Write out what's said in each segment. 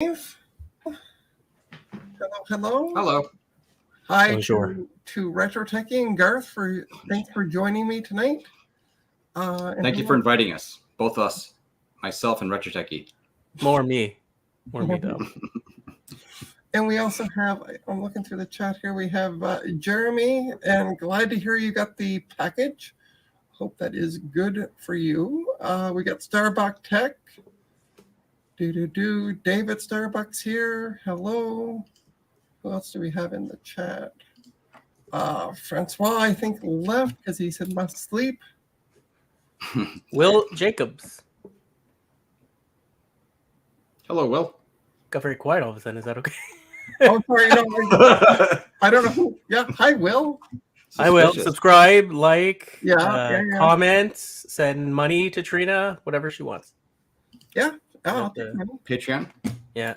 Hello, hello. Hello. Hi Bonjour. to Retro Techie and Garth thanks for joining me tonight. Thank you for inviting us, both us, myself and Retro Techie. More me though. And we also have, I'm looking through the chat here, we have Jeremy, and glad to hear you got the package. Hope that is good for you. We got Starbuck Tech. David Starbucks here. Hello. Who else do we have in the chat? Francois, I think, left because he said must sleep. Will Jacobs. Hello, Will. Got very quiet all of a sudden. Is that okay? Oh, sorry. No, I don't know who. Yeah. Hi, Will. I will. Subscribe, like, yeah. comments, send money to Trina, whatever she wants. Yeah. Patreon. Yeah.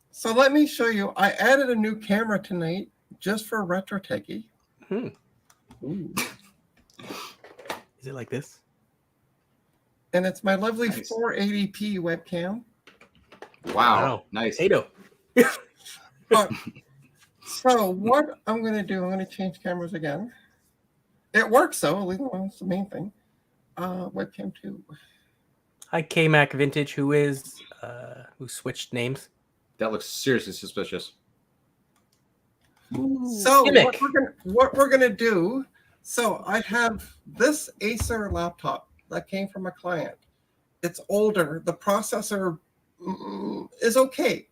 So let me show you. I added a new camera tonight just for Retro Techie. Is it like this? And it's my lovely 480p webcam. Wow. Nice. Potato. So what I'm going to do, I'm going to change cameras again. It works, though. At least that's the main thing. Webcam 2. Hi, K-Mac Vintage, who switched names. That looks seriously suspicious. So what we're gonna do, so I have this Acer laptop that came from a client. It's older. The processor is okay,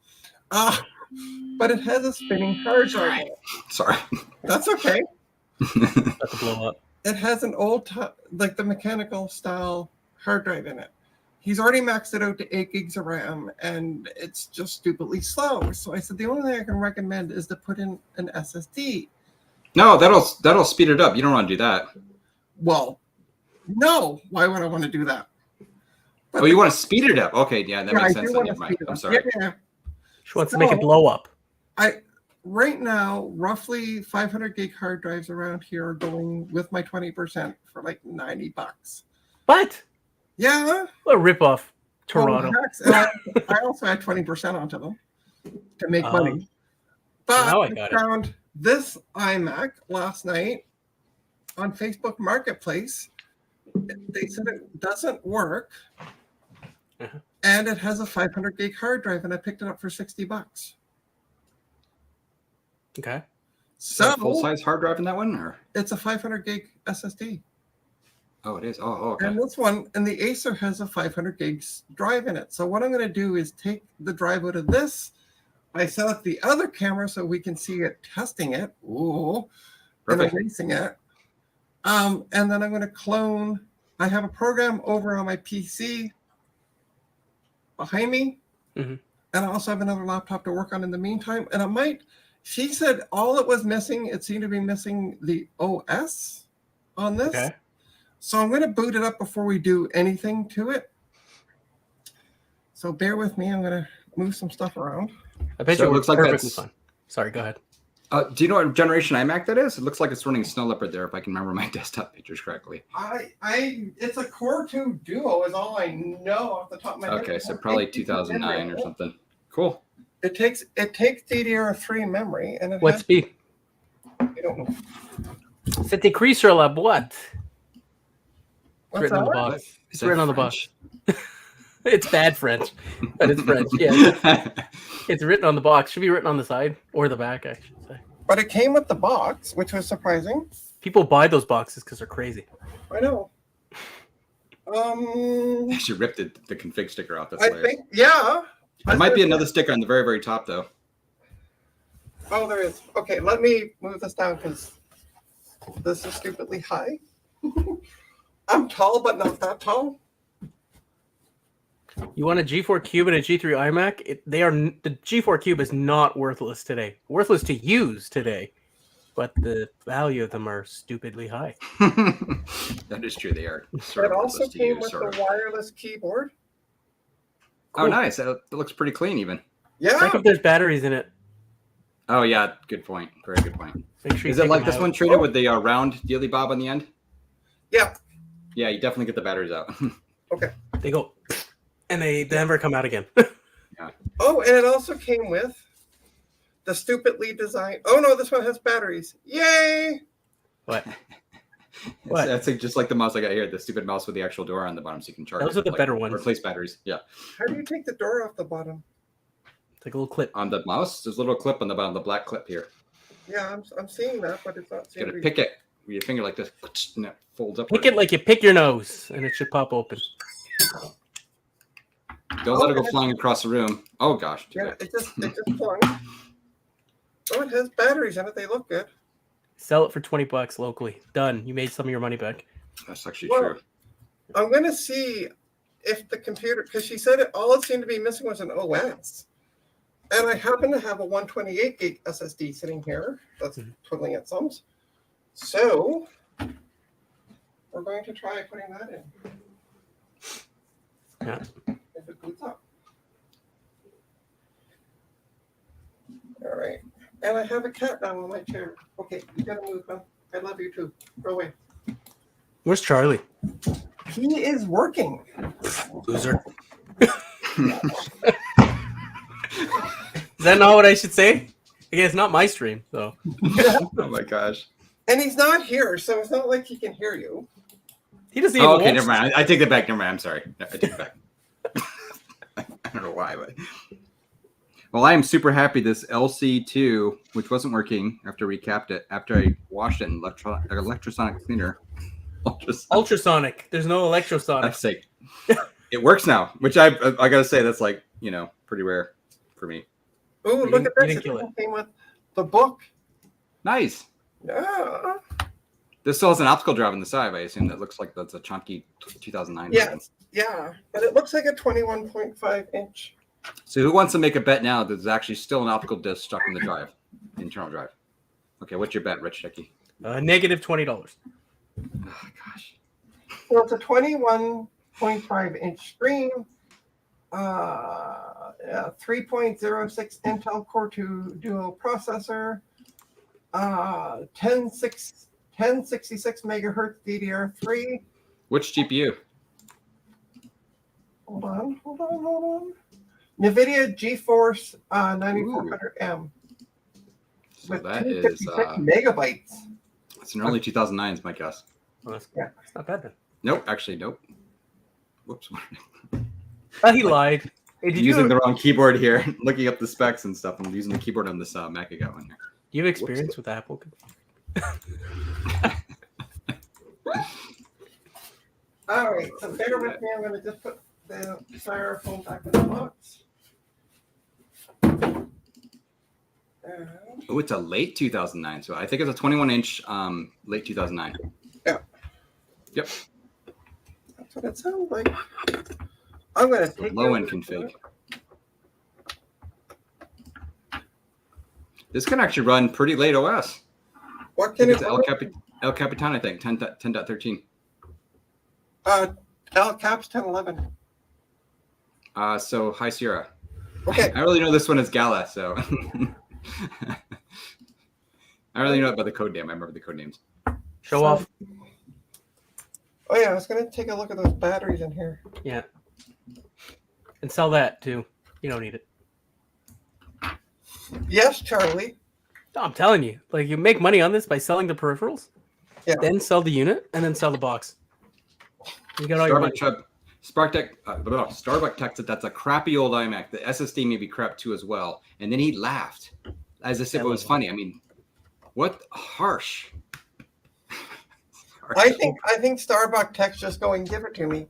but it has a spinning hard drive. Sorry. That's okay. About to blow up. It has an old, like the mechanical style hard drive in it. He's already maxed it out to 8 gigs of RAM, and it's just stupidly slow. So I said, the only thing I can recommend is to put in an SSD. No, that'll speed it up. You don't want to do that. Well, no. Why would I want to do that? But you want to speed it up? Okay, yeah, that makes sense. I'm sorry. Yeah. She wants to make it blow up. Right now, roughly 500 gig hard drives around here are going with my 20% for like $90. What? Yeah. What a ripoff. Toronto. I also had 20% onto them to make money. But now I found this iMac last night on Facebook Marketplace. They said it doesn't work. And it has a 500 gig hard drive, and I picked it up for $60. Okay. So full-size hard drive in that one, or it's a 500 gig SSD. Oh, it is. Oh, okay. And this one, and the Acer has a 500 gigs drive in it. So what I'm going to do is take the drive out of this. I set up the other camera so we can see it testing it. Ooh, and erasing it. And then I'm going to clone. I have a program over on my PC behind me. And I also have another laptop to work on in the meantime. And I might, she said all it was missing, it seemed to be missing the OS on this. Okay. So I'm going to boot it up before we do anything to it. So bear with me. I'm going to move some stuff around. I bet you it looks like perfectly fine. Sorry, go ahead. Do you know what generation iMac that is? It looks like it's running Snow Leopard there, if I can remember my desktop pictures correctly. It's a Core 2 Duo is all I know off the top of my head. Okay, so probably 2009 or something. Cool. It takes DDR3 memory, and what speed? I don't know. C'est écrit sur la boîte. It's What's written on the that? box. It's written on the box. It's bad French, but it's French. Yeah, it's written on the box. Should be written on the side or the back, I should say. But it came with the box, which was surprising. People buy those boxes because they're crazy. I know. I should rip the config sticker off. That's hilarious. think, yeah. There might be another sticker on the very, very top, though. Oh, there is. Okay, let me move this down because this is stupidly high. I'm tall, but not that tall. You want a G4 Cube and a G3 iMac? The G4 Cube is not worthless today. Worthless to use today, but the value of them are stupidly high. That is true. They are. It also came with the wireless keyboard. Cool. Oh, nice. That looks pretty clean, even. Yeah. Check if there's batteries in it. Oh, yeah. Good point. Very good point. Make sure is it like this one treated with the round dealy bob on the end? Yeah. Yeah, you definitely get the batteries out. Okay. They go, and they never come out again. Oh, and it also came with the stupidly designed. Oh no, this one has batteries. Yay! What? What? That's like, just like the mouse I got here, the stupid mouse with the actual door on the bottom, so you can charge. Those are the like, better ones. Replace batteries. Yeah. How do you take the door off the bottom? Take a little clip On the mouse, there's a little clip on the bottom, the black clip here. Yeah, I'm seeing that, but it's not. You gotta pick it with your finger like this, and it folds up. Pick it like you pick your nose, and it should pop open. Don't let it go flying across the room. Oh gosh. Yeah, it just flung. Oh, it has batteries in it. They look good. Sell it for $20 locally. Done. You made some of your money back. That's actually Well, true. I'm gonna see if the computer, because she said all it seemed to be missing was an OS, and I happen to have a 128 gig SSD sitting here. That's twiddling its thumbs. So we're going to try putting that in. Yeah. If it boots up. All right. And I have a cat now on my chair. Okay, you gotta move, huh? I love you too. Go away. Where's Charlie? He is working. Loser. Is that not what I should say? Again, it's not my stream, so. Oh my gosh. And he's not here, so it's not like he can hear you. He doesn't even Oh, okay, watch. never mind. I take that back. Never mind. I'm sorry. I take it back. I don't know why, but. Well, I am super happy this LC2, which wasn't working after we capped it, after I washed it in electrosonic cleaner. Ultrasonic. There's no electrosonic. That's sake. It works now, which I gotta say, that's like, pretty rare for me. Oh, look at you this. didn't kill it. Came with the book. Nice. Yeah. This still has an optical drive on the side, I assume. That looks like that's a chunky 2009. Yeah. version. Yeah. But it looks like a 21.5 inch. So who wants to make a bet now that there's actually still an optical disc stuck in the drive, the internal drive? Okay, what's your bet, Rich Dickey? Negative $20. Oh, gosh. So it's a 21.5 inch screen. 3.06 Intel Core 2 Duo processor. 1066 megahertz DDR3. Which GPU? Hold on. NVIDIA GeForce 9400M. So With that 256 is megabytes. it's an early 2009s, my guess. Well, that's, Yeah. that's not bad then. Nope, actually, nope. Whoops. He lied. Hey, did Using you, the wrong keyboard here, looking up the specs and stuff. I'm using the keyboard on this Mac I got one here. do you have experience with Apple? All right, so bear with me. I'm going to just put the styrofoam back in the box. Oh, it's a late 2009. So I think it's a 21-inch late 2009. Yeah. Yep. That's what it sounds like. I'm going to take Low-end config. This can actually run pretty late OS. What can It's it El Capitan, I think, 10.13. El Caps 1011. So High Sierra. Okay. I really know this one is Gala, so I really know it by the code name. I remember the code names. Show off. Oh yeah, I was gonna take a look at those batteries in here. Yeah. And sell that too. You don't need it. Yes, Charlie. No, I'm telling you. Like, you make money on this by selling the peripherals, Yeah. then sell the unit, and then sell the box. You got all your money. Starbuck texted that's a crappy old iMac. The SSD may be crap too as well. And then he laughed as if it was funny. I mean, what harsh. I think Starbuck Tech's just going give it to me.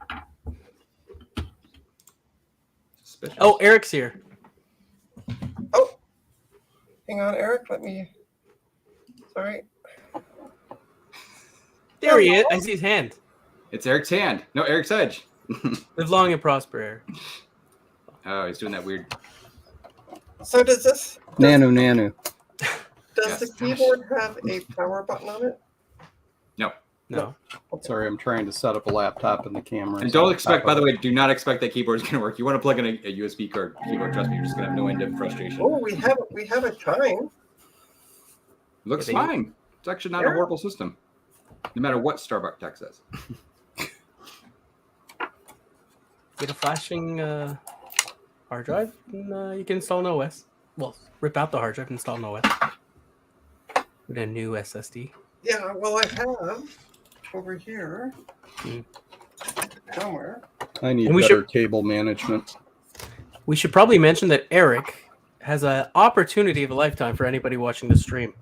Suspicious. Oh, Eric's here. Oh, hang on, Eric. Let me. Sorry. There he is. I see his hand. It's Eric's hand. No, Eric's edge. Live long and prosper, Eric. Oh, he's doing that weird. So does this? Nanu. Does Yes. the keyboard have a power button on it? No. Sorry, I'm trying to set up a laptop in the camera. And don't expect, by the way, do not expect that keyboard is going to work. You want to plug in a USB card keyboard, trust me, you're just going to have no end of frustration. Oh, we have a chime. Looks Yeah, they- fine. It's actually not a horrible system, no matter what Starbuck Tech says. Get a flashing hard drive, and you can install an OS. Well, rip out the hard drive and install an OS. With a new SSD. Yeah, well, I have over here somewhere. I need And we better cable management. We should probably mention that Eric has an opportunity of a lifetime for anybody watching the stream.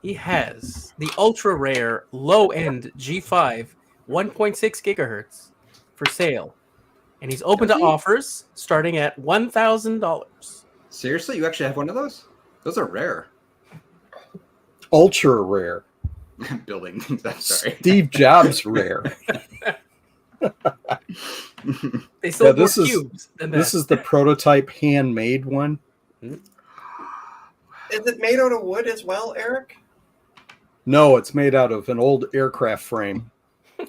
He has the ultra rare low end G5 1.6 gigahertz for sale, and he's open to offers starting at $1,000. Seriously, you actually have one of those? Those are rare. Ultra rare. Building. I'm sorry. Steve Jobs rare. They sold more this is- cubes than This that. is the prototype handmade one. Is it made out of wood as well, Eric? No, it's made out of an old aircraft frame So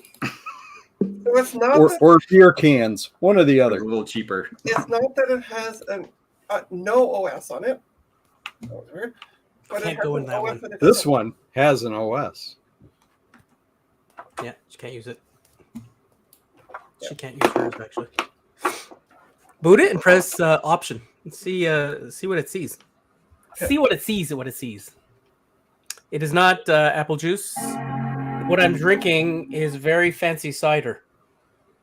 it's not. or beer cans, one or the A other. little cheaper. It's not that it has no OS on it. But Can't it has go an in that OS one. that it This doesn't. one has an OS. Yeah, she can't use it. She can't use hers actually. Boot it and press option. And see what it sees. See what it sees. What it sees. It is not apple juice. What I'm drinking is very fancy cider.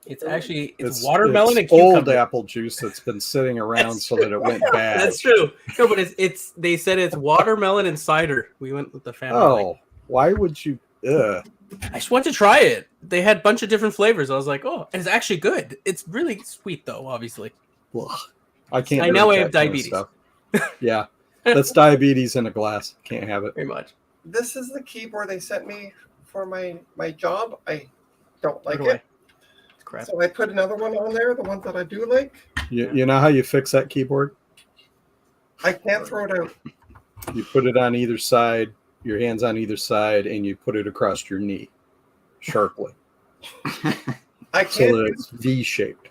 It's actually it's watermelon and old cucumber. apple juice that's been sitting around That's so that it went bad. That's true. No, but it's they said it's watermelon and cider. We went with the family. Oh, why would you? Ugh. I just want to try it. They had a bunch of different flavors. I was like, oh, and it's actually good. It's really sweet though, obviously. Ugh. I can't. I know drink I have that kind of diabetes. stuff. Yeah, that's diabetes in a glass. Can't have it. Very much. This is the keyboard they sent me for my job. I don't like What do it. It's crap. So I put another one on there, the ones that I do like. You know how you fix that keyboard? I can't throw it out. You put it on either side, your hands on either side, and you put it across your knee sharply I so can't. that it's V-shaped.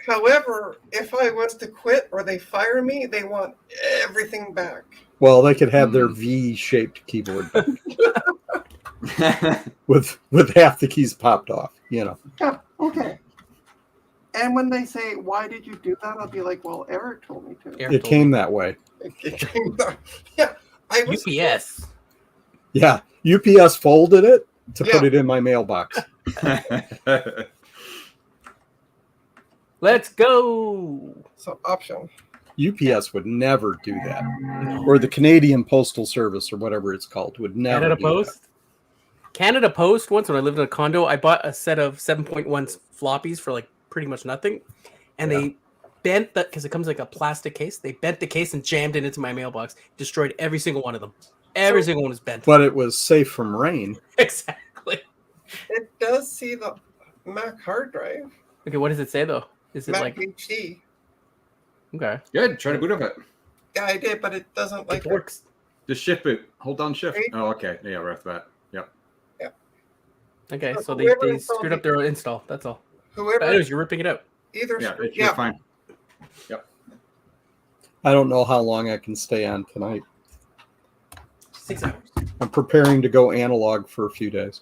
However, if I was to quit or they fire me, they want everything back. Well, they could have their V-shaped keyboard with half the keys popped off. You know. Yeah, okay. And when they say, "Why did you do that?" I'll be like, "Well, Eric told me to." Eric It told came that way. Yeah, I was. UPS. Yeah, UPS folded it to Yeah. put it in my mailbox. Let's go. So option. UPS would never do that, No. or the Canadian Postal Service, or whatever it's called, would never. Canada do Post. Canada Post. Once when I lived in a condo, I bought a set of 7.1 floppies for like pretty much nothing, and they bent that because it comes like a plastic case. They bent the case and jammed it into my mailbox. Destroyed every single one of them. Every single one was bent. That. But it was safe from rain. Exactly. It does see the Mac hard drive. Okay, what does it say though? Is it Mac like HD. okay? Good. Try to boot up it. Yeah, I did, but it doesn't like It works. Just shift boot. Hold down shift. Right. Oh, okay. Yeah, right off the bat. Yep. Okay, So so they whoever installed screwed up their install. That's all. whoever. But anyways, you're ripping it out. Either. Yeah, Yeah, you're fine. I don't know how long I can stay on tonight. 6 hours. I'm preparing to go analog for a few days.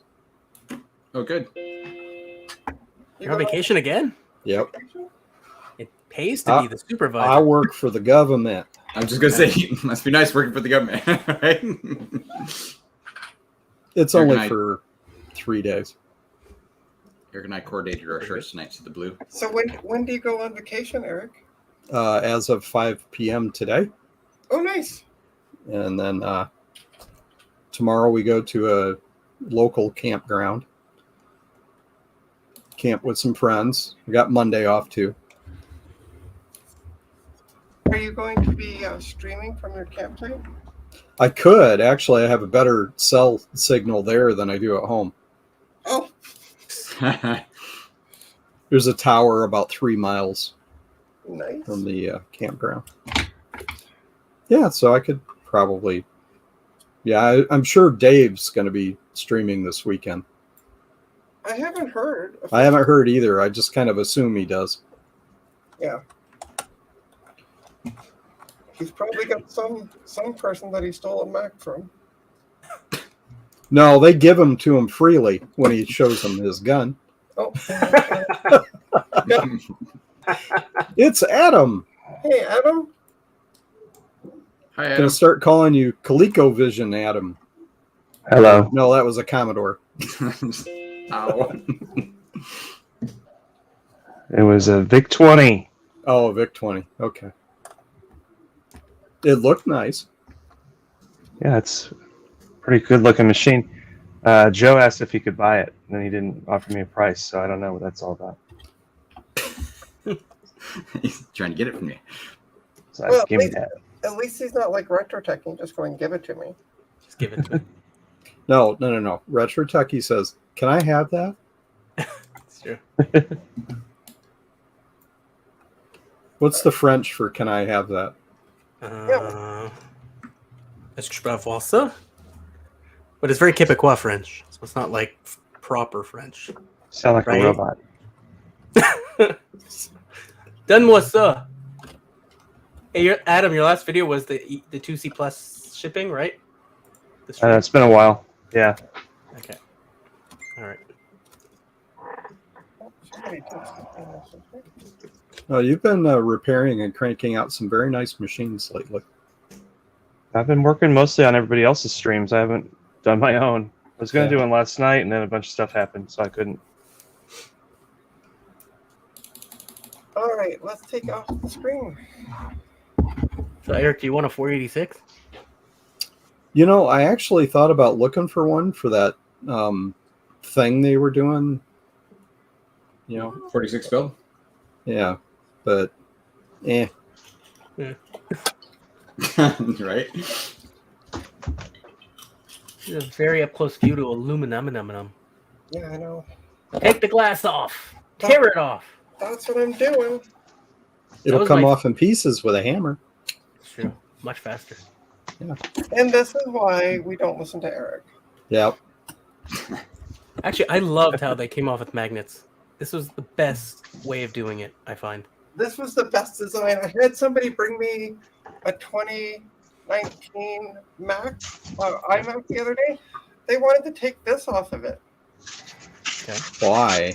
Oh, good. You're on vacation again? Yep. It pays to be the supervisor. I work for the government. I was just gonna say, it must be nice working for the government, right? It's Eric only and I- for 3 days. Eric and I coordinated our shirts tonight to the blue. So when do you go on vacation, Eric? As of 5 p.m. today. Oh, nice. And then tomorrow we go to a local campground. Camp with some friends. We got Monday off too. Are you going to be streaming from your campsite? I could. Actually, I have a better cell signal there than I do at home. Oh, There's a tower about 3 miles nice. from the campground. Yeah, so I could probably. Yeah, I'm sure Dave's going to be streaming this weekend. I haven't heard. I haven't heard either. I just kind of assume he does. Yeah. He's probably got some person that he stole a Mac from. No, they give them to him freely when he shows them his gun. Oh. It's Adam. Hey, Adam. Hi, Gonna Adam. start calling you ColecoVision, Adam. Hello. No, that was a Commodore. Ow. It was a VIC 20. Oh, VIC 20. Okay. It looked nice. Yeah, it's a pretty good looking machine. Joe asked if he could buy it, and then he didn't offer me a price, so I don't know what that's all about. He's trying to get it from you. So I Well, give me that. At least he's not like retro teching, just going give it to me. Just give it to me. No. Retro Techie says, "Can I have that?" It's true. What's the French for "Can I have that"? Est-ce que je peux avoir ça? But it's very Quebecois French, so it's not like proper French. Sound like Right? a robot. Donne-moi ça. Hey, Adam, your last video was the 2C Plus shipping, right? The stream? It's been a while. Yeah. Okay. All right. Oh, you've been repairing and cranking out some very nice machines lately. I've been working mostly on everybody else's streams. I haven't done my own. I was going to Yeah. do one last night, and then a bunch of stuff happened, so I couldn't. All right, let's take off the screen. So, Eric, do you want a 486? You know, I actually thought about looking for one for that thing they were doing. You know, 46 build? yeah, but Right? This is a very up close view to aluminum. Yeah, I know. Take the glass off. Tear it off. That's what I'm doing. it'll was come my- off in pieces with a hammer. It's true. Much faster. And this is why we don't listen to Eric. Yeah. Actually, I loved how they came off with magnets. This was the best way of doing it, I find. This was the best design. I had somebody bring me a 2019 Mac, iMac the other day. They wanted to take this off of it. Okay. Why?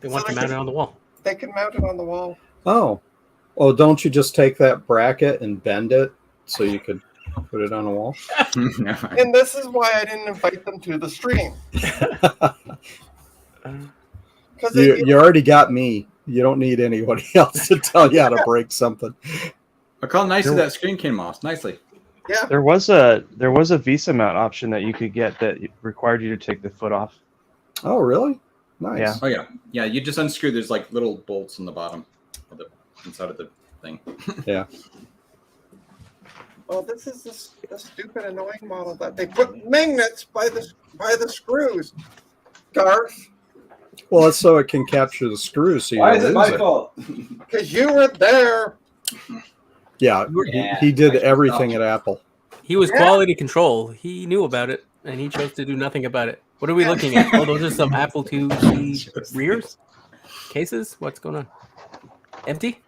They want So to they mount could- it on the wall. They could mount it on the wall. Oh, don't you just take that bracket and bend it so you could put it on a wall? No. And this is why I didn't invite them to the stream. Because You already got me. You don't need anybody else to tell you how to break something. Look how nicely that screen came off. Nicely. yeah, There was a Visa mount option that you could get that required you to take the foot off. Oh, really? Nice. Yeah. Oh, yeah. Yeah, you just unscrew. There's like little bolts on the bottom of the inside of the thing. Yeah. well, this is the stupid, annoying model that they put magnets by the screws. Garth, Well, it's so it can capture the screws so you don't lose it. fault? because you were there. Yeah, he did everything at Apple. He was Yeah. quality control. He knew about it, and he chose to do nothing about it. What are we looking at? Oh, those are some Apple IIc rears? Cases? What's going on? Empty?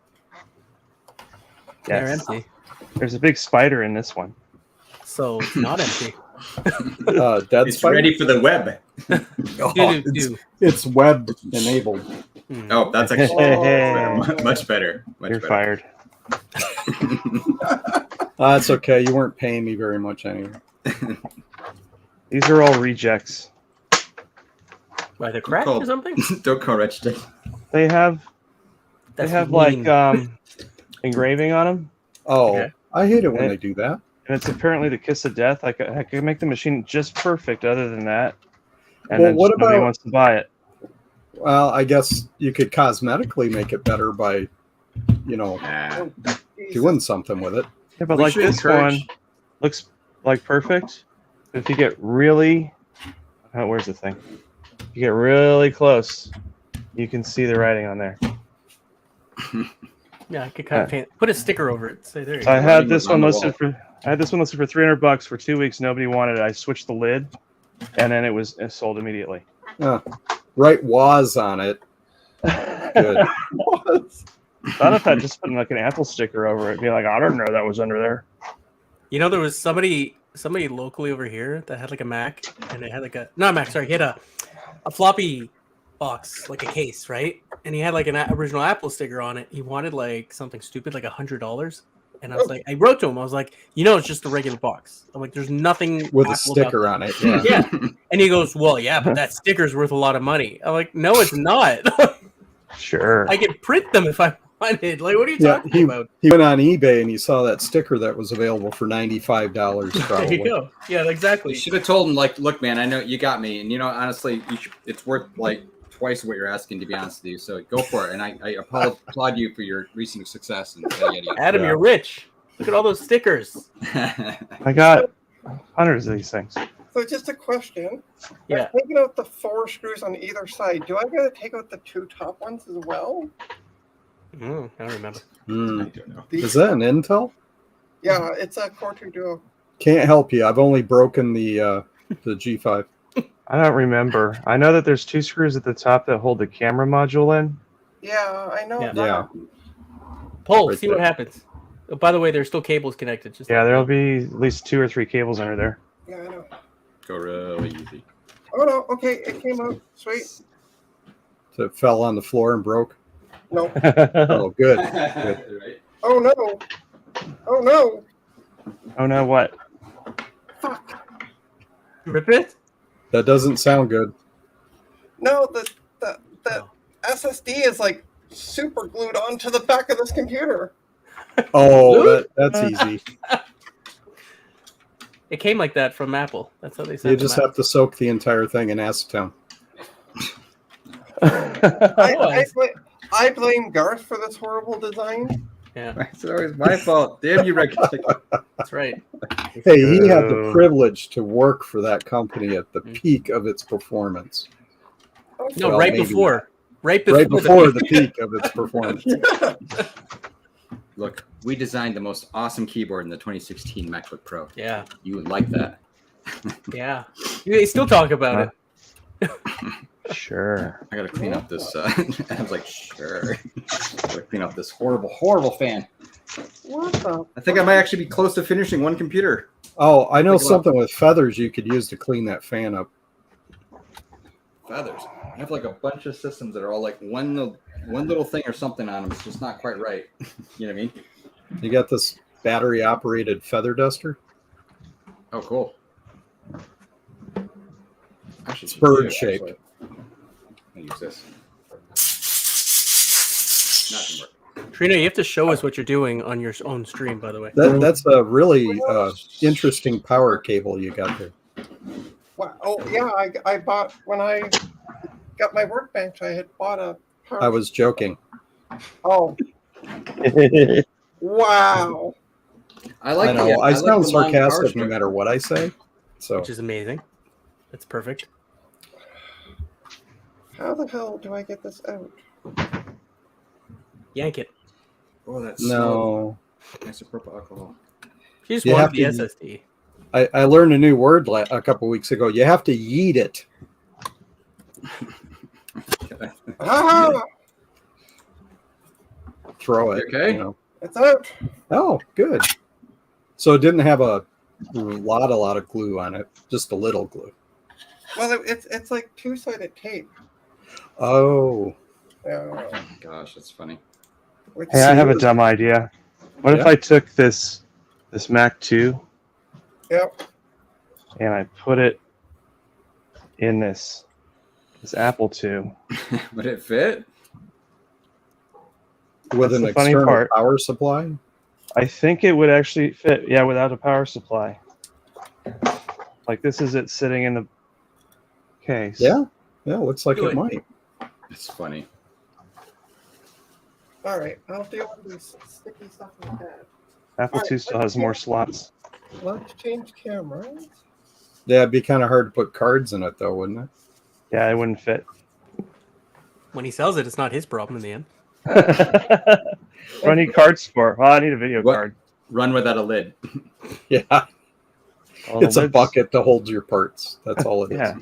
They're Yes. empty. There's a big spider in this one. So, it's not empty. Dead It's Spider? ready for the web. Oh, Do. it's web enabled. Hmm. Oh, that's actually Oh. much better. Much You're better. fired. That's okay. You weren't paying me very much anyway. These are all rejects. By the crack Called- or something? Don't call Rich. They have That's like mean. engraving on them, Oh, Okay. I hate it when Eh. they do that. and it's apparently the kiss of death. I could make the machine just perfect. Other than that, and Well, then what just nobody about- wants to buy it. Well, I guess you could cosmetically make it better by, Nah. doing something with it. Yeah, but We like should this encourage- one looks like perfect. But if you get really, where's the thing? If you get really close, you can see the writing on there. Yeah, I could kind of put a sticker over it. Say there you So I go. had writing this was on one the listed for. I had this one listed for $300 for 2 weeks. Nobody wanted it. I switched the lid, and then it sold immediately. Write "was" on it. Good. Thought if I just put like an Apple sticker over it, be like, I don't know that was under there. You know, there was somebody locally over here that had like a Mac, and they had like not a Mac, sorry, he had a floppy box, like a case, right? And he had like an original Apple sticker on it. He wanted like something stupid, like $100. And I was like, I wrote to him, I was like, it's just a regular box. I'm like, there's nothing with a Apple about sticker that. on it. Yeah. Yeah. And he goes, well, yeah, but that sticker's worth a lot of money. I'm like, no, it's not. Sure. I could print them if I wanted. Like, what are you Yeah, talking about? he went on eBay and he saw that sticker that was available for $95 There probably. you go. Yeah, You exactly. should have told him, like, look, man, I know you got me, and honestly, it's worth like twice what you're asking, to be honest with you. So go for it, and I applaud you for your recent success. And yada, yada, Adam, Yeah. you're rich. Look at all those stickers. yada. I got hundreds of these things. So just a question. Yeah. Taking out the 4 screws on either side, do I gotta take out the 2 top ones as well? I don't remember. Hmm. I don't know. Is that an Intel? Yeah, it's a Core 2 Duo. Can't help you. I've only broken the G5. I don't remember. I know that there's 2 screws at the top that hold the camera module in. Yeah, I know Yeah. that. Yeah. Pull, Right see what there. happens. Oh, by the way, there's still cables connected. Just Yeah, there'll be at least 2 or 3 cables under there. Yeah, I know. Go really easy. Oh no, okay, it came out. Sweet. So it fell on the floor and broke. No. Oh, good. Right? Oh no. Oh no. Oh no, what? Fuck. rip it. That doesn't sound good. No, the SSD is like super glued onto the back of this computer. Oh, that's easy. It came like that from Apple. That's how they said. You just have to soak the entire thing in acetone. I blame Garth for this horrible design. Yeah, It's always my fault. Damn you, Rick. that's right. Hey, he had the Oh. privilege to work for that company at the peak of its performance. No, Well, right maybe. before. Right Right before, before the peak of its performance. Look, we designed the most awesome keyboard in the 2016 MacBook Pro. Yeah, You would like that. yeah. They still talk about it. Sure. I gotta clean up this. I was like, sure. Gotta clean up this horrible, horrible fan. What the? I think I might actually be close to finishing one computer. Oh, I know Think about- something with feathers you could use to clean that fan up. Feathers. I have like a bunch of systems that are all like one little thing or something on them. It's just not quite right. You know what I mean? You got this battery operated feather duster? Oh, cool. Actually, It's bird shaped. actually. I'll use this. Not gonna work. Trina, you have to show us what you're doing on your own stream, by the way. That's a really interesting power cable you got there. Wow. Oh yeah, I bought when I got my workbench. I had bought a. I was joking. Oh wow. I like I know. the, I like sound the long power sarcastic no strip. matter what I say. So Which is amazing. That's perfect. How the hell do I get this out? Yank it. Oh, that's no. isopropyl alcohol. You just You want have the to- SSD. I learned a new word a couple weeks ago. You have to yeet it. Ah, Throw it. Okay. You know. it's out. Oh, good. So it didn't have a lot of glue on it, just a little glue. Well, it's like 2-sided tape. Oh, Oh my gosh, that's funny. Which Hey, I have a dumb idea. What if Yeah. I took this Mac 2 Yep. and I put it in this Apple II? Would it fit? with That's an the funny external part. power supply. I think it would actually fit, yeah, without a power supply. Like this is it sitting in the case. Yeah, looks like Do it it. might. It's funny. All right, I'll deal with this sticky stuff like that. Apple II still has more slots. Let's change cameras. Yeah, it'd be kind of hard to put cards in it, though, wouldn't it? Yeah, it wouldn't fit. When he sells it, it's not his problem in the end. What do I need cards for? Well, I need a video What? card. Run without a lid. Yeah, Well, the it's a lid's- bucket to hold your parts. That's all it is. Yeah,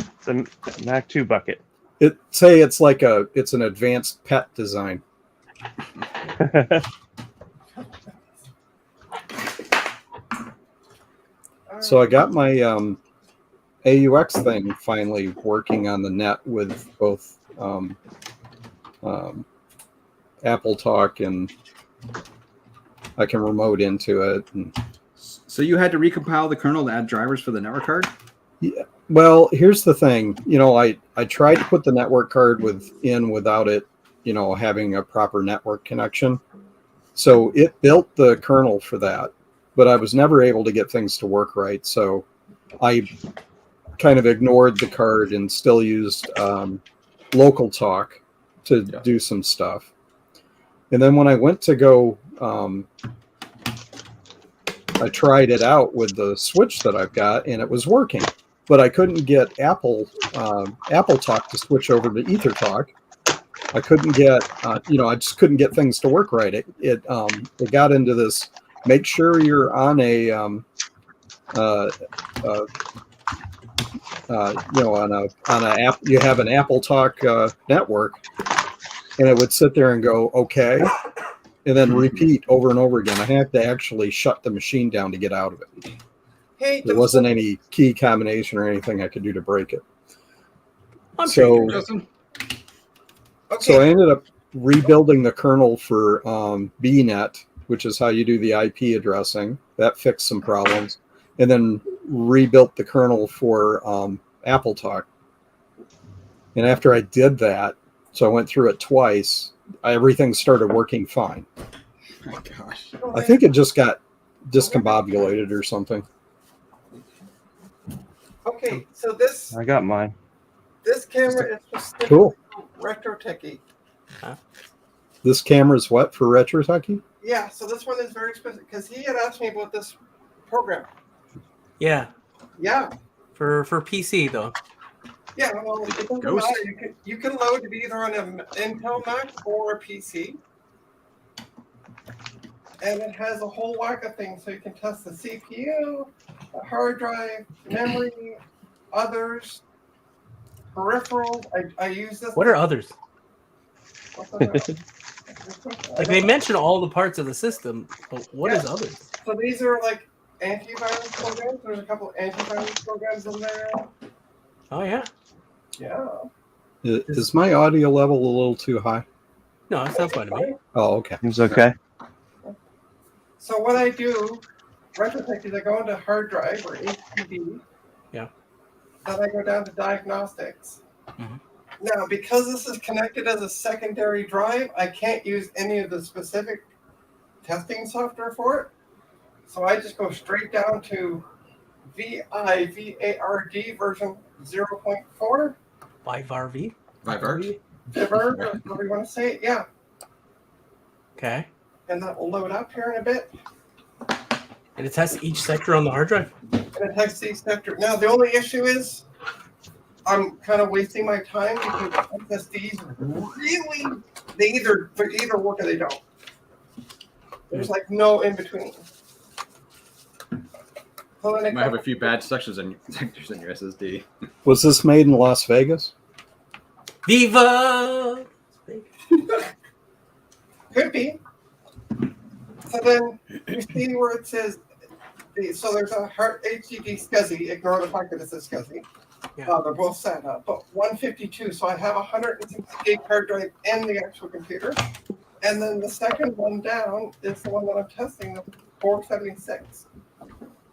it's a Mac 2 bucket. It's like it's an advanced pet design. So I got my AUX thing finally working on the net with both Apple Talk, and I can remote into it. And, So you had to recompile the kernel to add drivers for the network card? yeah, well, here's the thing. I tried to put the network card without it, having a proper network connection. So it built the kernel for that, but I was never able to get things to work right. So I kind of ignored the card and still used local talk to do some stuff. And then when I went to go, I tried it out with the switch that I've got, and it was working, but I couldn't get Apple Talk to switch over to Ether Talk. I couldn't get, I just couldn't get things to work right. It got into this. Make sure you're on a, on a app. You have an Apple Talk network, and it would sit there and go, okay, and then repeat over and over again. I had to actually shut the machine down to get out of it. Hey, There wasn't any key combination or anything I could do to break it. I'm So, sure you Justin? okay. so I ended up rebuilding the kernel for BNet, which is how you do the IP addressing. That fixed some problems. And then rebuilt the kernel for Apple Talk. And after I did that, so I went through it twice, everything started working fine. Oh my gosh. I think it just got discombobulated or something. Okay, so this I got mine. camera is specific Cool. retro techie. This camera's what for retro Tucky? Yeah, so this one is very specific because he had asked me about this program. Yeah, Yeah, for PC though. yeah. Well, it doesn't Ghost. matter. You can load it either on an Intel Mac or a PC, and it has a whole whack of things. So you can test the CPU, the hard drive, memory, others, peripherals. I use this. What are others? Like Like they mention all the parts of the system, but what is others? So these are like antivirus programs. There's a couple of antivirus programs in there. Oh yeah. Yeah. Is my audio level a little too high? No, it sounds fine to me. Oh, okay. Seems okay. So what I do, retrotech, is I go into hard drive or HDD. Yeah. Then I go down to diagnostics. Mhm. Now, because this is connected as a secondary drive, I can't use any of the specific testing software for it. So I just go straight down to VIVARD version 0.4. VIVARD? Vivart? Whatever you want to say it, yeah. Okay. And that will load up here in a bit. And it tests each sector on the hard drive? And it tests each sector. Now, the only issue is I'm kind of wasting my time because SSDs really, they either work or they don't. There's like no in between. So then You might have a few bad sectors in your SSD. Was this made in Las Vegas? Viva! Could be. So then you see where it says, so there's a HDD SCSI. Ignore the fact that it says SCSI. Yeah. They're both set up, but 152. So I have a 160 gig hard drive in the actual computer. And then the second one down is the one that I'm testing, the 476.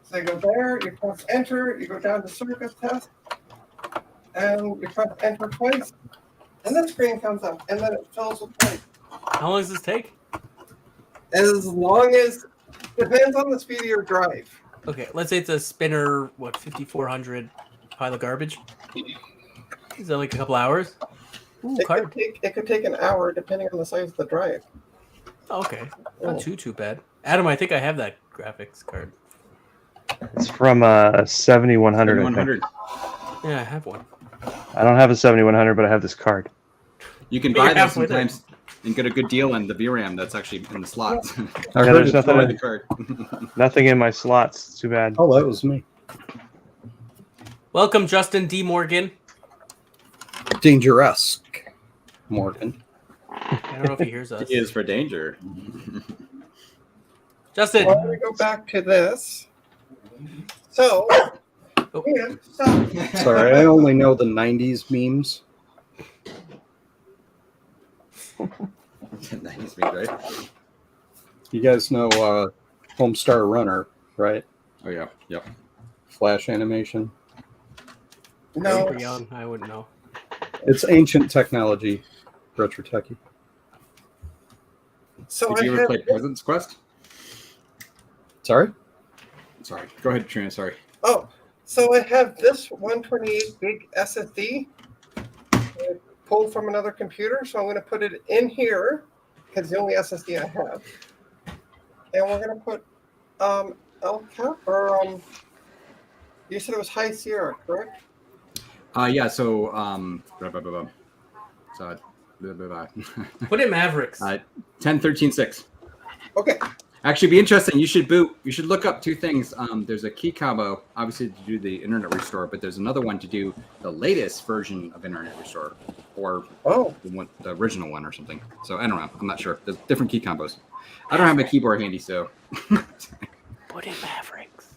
So you go there, you press enter, you go down to surface test, and you press enter twice, and the screen comes up, and then it fills with white. How long does this take? As long as, depends on the speed of your drive. Okay, let's say it's a spinner, 5400 pile of garbage? Is that like a couple hours? Ooh, card. It could take an hour depending on the size of the drive. Oh, okay, not too bad. Adam, I think I have that graphics card. It's from 7100. 100. Yeah, I have one. I don't have a 7100, but I have this card. You can But you're buy that halfway there. sometimes and get a good deal on the VRAM that's actually in the slots. I Yeah, heard there's it. nothing Buy in, the card. nothing in my slots. It's too bad. Oh, that was me. Welcome, Justin D. Morgan. Dangerous, Morgan. I don't know if he hears us. He is for danger. Justin. Well, we go back to this. So, Oh. yeah, so Sorry, I only know the 90s memes. 90s speed, right? You guys know Homestar Runner, right? Oh yeah, yep. Flash animation. No. Pretty young. I wouldn't know. It's ancient technology, retro techie. So Did you ever play President's Quest? Sorry? Sorry. Go ahead, Trina. Sorry. Oh, so I have this 128 gig SSD pulled from another computer. So I'm going to put it in here because it's the only SSD I have. And we're going to put LCAP or you said it was High Sierra, correct? Yeah. So so Put in Mavericks. 10.13.6. Okay. Actually, be interesting. You should boot. You should look up two things. There's a key combo, obviously, to do the Internet Restore, but there's another one to do the latest version of Internet Restore, or the original one or something. So I don't know. I'm not sure. There's different key combos. I don't have my keyboard handy, so. Put in Mavericks.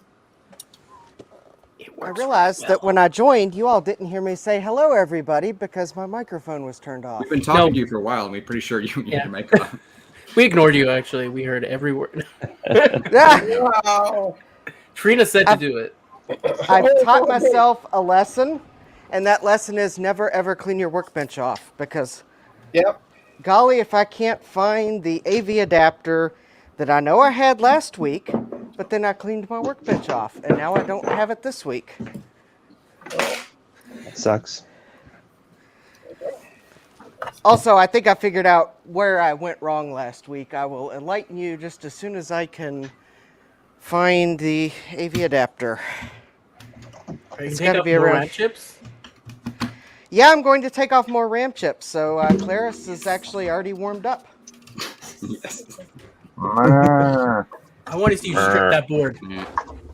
It I works realized really that when I joined, you all didn't hear me say hello, everybody, because my microphone was turned off. We've been talking to you for a while, and we're pretty sure you Yeah. your mic off. We ignored you, actually. We heard every word. Wow. Trina said to do it. I've taught myself a lesson, and that lesson is never, ever clean your workbench off, because Yep. golly, if I can't find the AV adapter that I know I had last week, but then I cleaned my workbench off, and now I don't have it this week. That sucks. Also, I think I figured out where I went wrong last week. I will enlighten you just as soon as I can find the AV adapter. Are you It's take gotta out be more around- RAM chips? Yeah, I'm going to take off more RAM chips, so Claris is actually already warmed up. Yes. I want to see you strip that board.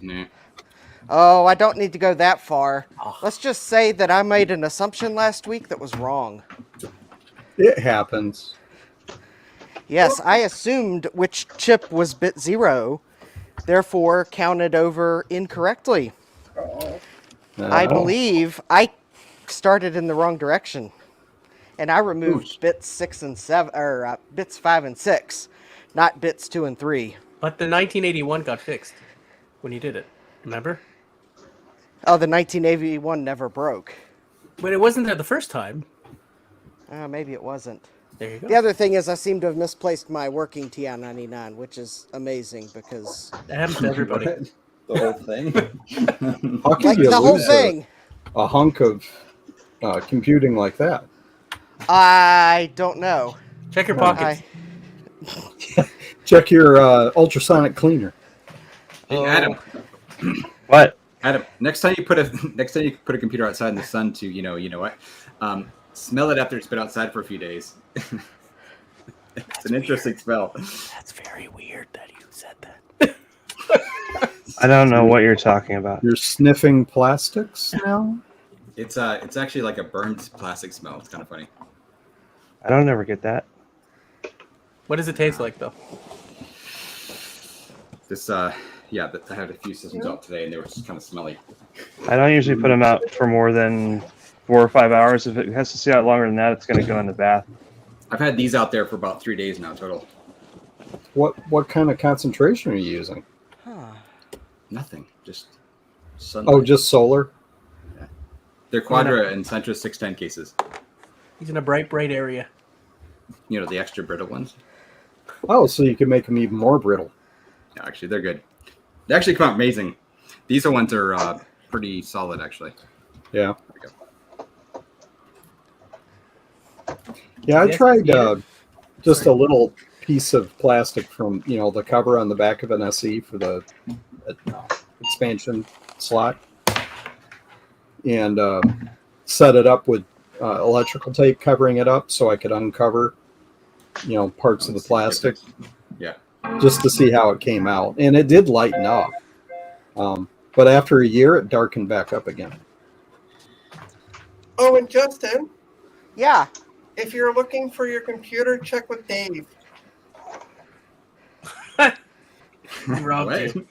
Nah. Oh, I don't need to go that far. Oh. Let's just say that I made an assumption last week that was wrong. It happens. Yes, I assumed which chip was bit 0, therefore counted over incorrectly. I believe I started in the wrong direction, and I removed bits 6 and 7, or bits 5 and 6, not bits 2 and 3. But the 1981 got fixed when you did it. Remember? Oh, the 1981 never broke. But it wasn't there the first time. Maybe it wasn't. There you go. The other thing is I seem to have misplaced my working TI-99, which is amazing because... That happens to everybody. The whole thing. How can Like you the whole lose thing. a hunk of computing like that? I don't know. Check your pockets. Check your ultrasonic cleaner. Hey, Adam. What? Adam, next time you put a computer outside in the sun to you know what, smell it after it's been outside for a few days. It's an interesting smell. That's very weird that you said that. I don't know what you're talking about. You're sniffing plastics now? It's actually like a burnt plastic smell. It's kind of funny. I don't ever get that. What does it taste like, though? This yeah, I had a few systems out today and they were just kind of smelly. I don't usually put them out for more than 4 or 5 hours. If it has to sit out longer than that, it's going to go in the bath. I've had these out there for about 3 days now total. What kind of concentration are you using? Nothing, just sunlight. Oh, just solar? They're Quadra and Centra 610 cases. He's in a bright area. You know, the extra brittle ones. Oh, so you can make them even more brittle. Yeah, actually, they're good. They actually come out amazing. These ones are pretty solid, actually. Yeah. There Yeah, I Yes, tried yeah. just a little piece of plastic from, the cover on the back of an SE for the expansion slot. And set it up with electrical tape covering it up so I could uncover, parts of the plastic. Yeah. Just to see how it came out. And it did lighten up. But after a year, it darkened back up again. Oh, and Justin, Yeah. if you're looking for your computer, check with Dave. He robbed What? you. Dave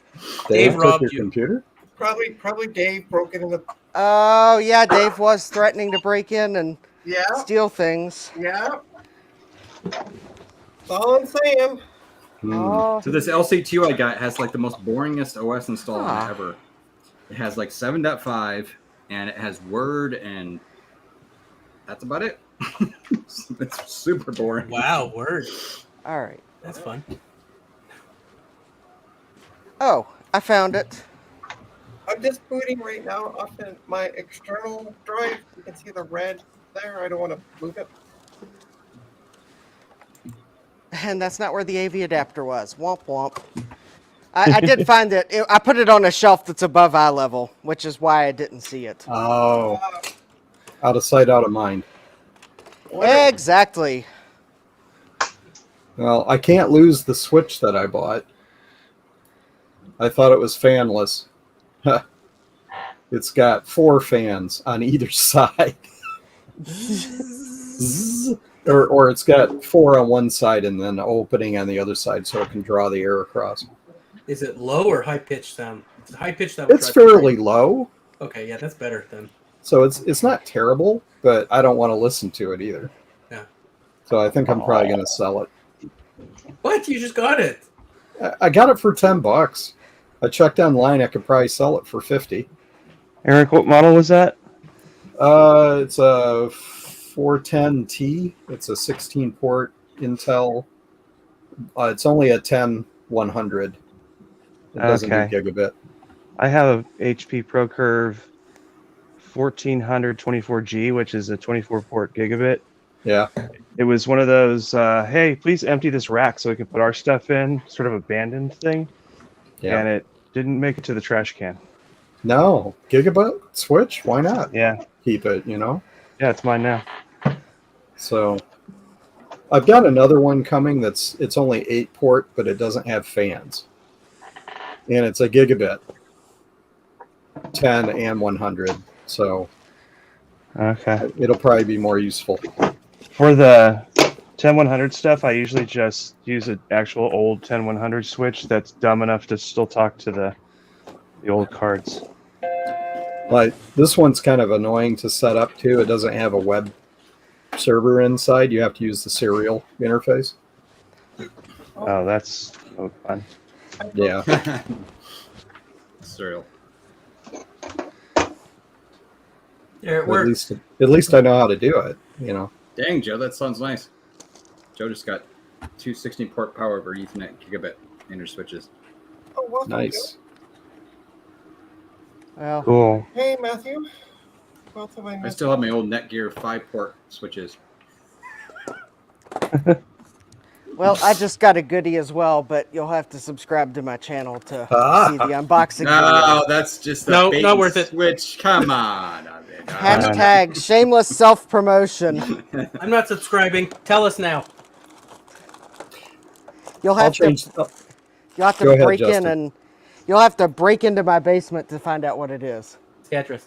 Dave robbed your you. computer? Probably Dave broke it in the. Oh, yeah, Dave was threatening to break in and Yeah, steal things. yeah. That's all I'm saying. Oh, So this LC2 I got has like the most boringest OS install on Huh. it ever. It has like 7.5 and it has Word and that's about it. It's super boring. Wow, word. all right. That's fun. Oh, I found it. I'm just booting right now off my external drive. You can see the red there. I don't want to move it. And that's not where the AV adapter was. Womp womp. I did find it. I put it on a shelf that's above eye level, which is why I didn't see it. Oh, out of sight, out of mind. Exactly. Well, I can't lose the Switch that I bought. I thought it was fanless. It's got 4 fans on either side. Zzz. Or it's got 4 on one side and then an opening on the other side so it can draw the air across. Is it low or high pitched sound? It's high pitched sound. It's fairly low, Okay, yeah, that's better then. so it's not terrible, but I don't want to listen to it either. Yeah. So I think I'm probably going to sell it. What? You just got it? I got it for $10. I checked online. I could probably sell it for $50. Eric, what model was that? It's a 410T. It's a 16 port Intel. It's only a 10100. It doesn't do gigabit. I have a HP ProCurve 1400 24G, which is a 24 port gigabit. Yeah. It was one of those, hey, please empty this rack so we can put our stuff in, sort of abandoned thing. Yeah. And it didn't make it to the trash can. No, gigabit Switch. Why not? Yeah. Keep it. You know. Yeah, it's mine now. So I've got another one coming it's only 8 port, but it doesn't have fans. And it's a gigabit 10 and 100. So Okay. it'll probably be more useful. For the 10100 stuff, I usually just use an actual old 10100 switch that's dumb enough to still talk to the old cards. Like this one's kind of annoying to set up too. It doesn't have a web server inside. You have to use the serial interface. Oh, that's no fun. Yeah. Cereal. There, At we're least I know how to do it, you know. Dang, Joe, that sounds nice. Joe just got 2 16 port power over Ethernet gigabit interswitches. Oh, welcome, Nice. Well, Cool. Joe. Hey, Matthew. Both of my I still have my old Netgear 5 port switches. well, I just got a goodie as well, but you'll have to subscribe to my channel to see the unboxing video. No, that's just a No, bait not and worth it. switch. Come on. Hashtag shameless self-promotion. I'm not subscribing. Tell us now. You'll I'll have to change. you'll have Go to ahead, break in Justin. and you'll have to break into my basement to find out what it is. Tetris.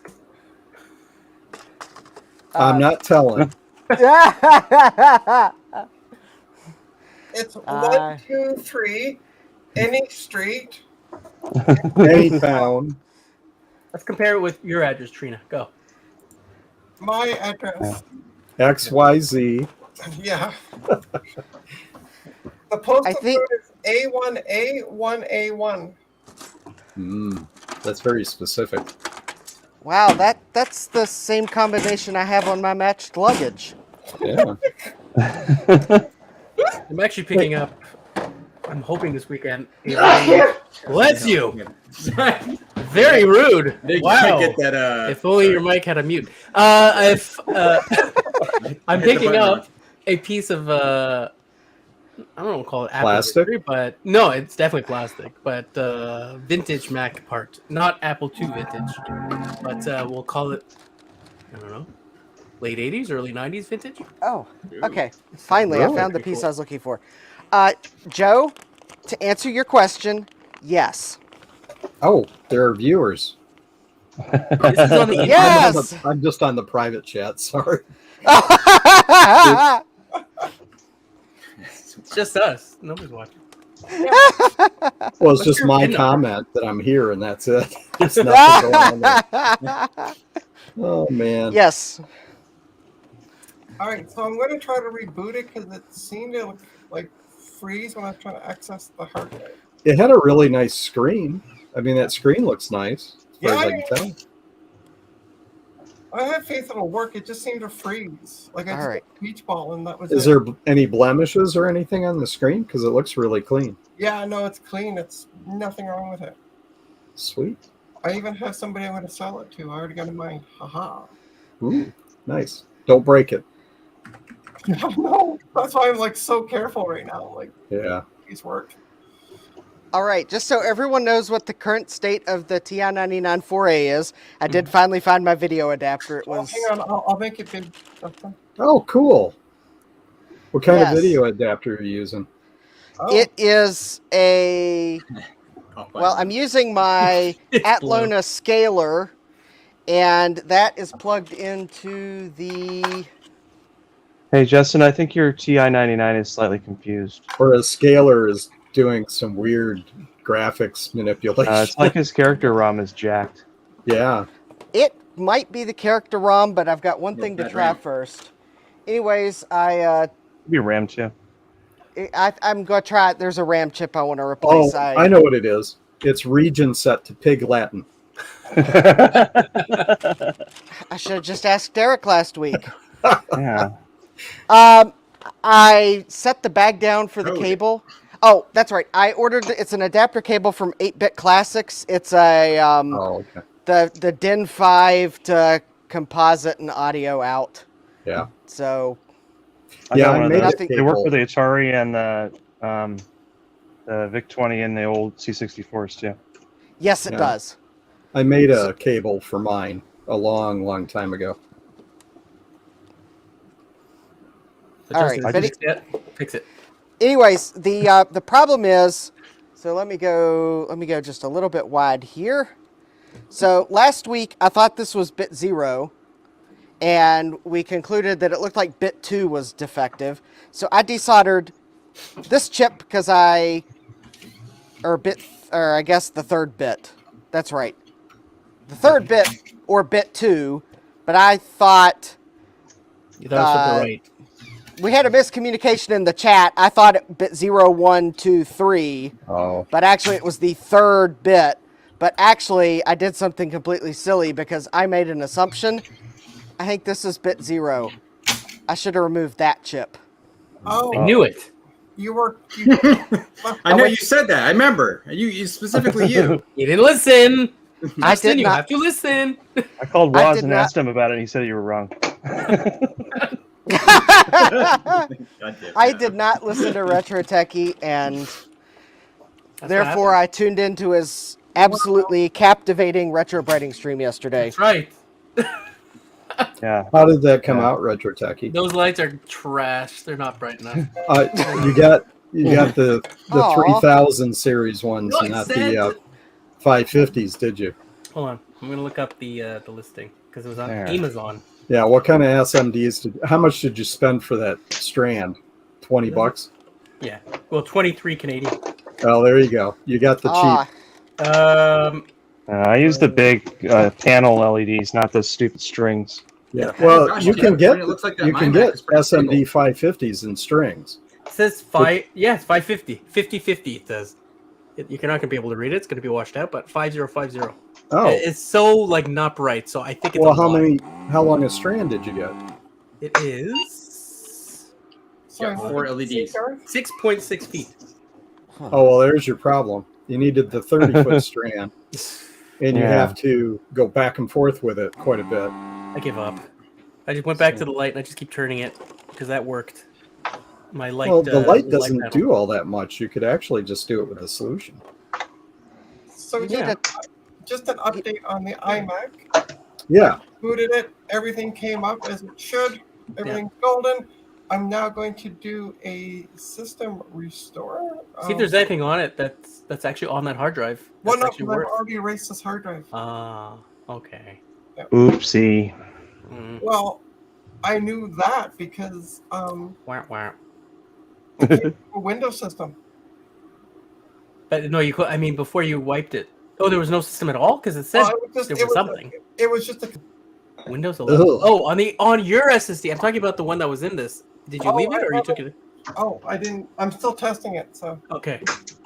I'm not telling. It's Uh, 1, 2, 3, any street. Any town. Let's compare it with your address, Trina. Go. My address. XYZ. Yeah. The postal I think- code is A1A1A1. That's very specific. Wow, that's the same combination I have on my matched luggage. Yeah. I'm actually picking up. I'm hoping this weekend. Bless you. Very rude. They Wow. can't get that. If only your mic had a mute. I'm Hit the picking button up wrong. a piece of I don't want to call it Apple Plastic? history, but no, it's definitely plastic. But vintage Mac part, not Apple II vintage, but we'll call it. I don't know, late '80s, early '90s vintage. Oh, okay. Finally, I Really? found the piece I was looking for. Joe, to answer your question, yes. Oh, there are viewers. This is on the Yes! I'm just on the private chat. Sorry. It's just us. Nobody's watching. Well, it's just your my PIN number? comment that I'm here, and that's it. There's nothing going on there. Oh man. Yes. All right, so I'm going to try to reboot it because it seemed to like freeze when I was trying to access the hard drive. It had a really nice screen. I mean, that screen looks nice, as far Yeah, as I can tell. I have faith it'll work. It just seemed to freeze. Like I All just right. got a beach ball and that was Is it. there any blemishes or anything on the screen? Because it looks really clean. Yeah, no, it's clean. It's nothing wrong with it. Sweet. I even have somebody I'm going to sell it to. I already got in mind. Haha. Ooh, nice. Don't break it. No, that's why I'm like so careful right now. Like, Yeah. these work. All right, just so everyone knows what the current state of the TI-99 4A is, I did finally find my video adapter. It was... Hang on, I'll make it big. Oh, cool. What kind of Yes. video adapter are you using? Oh, It is a... Well, I'm using my Atlona scaler, and that is plugged into the... Hey, Justin, I think your TI-99 is slightly confused. Or a scaler is doing some weird graphics manipulation. It's like his character ROM is jacked. Yeah. It might be the character ROM, but I've got one Yeah, thing to that try RAM. first. Anyways, I'm Maybe RAM too. going to try it. There's a RAM chip I want to Oh, replace. I know what it is. It's region set to Pig Latin. I should have just asked Derek last week. Yeah. I set the bag down for the Code. cable. Oh, that's right. I ordered. It's an adapter cable from 8-Bit Classics. It's a Oh, okay. the DIN 5 to composite and audio out. Yeah. So I Yeah, got I one of made those. a They work cable. for the Atari and the VIC-20 and the old C64s too. yes, it Yeah. does. I made a cable for mine a long, long time ago. All right, Justin, Betty- fix it. Fix it. Anyways, the problem is, so let me go just a little bit wide here. So last week I thought this was bit 0, and we concluded that it looked like bit 2 was defective. So I desoldered this chip because I guess the third bit. That's right, the third bit or bit 2. But I thought You thought it was something Uh, right. we had a miscommunication in the chat. I thought it bit 0, 1, 2, 3. Oh. But actually it was the third bit. But actually I did something completely silly because I made an assumption. I think this is bit 0. I should have removed that chip. oh, I knew it. you were. I know you said that. I remember. You specifically you. You didn't listen. I Justin, did you not. have to listen. I called I Woz did and not- asked him about it, and he said you were wrong. I did not listen to Retro Techie, and That's therefore what I tuned into his absolutely captivating retro breeding stream yesterday. That's right. Yeah. How did that come Yeah. out, Retro Techie? Those lights are trash. They're not bright enough. You got the Aw. 3000 series ones, No, it not said the 550s, did you? Hold on. I'm gonna look up the listing because it was on There. Amazon. Yeah. What kind of SMDs how much did you spend for that strand? $20? Yeah. Well, 23 Canadian. Oh, there you go. You got the cheap. Ah, I use the big panel LEDs, not those stupid strings. Yeah. Well, Gosh, you yeah, can when get it looks like that you can iMac get is pretty SMD stable. 550s in strings. It says 5. Yeah, it's 550. 50-50. It says. You're not gonna be able to read it. It's gonna be washed out. But 5050. Oh. It's so like not bright. So I think it's Well, a how long a strand did you get? It is Sorry, Yeah, what 4 did you LEDs. say, Garth? 6.6 feet. Oh, well, there's your problem. You needed the 30-foot strand, and you Yeah. have to go back and forth with it quite a bit. I give up. I just went back to the light and I just keep turning it because that worked. My light. Well, the light light doesn't panel. do all that much. You could actually just do it with a solution. So you Yeah. need to just an update on the iMac. Yeah. Booted it. Everything came up as it should. Everything's golden. I'm now going to do a system restore. See if there's anything on it that's actually on that hard drive. Well, That's no, actually 'cause I've worth. already erased this hard drive. Ah, okay. Oopsie. Mm. Well, I knew that because Wah, wah. a Windows system. But no, you could. I mean, before you wiped it. Oh, there was no system at all because it said Well, it was just, there it was was, something. It was just a. Windows 11. Ugh. Oh, on your SSD. I'm talking about the one that was in this. Did you Oh, leave it I or you love took it. it? Oh, I didn't. I'm still testing it, so Okay,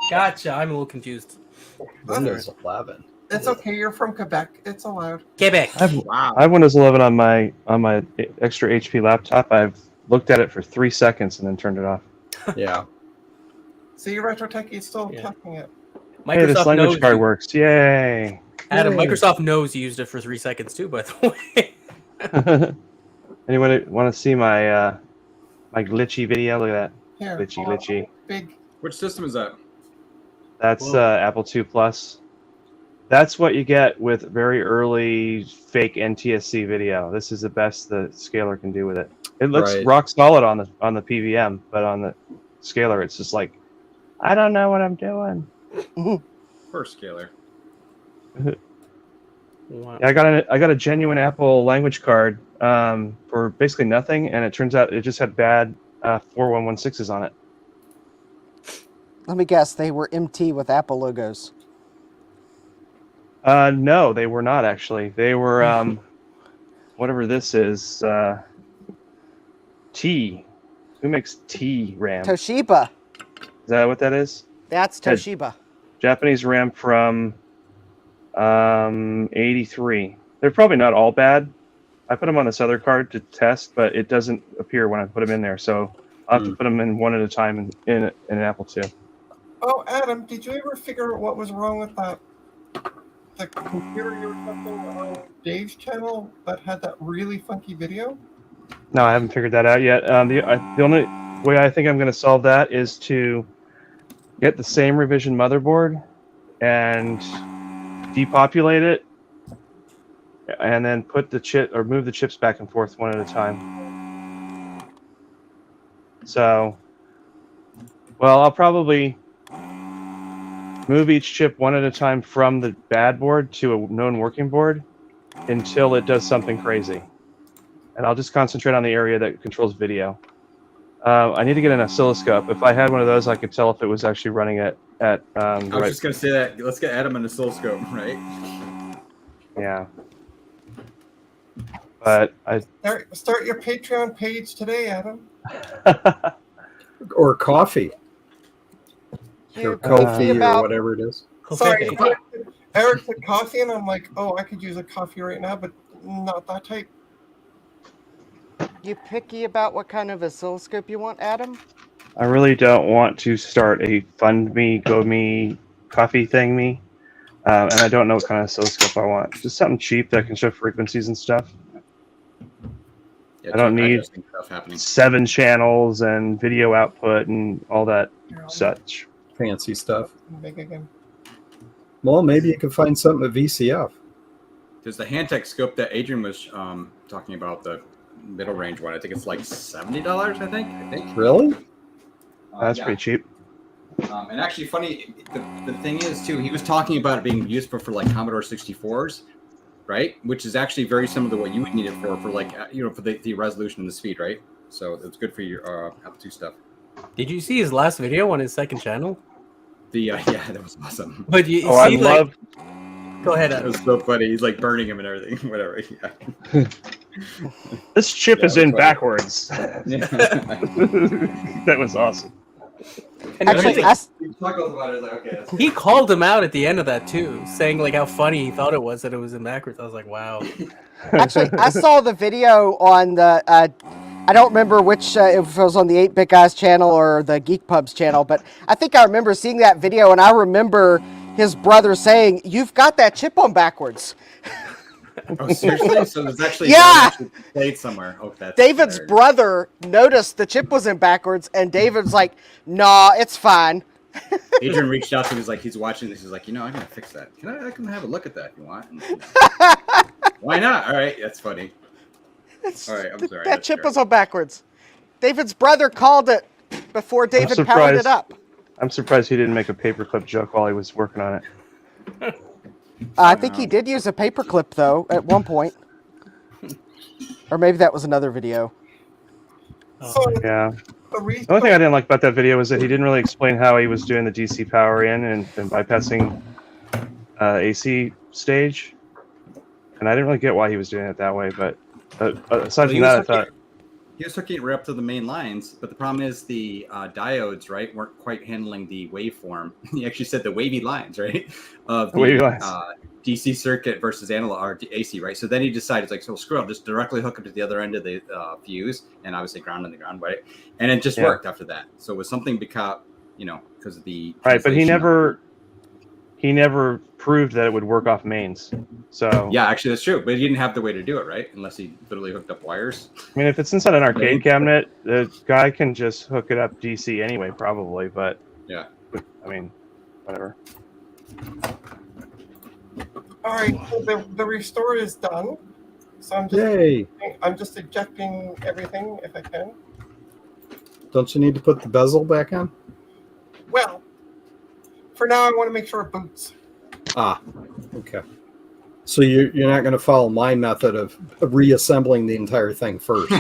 gotcha. I'm a little confused. Windows 11. it's okay. You're from Quebec. It's allowed. Quebec. Wow. I have Windows 11 on my extra HP laptop. I've looked at it for 3 seconds and then turned it off. Yeah. See, Retro Techie is still Yeah. testing it. Hey, this Microsoft language knows. card works! Yay! Adam, Yay. Microsoft knows you used it for 3 seconds too. By the way. Anyone want to see my my glitchy video? Look at Here, that glitchy. big. Which system is that? That's Whoa. Apple II Plus. That's what you get with very early fake NTSC video. This is the best the scaler can do with it. It looks Right. rock solid on the PVM, but on the scaler, it's just like, I don't know what I'm doing. Poor scaler. Wow. Yeah, I got a genuine Apple language card for basically nothing, and it turns out it just had bad 4116s on it. Let me guess, they were MT with Apple logos. No, they were not actually. They were whatever this is. T. Who makes T RAM? Toshiba. Is that what that is? That's Ted. Toshiba. Japanese RAM from 83. They're probably not all bad. I put them on this other card to test, but it doesn't appear when I put them in there. So I'll have to put them in one at a time in an Apple II. Oh, Adam, did you ever figure out what was wrong with that? The computer you were something on Dave's channel that had that really funky video? No, I haven't figured that out yet. The only way I think I'm going to solve that is to get the same revision motherboard and depopulate it, and then put the chip or move the chips back and forth one at a time. So, well, I'll probably move each chip one at a time from the bad board to a known working board until it does something crazy. And I'll just concentrate on the area that controls video. I need to get an oscilloscope. If I had one of those, I could tell if it was actually running at I was just gonna say that. Let's get Adam an oscilloscope, right? Yeah. But Start your Patreon page today, Adam. Or coffee. You Or coffee or about- whatever it is. Sorry, Eric said coffee, and I'm like, oh, I could use a coffee right now, but not that type. You picky about what kind of oscilloscope you want, Adam? I really don't want to start a fund me, go me, coffee thing me. And I don't know what kind of oscilloscope I want. Just something cheap that can show frequencies and stuff. Yeah, I don't cheap need adjusting stuff happening. 7 channels and video output and all that such. Fancy stuff. Big again. Well, maybe you can find something at VCF. There's the Handtech scope that Adrian was talking about, the middle range one. I think it's like $70. I think. Really? That's Yeah. pretty cheap. And actually, funny, the thing is too, he was talking about it being useful for like Commodore 64s, right? Which is actually very similar to what you would need it for like for the resolution and the speed, right? So it's good for your Apple II stuff. Did you see his last video on his second channel? Yeah, that was awesome. But you Oh, I see, love. Go ahead, That Adam. was so funny. He's like burning him and everything. Whatever. Yeah. This chip Yeah, is that's in funny. backwards. Yeah. That was awesome. And Actually, everything- I, s- He chuckled about it. Like, okay. That's he called him out at the end of that too, saying like how funny he thought it was that it was in backwards. I was like, wow. actually, I saw the video on the. I don't remember which if it was on the 8-Bit Guys channel or the Geek Pubs channel, but I think I remember seeing that video, and I remember his brother saying, "You've got that chip on backwards." Oh, seriously? So there's actually Yeah! played somewhere. Oh, that's David's hilarious. brother noticed the chip was in backwards, and David's like, "Nah, it's fine." Adrian reached out to him. He's watching this. He's like, I gotta fix that. I can have a look at that if you want. And, why not? All right, that's funny. All right, I'm sorry. That That's chip terrible. was on backwards. David's brother called it before David powered it surprised. up. I'm surprised he didn't make a paperclip joke while he was working on it. I think he did use a paperclip though at one point, or maybe that was another video. So Yeah. the reason The only thing I didn't like about that video was that he didn't really explain how he was doing the DC power in and bypassing AC stage. and I didn't really get why he was doing it that way. But aside Well, from that, I thought he was hooking it right up to the main lines, but the problem is the diodes, right, weren't quite handling the waveform. He actually said the wavy lines, right, of the wavy lines. DC circuit versus analog or AC, right? So then he decided, like, so screw it, just directly hook it to the other end of the fuse, and obviously ground on the ground, right? And it just worked after that. So it was something because of the right, but he translation never proved that it would work off mains. So yeah, actually that's true, but he didn't have the way to do it, right? Unless he literally hooked up wires. I mean, if it's inside an arcade cabinet, the guy can just hook it up DC anyway, probably. But yeah, I mean, whatever. All right, so the restore is done. So I'm just ejecting everything if I can. Don't you need to put the bezel back on? Well, for now, I want to make sure it boots. Ah, okay. So you're not going to follow my method of reassembling the entire thing first.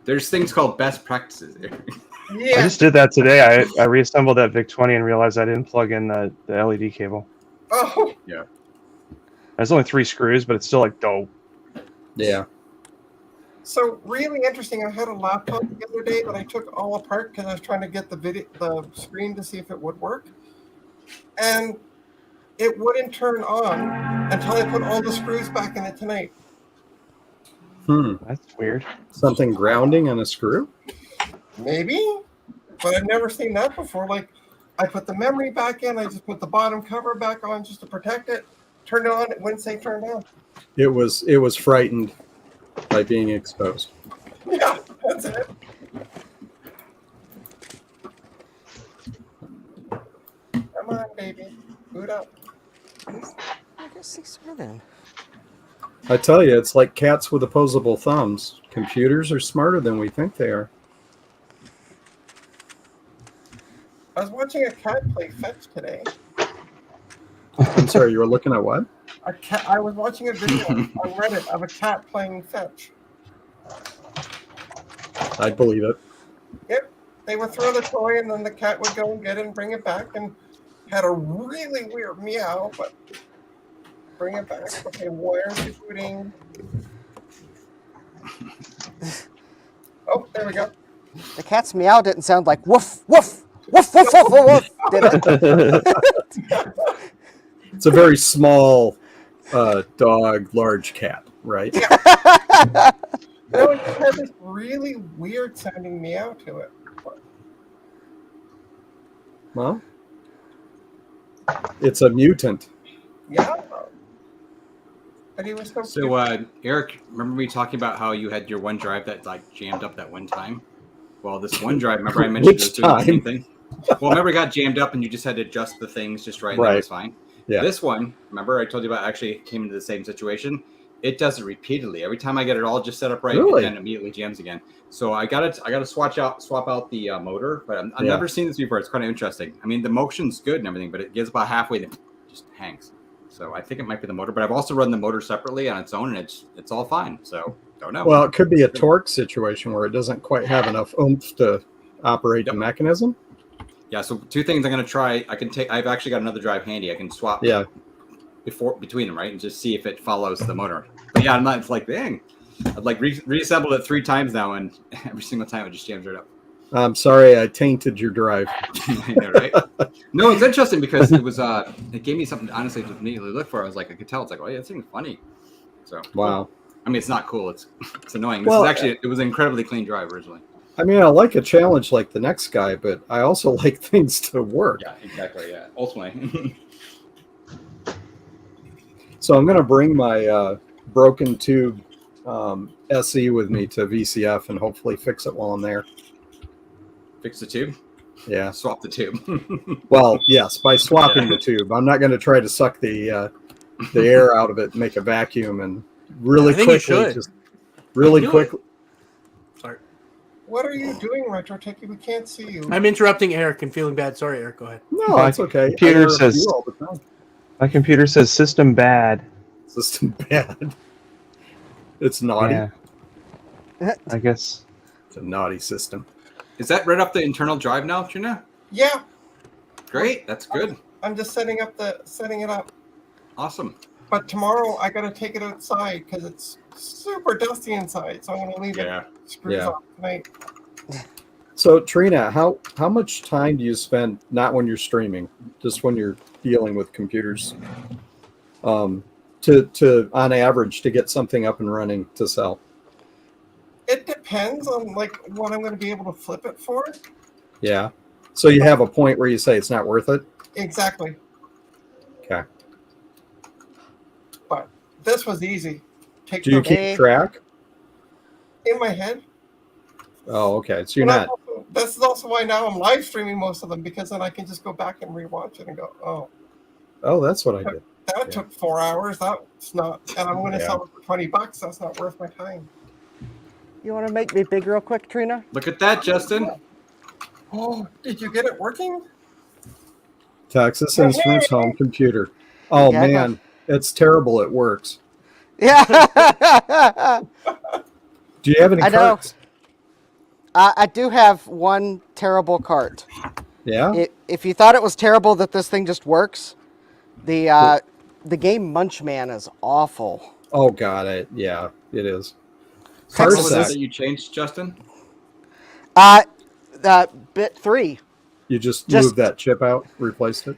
There's things called best practices there. Yeah. I just did that today. I reassembled that VIC-20 and realized I didn't plug in the LED cable. Oh. Yeah. There's only 3 screws, but it's still like dope. Yeah. So really interesting. I had a laptop the other day that I took all apart because I was trying to get the screen to see if it would work, and it wouldn't turn on until I put all the screws back in it tonight. That's weird. Something grounding on a screw? Maybe, but I've never seen that before. Like, I put the memory back in, I just put the bottom cover back on just to protect it. Turned it on, it wouldn't say turn on. It was frightened by being exposed. Yeah, that's it. Come on, baby, boot up. I guess these are then. I tell you, it's like cats with opposable thumbs. Computers are smarter than we think they are. I was watching a cat play fetch today. I'm sorry, you were looking at what? I was watching a video on Reddit of a cat playing fetch. I believe it. Yep. They would throw the toy and then the cat would go and get it and bring it back and had a really weird meow, but bring it back. Okay, wires rebooting. Oh, there we go. The cat's meow didn't sound like woof, woof, woof, woof, woof, woof, woof, did it? It's a very small dog, large cat, right? Yeah. No, it had this really weird sounding meow to it. Well, it's a mutant. Yeah. But he was so cute. So, Eric, remember me talking about how you had your OneDrive that like jammed up that one time? Well, this OneDrive, remember I mentioned it was doing the same thing? Well, remember it got jammed up and you just had to adjust the things just right, and that was fine. Yeah. This one, remember I told you about, actually came into the same situation. It does it repeatedly. Every time I get it all just set up right, Really? and then immediately jams again. So I got to swap out the motor, but I've never seen this before. It's kind of interesting. I mean, the motion's good and everything, but it gets about halfway, then just hangs. So I think it might be the motor, but I've also run the motor separately on its own, and it's all fine. So don't know. Well, it could be a torque situation where it doesn't quite have enough oomph to operate the mechanism. Yeah. So 2 things I'm going to try. I've actually got another drive handy. I can swap. Yeah. Between them, right, and just see if it follows the motor. But yeah, I'm not. It's like, dang, I've like reassembled it 3 times now, and every single time it just jams right up. I'm sorry, I tainted your drive. I know, right? No, it's interesting because it was it gave me something honestly to immediately look for. I was like, I could tell. It's like, oh yeah, that seems funny. So Wow. I mean, it's not cool. It's annoying. Well, It was an incredibly clean drive originally. I mean, I like a challenge like the next guy, but I also like things to work. Yeah, exactly. Yeah, ultimately. So I'm going to bring my broken tube SE with me to VCF and hopefully fix it while I'm there. Fix the tube. Yeah. Swap the tube. Well, yes, by swapping the tube. I'm not going to try to suck the air out of it and make a vacuum and really quickly. Just really quickly. Sorry. What are you doing, Retro Techie? We can't see you. I'm interrupting Eric and feeling bad. Sorry, Eric. Go ahead. No, it's okay. Computer says all the time. My computer says system bad. System bad. It's naughty. Yeah. I guess. It's a naughty system. Is that right up the internal drive now, Trina? Yeah. Great. That's good. I'm just setting it up. Awesome. But tomorrow I got to take it outside because it's super dusty inside. So I'm going to leave it screws off tonight. So Trina, how much time do you spend, not when you're streaming, just when you're dealing with computers, to on average to get something up and running to sell? It depends on like what I'm going to be able to flip it for. Yeah. So you have a point where you say it's not worth it? Exactly. Okay. But this was easy. Do you keep track? In my head. Oh, okay. So you're not. This is also why now I'm live streaming most of them, because then I can just go back and rewatch it and go, oh. Oh, that's what I did. That took 4 hours. That's not, and I'm going to sell it for $20. That's not worth my time. You want to make me big real quick, Trina? Look at that, Justin. Oh, did you get it working? Texas Instruments home computer. Oh Yeah, man, it's terrible. It works. Yeah. Do you have any carts? I do have one terrible cart. Yeah. If you thought it was terrible that this thing just works, the game Munchman is awful. Oh god, yeah, it is. What was Texas- that you changed, Justin? The bit 3. You just moved that chip out, replaced it.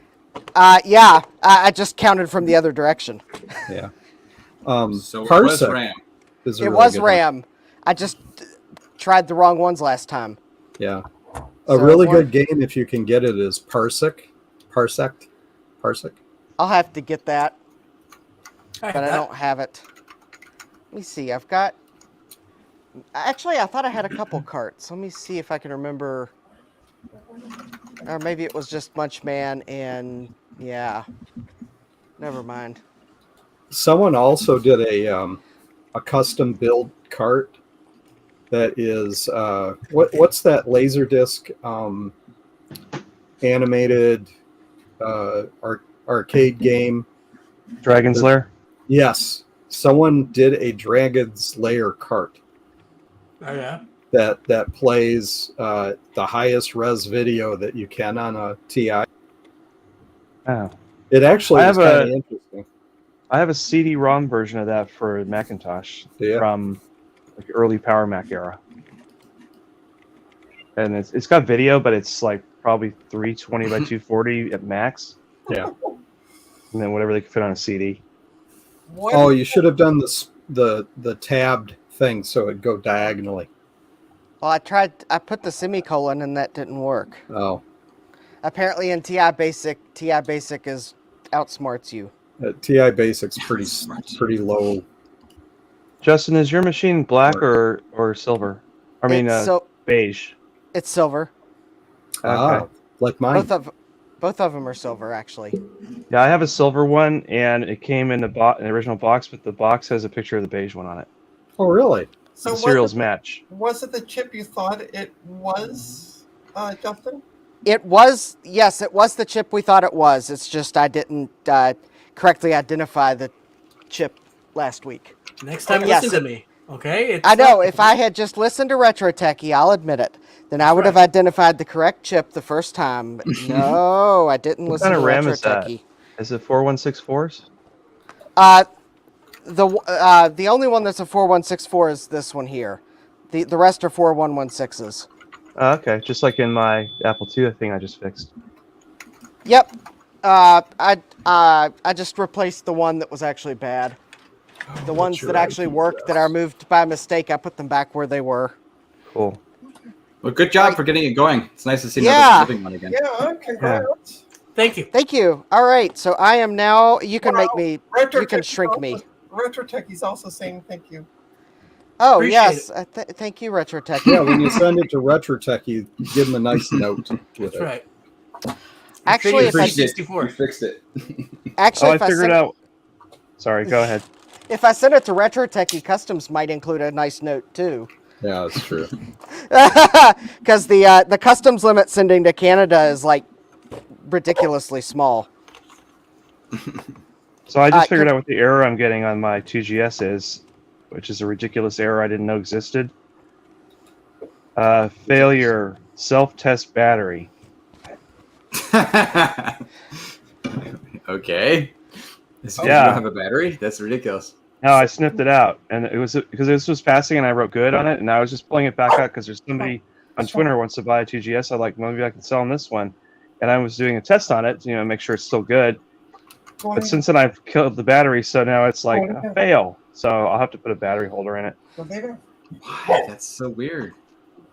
Yeah, I just counted from the other direction. Yeah. So it Parsec was RAM. is a It really was good one. RAM. I just tried the wrong ones last time. Yeah. A So really what- good game if you can get it is Parsec. I'll have to get that, I but I don't have it. Let me see. I've got. Actually, I thought I had a couple carts. Let me see if I can remember. Or maybe it was just Munchman and yeah. Never mind. Someone also did a custom build cart that is what's that Laserdisc animated arcade game? Dragon's Lair. Yes, someone did a Dragon's Lair cart Oh yeah. that plays the highest res video that you can on a TI. Oh. It actually I is have kind of interesting. I have a CD-ROM version of that for Macintosh from like early Power Mac era, and it's got video, but it's like probably 320 by 240 at max. Yeah. And then whatever they can fit on a CD. What? Oh, you should have done the tabbed thing so it'd go diagonally. Well, I put the semicolon and that didn't work. Oh, Apparently in TI Basic is outsmarts you. TI Basics pretty low. Justin, is your machine black or silver? I mean, beige. It's silver. Ah, like mine. Both of them are silver, actually. Yeah, I have a silver one, and it came in the original box, but the box has a picture of the beige one on it. Oh, really? So the serials match. Was it the chip you thought it was, Justin? It was, yes, it was the chip we thought it was. It's just I didn't correctly identify the chip last week. Next time, Yes, listen to me. Okay. I know. If I had just listened to Retro Techie, I'll admit it. Then I would have identified the correct chip the first time. But no, I didn't What listen kind to of RAM Retro is that? Techie. Is it 4164s? The only one that's a 4164 is this one here. The rest are 4116s. Oh, okay, just like in my Apple II thing I just fixed. Yep. I just replaced the one that was actually bad. The ones that actually worked that are moved by mistake, I put them back where they were. Cool. Well, good job for getting it going. It's nice to see Yeah. another living one again. Yeah, congrats. Thank you. Thank you. All right, so I am now. You can Wow. make me. Retro You can Techie's shrink also- me. Retro Techie's also saying thank you. Oh Appreciate yes, thank you, Retro Tech. Yeah, when you send it to RetroTech, you give them a nice note with That's it. right. Actually, if I Fixed it. 64. You fixed it. actually Oh, I if I figured send, out. Sorry, go ahead. if I send it to Retro Techie, Customs might include a nice note too. Yeah, that's true. Because the customs limit sending to Canada is like ridiculously small. So I just Uh, figured out what the error I'm getting on my 2GS is, which is a ridiculous error I didn't know existed. Failure, self-test battery. Okay. This Oh, you yeah. don't have a battery? That's ridiculous. No, I sniffed it out, and it was because this was passing, and I wrote good on it, and I was just pulling it back out because there's somebody on Twitter wants to buy a 2GS. I'm like, maybe I can sell them this one, and I was doing a test on it, make sure it's still good. But since then, I've killed the battery, so now it's like a fail. So I'll have to put a battery holder in it. Why? That's so weird.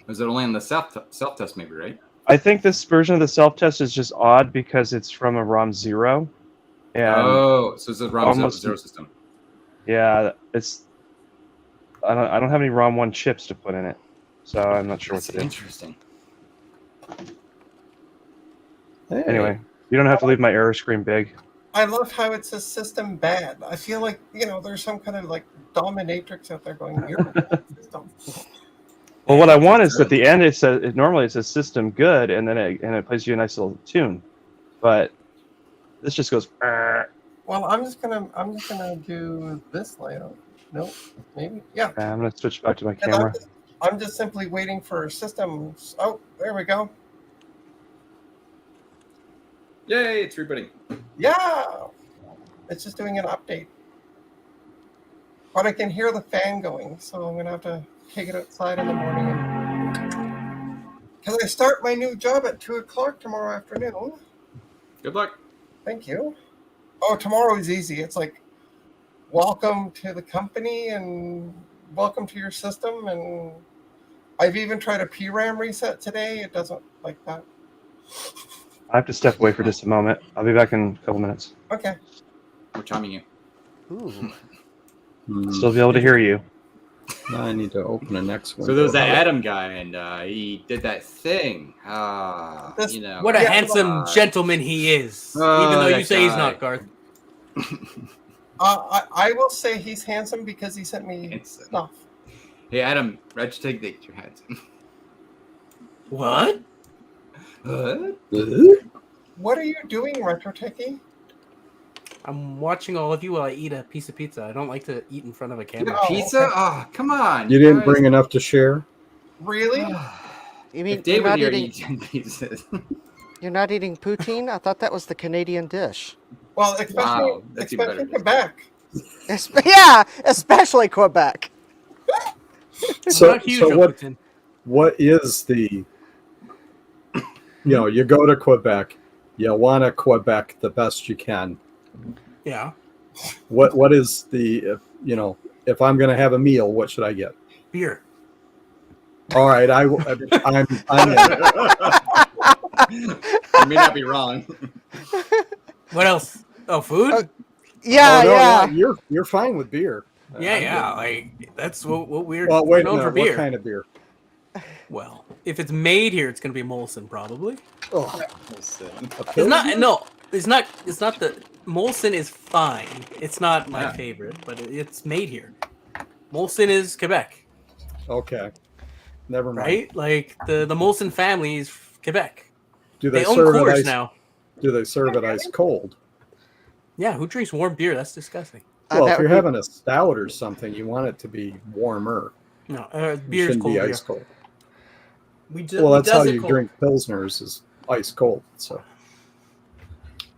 Was it only on the self test, maybe, right? I think this version of the self test is just odd because it's from a ROM 0. And Oh, so it's a ROM almost- 0 system. yeah, it's. I don't have any ROM 1 chips to put in it, so I'm not sure what That's to do. interesting. Hey. Anyway, you don't have to leave my error screen big. I love how it says system bad. I feel like, there's some kind of like dominatrix out there going, you're a bad system. Well, what I want is at the end normally it says system good, and then it plays you a nice little tune, but this just goes. Well, I'm just gonna do this layout. Nope, maybe. Yeah. I'm gonna switch back to my And camera. I'm just simply waiting for systems. Oh, there we go. Yay, it's rebooting. Yeah. It's just doing an update. But I can hear the fan going, so I'm gonna have to take it outside in the morning. Because I start my new job at 2:00 tomorrow afternoon. Good luck. Thank you. Oh, tomorrow is easy. It's like, welcome to the company and welcome to your system. And I've even tried a PRAM reset today. It doesn't like that. I have to step away for just a moment. I'll be back in a couple minutes. Okay. We're timing you. Ooh. Still be able to hear you. Now I need to open the next one. So there was that Adam guy, and he did that thing. This- What a Yeah, handsome gentleman he is. Oh, Even though you that say he's guy. not, Garth. I will say he's handsome because he sent me Handsome. stuff. Hey, Adam, Regitech, that you're handsome. What? What are you doing, Retro Techie? I'm watching all of you while I eat a piece of pizza. I don't like to eat in front of a camera. Oh, Pizza? okay. Oh, come on. You didn't guys. bring enough to share? Really? You mean If David you're not here eating? eats 10 pizzas. You're not eating poutine? I thought that was the Canadian dish. Well, especially, Wow, that's even better. Quebec. Yeah, especially Quebec. I'm So, not huge so on what? poutine. What is the? You go to Quebec. You want to Quebec the best you can. Yeah. What is the? If I'm going to have a meal, what should I get? Beer. All right, I'm in. I may not be wrong. What else? Oh, food? Yeah, Oh, no, yeah. You're fine with beer. yeah. Like that's what we're Well, wait a known for minute. What beer. kind of beer? Well, if it's made here, it's gonna be Molson probably. Oh, It's not. No, it's not. It's not the Molson is fine. It's not my favorite, but it's made here. Molson is Quebec, Okay. Never mind. right? Like the Molson family is Quebec. Do They they own serve it Coors ice? now. Do they serve it ice cold? Yeah, who drinks warm beer? That's disgusting. Well, that if you're would be- having a stout or something, you want it to be warmer. No, It beer is shouldn't cold be beer. ice cold. We do. Well, that's how it you cold. drink pilsners is ice cold. So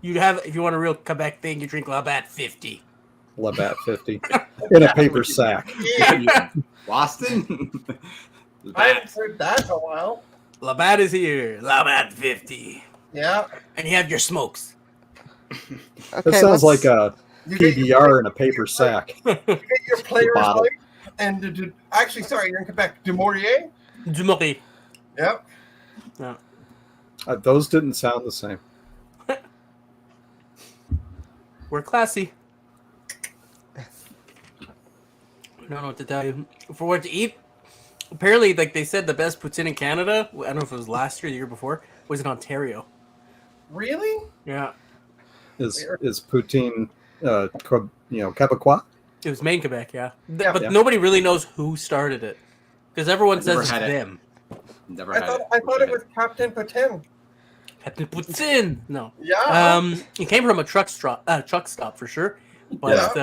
You have, if you want a real Quebec thing, you drink Labatt 50. Labatt 50 in a paper sack. Boston? I haven't heard that in a while. Labatt is here. Labatt 50. Yeah. And you have your smokes. That Okay, sounds like let's- a You get your, PBR in a paper sack. you get your Players bottle. Light and actually, sorry, you're in Quebec. Du Maurier. Du Maurier. Yep. Those didn't sound the same. We're classy. I don't know what to tell you. For what to eat, apparently, like they said, the best poutine in Canada, I don't know if it was last year or the year before, was in Ontario. Really? Yeah. Is poutine, Quebecois? It was made in Quebec, yeah. Yeah. But Yeah. nobody really knows who started it. Because everyone I've says never it's had it. them. Never I had thought it. I thought it was Captain Poutine. Captain Poutine! No. Yeah. It came from a truck stop for sure. But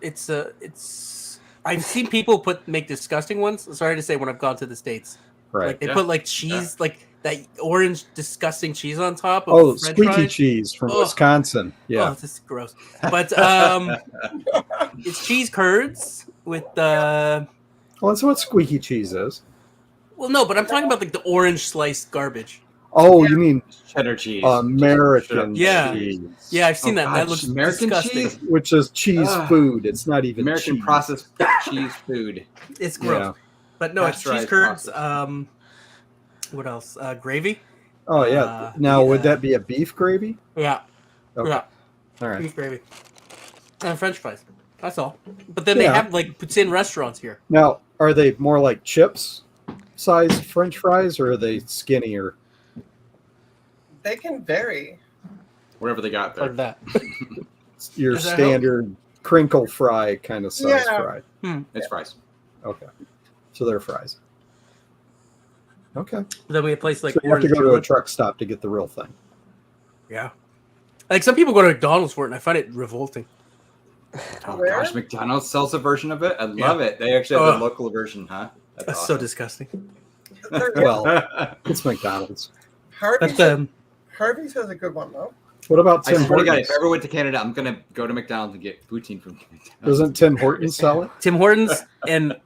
it's I've seen people make disgusting ones. Sorry to say, when I've gone to the States. Right. Like they Yeah. put like cheese, like that orange disgusting cheese on top of Oh, French squeaky fries. cheese from Ugh. Wisconsin. Oh, Yeah. this is gross. But it's cheese curds with Well, that's what squeaky cheese is. well, no, but I'm talking about like the orange sliced garbage. Oh, you mean Cheddar cheese. American Yeah. cheese. Yeah, I've seen Oh, that. God, That looks American disgusting. cheese? Which is cheese Ugh. food. It's not even American cheese. processed cheese food. It's gross. Yeah. But no, it's cheese Pasteurized curds. process. What else? Gravy. Oh, yeah. Now, would that be a beef gravy? Yeah. Okay. Yeah. All right. Beef gravy. And French fries. That's all. But then they Yeah. have like poutine restaurants here. Now, are they more like chips sized French fries, or are they skinnier? They can vary. Whatever they got Like there. that. Your Does that standard crinkle fry kind of size Yeah. fry. It's fries. Okay. So they're fries. Okay. Then we have places like So you have to Orange go to a Road. truck stop to get the real thing. Yeah. Like some people go to McDonald's for it, and I find it revolting. Oh Where? gosh, McDonald's sells a version of it. I love it. They actually have Ugh. a local version, huh? That's so disgusting. Well, it's McDonald's. Harvey's, But Harvey's has a good one though. What about I Tim swear to God, Hortons? if I ever went to Canada, I'm gonna go to McDonald's and get poutine from McDonald's. Doesn't Tim Hortons sell it? Tim Hortons, and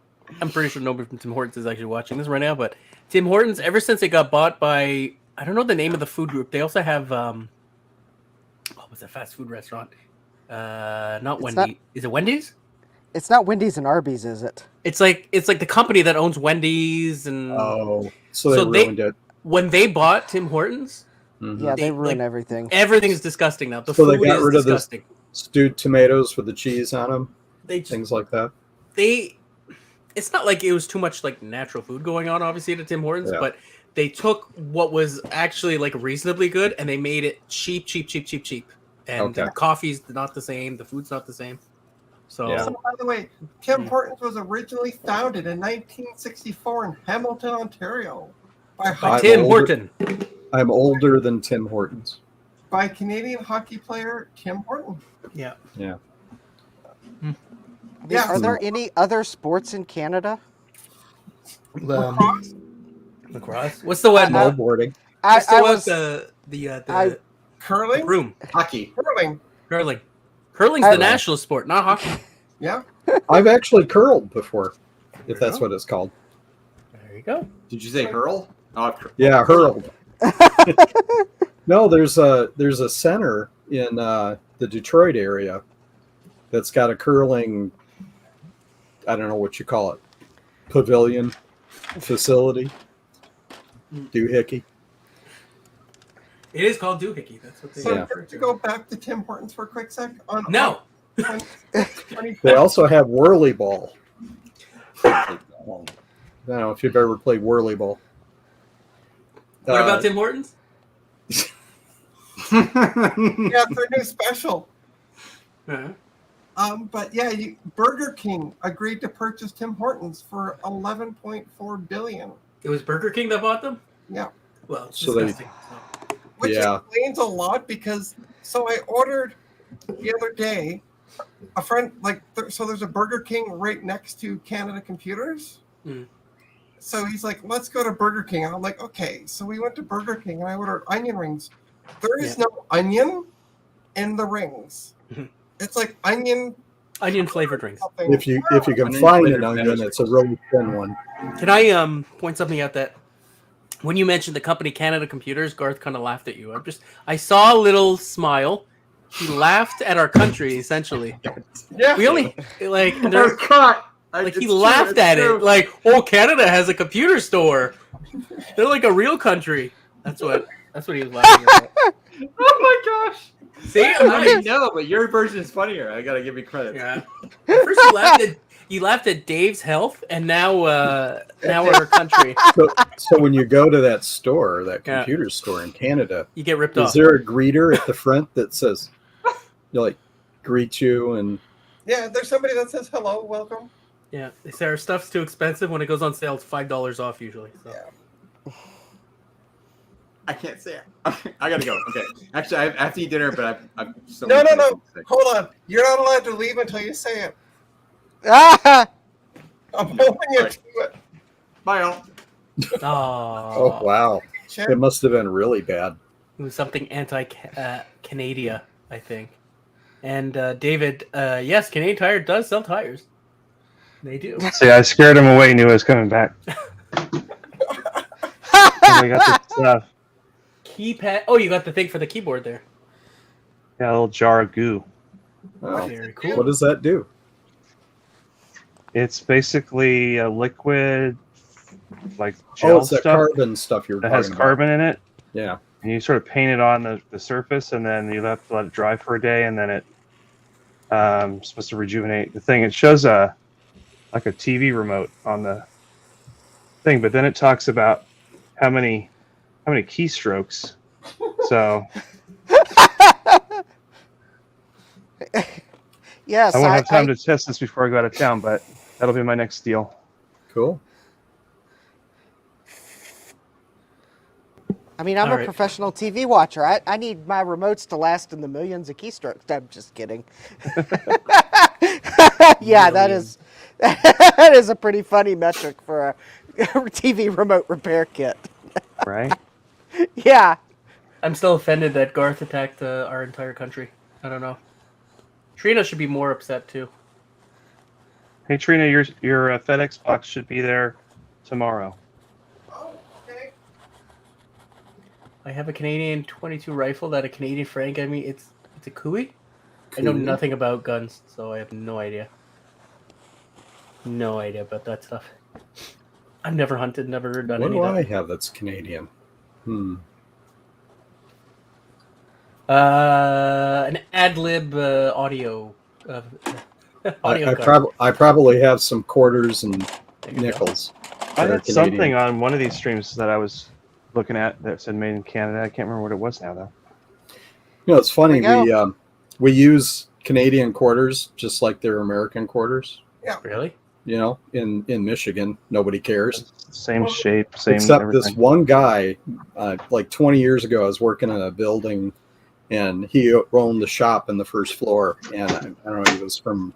I'm pretty sure nobody from Tim Hortons is actually watching this right now, but Tim Hortons, ever since it got bought by, I don't know the name of the food group, they also have, what was that fast food restaurant? Not It's Wendy's. not- Is it Wendy's? It's not Wendy's and Arby's, is it? It's like the company that owns Wendy's, and Oh, so they So they- ruined it. when they bought Tim Hortons, Mhm. Yeah, They- they ruin like- everything. everything is disgusting now. The So they food got is rid of this- disgusting. Stewed tomatoes with the cheese on them, They just, things like that. it's not like it was too much like natural food going on, obviously, at Tim Hortons, Yeah. but they took what was actually like reasonably good and they made it cheap. And Okay. the coffee's not the same, the food's not the same. So Yeah. So, by the way, Tim Hortons was originally founded in 1964 in Hamilton, Ontario, by I'm Tim older- Horton. I'm older than Tim Hortons. Canadian hockey player Tim Horton. Yeah. Yeah. Yeah. Are there any other sports in Canada? Lacrosse. What's the one? Snowboarding. What's the I one? was The Curling. broom. Hockey. Curling. Curling. Curling's I- the national sport, not hockey. Yeah. I've actually curled before, There if you that's go. what it's called. There you go. Did you say hurl? Oh, Yeah, hurled. No, there's a center in the Detroit area that's got a curling, I don't know what you call it, pavilion facility. Doohickey. It is called doohickey. That's what they So Yeah. refer to go back to Tim Hortons for a quick sec. On No. They also have whirly ball. I don't know if you've ever played whirly ball. What about Tim Hortons? Yeah, it's their new special. Uh-huh. But yeah, Burger King agreed to purchase Tim Hortons for $11.4 billion. It was Burger King that bought them? Yeah. Well, it's So they- disgusting. Which Yeah. explains a lot because I ordered the other day a friend so there's a Burger King right next to Canada Computers. Mm. So he's like, let's go to Burger King. And I'm like, okay. So we went to Burger King and I ordered onion rings. There is no onion in the rings. Mhm. It's like onion Onion flavored rings. something. If you can Onion find flavored an onion, vegetables. it's a really thin one. Can I point something out that when you mentioned the company Canada Computers, Garth kind of laughed at you. I saw a little smile. He laughed at our country, essentially. Yeah. We only like and Oh, there- God. like he laughed at it, like, oh, Canada has a computer store. They're like a real country. That's what he was laughing at. Oh my gosh. See, I'm I right. didn't know, but your version is funnier. I gotta give you credit. Yeah. At first you laughed at Dave's health, and now our country. So when you go to that store, that Yeah. computer store in Canada, You get ripped is off. there a greeter at the front that says, greet you and Yeah, there's somebody that says hello, welcome. Yeah, they say our stuff's too expensive. When it goes on sale, it's $5 off usually. So. Yeah. I can't say it. I gotta go. Okay. Actually, I have to eat dinner, but I'm so No. many things to say. Hold on. You're not allowed to leave until you say it. Ah! I'm holding you Right. to it. Bye, all. oh wow, Chip? It must have been really bad. It was something anti-Canada, I think. And David, yes, Canadian Tire does sell tires. They do. See, I scared him away. Knew I was coming back. And we got this stuff. Keypad. Oh, you got the thing for the keyboard there. Yeah, a little jar of goo. Oh, Very cool. what does that do? It's basically a liquid, like gel Oh, it's that stuff carbon stuff you're that talking has about. carbon in it. Yeah. And you sort of paint it on the surface, and then you have to let it dry for a day, and then it supposed to rejuvenate the thing. It shows like a TV remote on the thing, but then it talks about how many keystrokes. So Yes, I won't have time to test this before I go out of town, but that'll be my next deal. Cool. I mean, I'm All a right. professional TV watcher. I need my remotes to last in the millions of keystrokes. I'm just kidding. Yeah, that is a pretty funny metric for a TV remote repair kit. Right? Yeah. I'm still offended that Garth attacked our entire country. I don't know. Trina should be more upset too. Hey Trina, your FedEx box should be there tomorrow. Oh, okay. I have a Canadian 22 rifle that a Canadian friend gave me. It's a Kui. I know Cool. nothing about guns, so I have no idea. No idea about that stuff. I've never hunted, never done What any do of I that. have that's Canadian? An ad lib audio. Audio card. I probably have some quarters and There you go. nickels. I that are had something Canadian. on one of these streams that I was looking at that said made in Canada. I can't remember what it was now though. You know, it's funny. There you We use Canadian quarters just like they're American quarters. Really? You know, in Michigan, nobody cares. Same shape, same Except everything. this one guy, like 20 years ago, I was working in a building, and he owned the shop in the first floor. And I don't know, he was from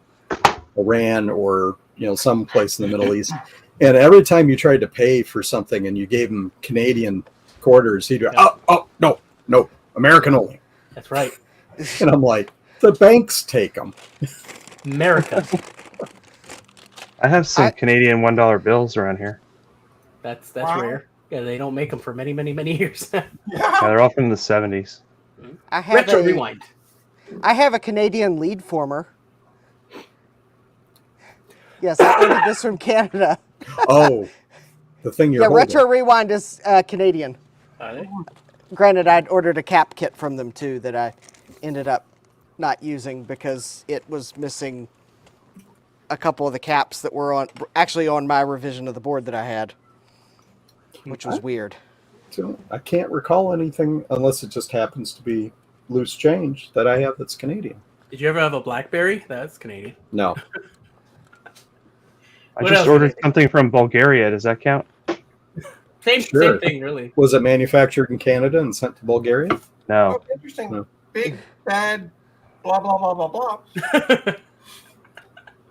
Iran or some place in the Middle East. And every time you tried to pay for something and you gave him Canadian quarters, he'd go, "Oh, no, American only." That's right. And I'm like, the banks take them. America. I have some Canadian $1 bills around here. That's Wow. rare. Yeah, they don't make them for many, many, many years. Yeah, they're all from the 70s. I have Retro a, rewind. I have a Canadian lead former. Yes, I ordered this from Canada. Oh, the thing you're Yeah, holding. Retro Rewind is Canadian. Are they? Granted, I'd ordered a cap kit from them too that I ended up not using because it was missing a couple of the caps that were on my revision of the board that I had, which was weird. So I can't recall anything unless it just happens to be loose change that I have that's Canadian. Did you ever have a BlackBerry? That's Canadian. No. I What just else ordered did something from Bulgaria. Does that count? Same Sure. thing, really. Was it manufactured in Canada and sent to Bulgaria? No. Oh, interesting. No. Big, bad, blah, blah, blah, blah, blah.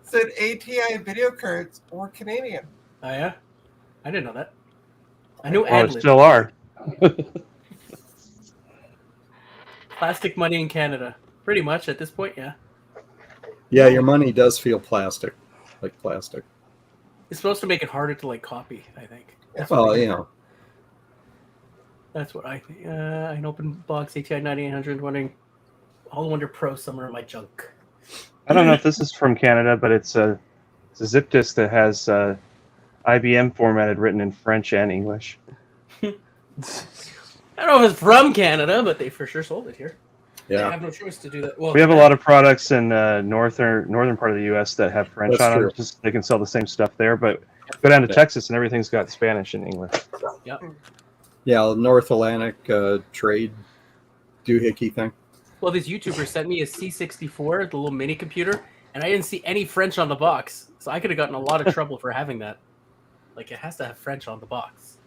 Said ATI video cards were Canadian. Oh yeah, I didn't know that. I knew Oh, it ad-lib. still are. Plastic money in Canada, pretty much at this point. Yeah, Yeah, your money does feel plastic, like plastic. it's supposed to make it harder to copy. I think. Well, That's what I think. An open box ATI 9800 running All Wonder Pro somewhere in my junk. I don't know if this is from Canada, but it's a zip disk that has IBM formatted written in French and English. I don't know if it's from Canada, but they for sure sold it here. They yeah. have no choice to do that. Well, We have a lot of products in northern part of the U.S. that have French That's on true. them. Just they can sell the same stuff there, but go down to Texas and everything's got Spanish and English. Yep. Yeah, North Atlantic trade doohickey thing. Well, these YouTubers sent me a C64, the little mini computer, and I didn't see any French on the box, so I could have gotten a lot of trouble for having that. It has to have French on the box.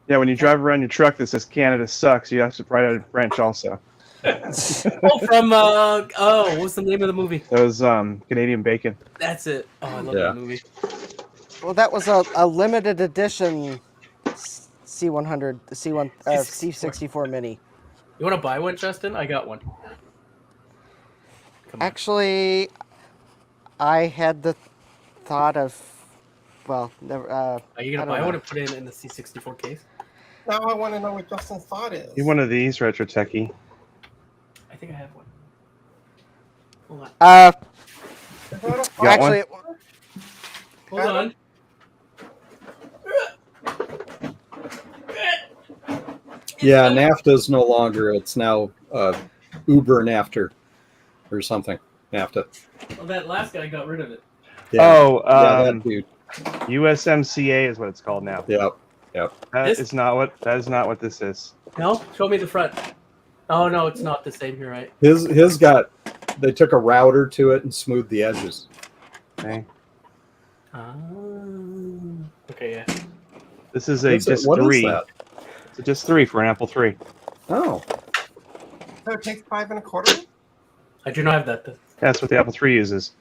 Yeah, when you drive around your truck that says Canada sucks, you have to write it in French also. From what's the name of the movie? That was Canadian Bacon. That's it. Oh, I love Yeah. that movie. Well, that was a limited edition C100, the C1, C64 Mini. You want to buy one, Justin? I got one. Come on. Actually, I had the thought of, well, never. Are you I gonna don't buy know. one and put it in the C64 case? Now I want to know what Justin's thought is. You one of these, Retro Techie? I think I have one. Hold on. Is that a got Actually, Hold on. Yeah, NAFTA is no longer. It's now Uber NAFTA or something. NAFTA. Well, that last guy got rid of it. Yeah. Oh, yeah, that dude. USMCA is what it's called now. Yep. That This- is not what this is. No? Show me the front. Oh, no, it's not the same. You're right. His got. They took a router to it and smoothed the edges. Okay. Okay, yeah. This is a What's it- just what is 3. that? It's a just 3 for an Apple III. Oh, So it takes 5 1/4? I do not have that. That's what the Apple III uses.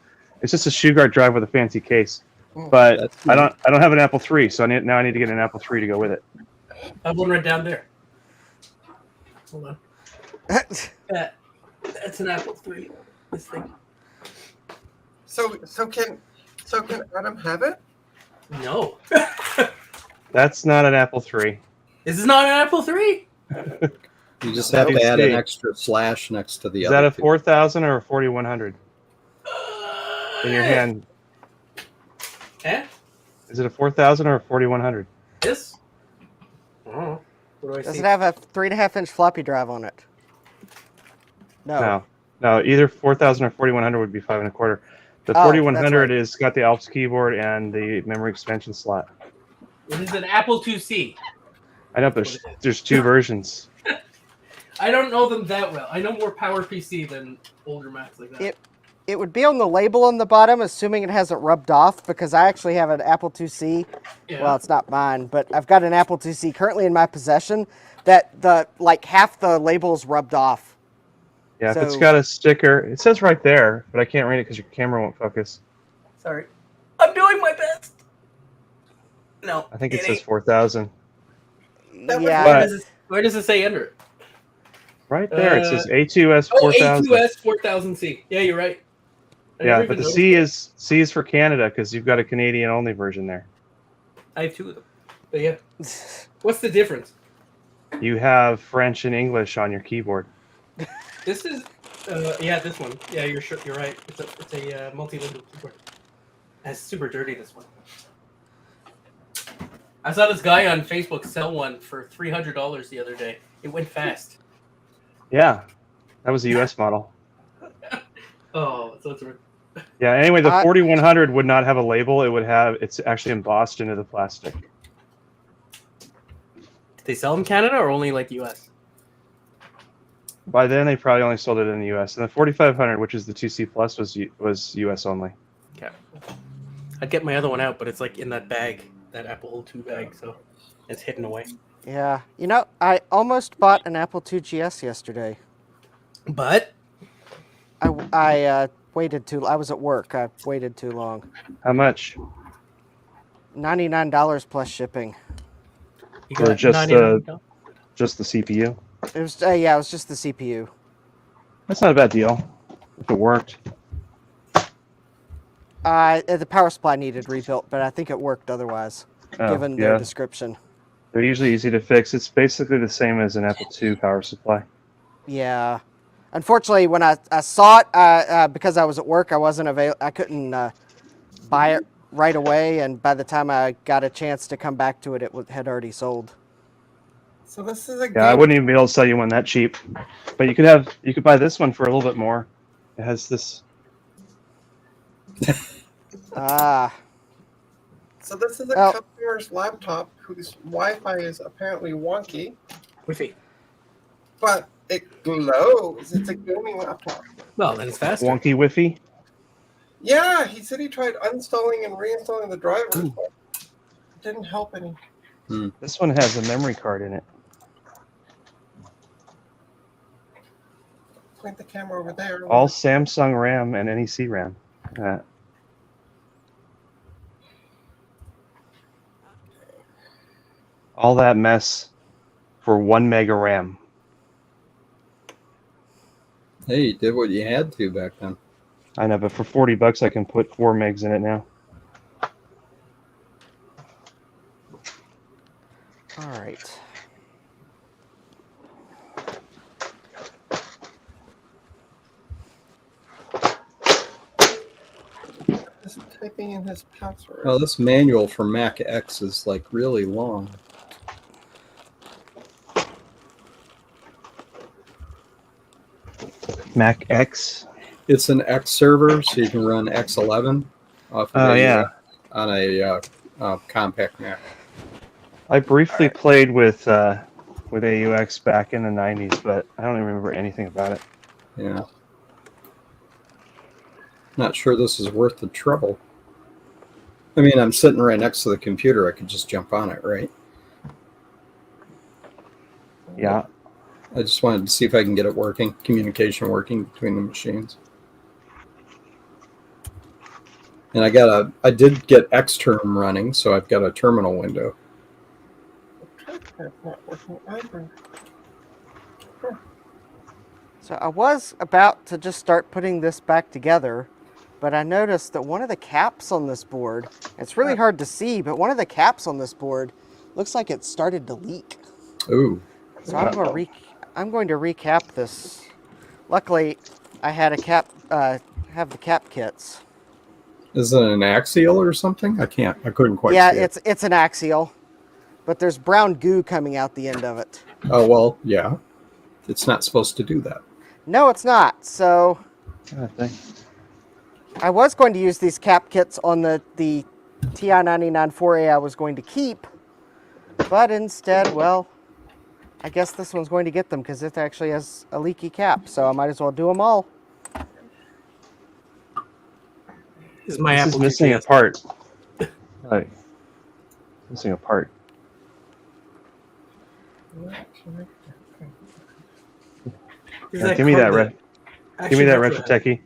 It's just a ShoeGuard drive with a fancy case. Oh, But that's I don't have an Apple III, so I need to get an Apple III to go with it. I have one right down there. Hold on. That's an Apple III. This thing. So can Adam have it? No. That's not an Apple III. This is not an Apple III. you just have to Let's add an see. extra slash next to the Is other. that a two. 4000 or a 4100 in your hand? Eh? Is it a 4000 or a 4100? This? Oh. What do I does see? it have a 3.5-inch floppy drive on it? No. No. Either 4000 or 4100 would be 5 1/4. The Oh, 4100 that's right. is got the Alps keyboard and the memory expansion slot. It is an Apple IIc. I know, but there's 2 versions. I don't know them that well. I know more PowerPC than older Macs like that. It would be on the label on the bottom, assuming it hasn't rubbed off, because I actually have an Apple IIc. Yeah. Well, it's not mine, but I've got an Apple IIc currently in my possession that half the label's rubbed off. Yeah, if it's So- got a sticker, it says right there, but I can't read it because your camera won't focus. Sorry. I'm doing my best. No. I think it says ain't. 4000. That was Yeah. Where does it say under it? Right there, it says A2S Oh, 4000. A2S 4000C. Yeah, you're right. I Yeah, never but even the noticed C is for Canada because you've got a Canadian only version there. that. I have 2 of them. But yeah. What's the difference? You have French and English on your keyboard. This is, this one. Yeah, you're right. It's a multilingual keyboard. And it's super dirty, this one. I saw this guy on Facebook sell one for $300 the other day. It went fast. Yeah, that was a US model. Oh, so it's Yeah, anyway, the I- 4100 would not have a label. It's actually embossed into the plastic. Did they sell in Canada or only like US? By then, they probably only sold it in the US. And the 4500, which is the 2C Plus, was US only. Okay. I'd get my other one out, but it's like in that bag, that Apple II bag, so it's hidden away. Yeah. You know, I almost bought an Apple II GS yesterday. But I waited I was at work. I waited too long. How much? $99 plus shipping. you Or got just, 99 Just the CPU? It was it was just the CPU. That's not a bad deal. If it worked. The power supply needed rebuilt, but I think it worked otherwise, Oh, given yeah. the description. They're usually easy to fix. It's basically the same as an Apple II power supply. Yeah. Unfortunately, when I saw it, because I was at work, I couldn't buy it right away, and by the time I got a chance to come back to it, had already sold. So this is a Yeah, I wouldn't even be able to sell you one that cheap. But you could buy this one for a little bit more. It has this. So this is a Well- customer's laptop whose Wi-Fi is apparently wonky, Wi-Fi. but it glows. It's a gaming laptop. Well, then it's faster. Wonky Wi-Fi. Yeah, he said he tried uninstalling and reinstalling the drivers, but it didn't help any. This one has a memory card in it. Point the camera over there. All Samsung RAM and NEC RAM. All that mess for 1 mega RAM. Hey, you did what you had to back then. I know, but for $40, I can put 4 megs in it now. All right. Just typing in his password. Oh, this manual for Mac X is like really long. Mac X. It's an X server, so you can run X11 off of Oh, yeah. on a compact Mac. I briefly played with AUX back in the 90s, but I don't even remember anything about it. Yeah. Not sure this is worth the trouble. I mean, I'm sitting right next to the computer. I could just jump on it, right? Yeah. I just wanted to see if I can get it working, communication working between the machines. And I did get Xterm running, so I've got a terminal window. That's not working either. So I was about to just start putting this back together, but I noticed that one of the caps on this board, it's really hard to see, but one of the caps on this board looks like it started to leak. Ooh. So I'm going to recap this. Luckily, I had have the cap kits. Is it an axial or something? I couldn't quite Yeah, see it. it's an axial, but there's brown goo coming out the end of it. Oh, well, yeah. It's not supposed to do that. No, it's not. So I was going to use these cap kits on the TI-99 4A I was going to keep, but instead, well, I guess this one's going to get them because it actually has a leaky cap, so I might as well do them all. This is my This Apple is missing a IIs. part. Like, missing a part. This is Yeah, that give me card that, Give me actually that Retro retro had. techie.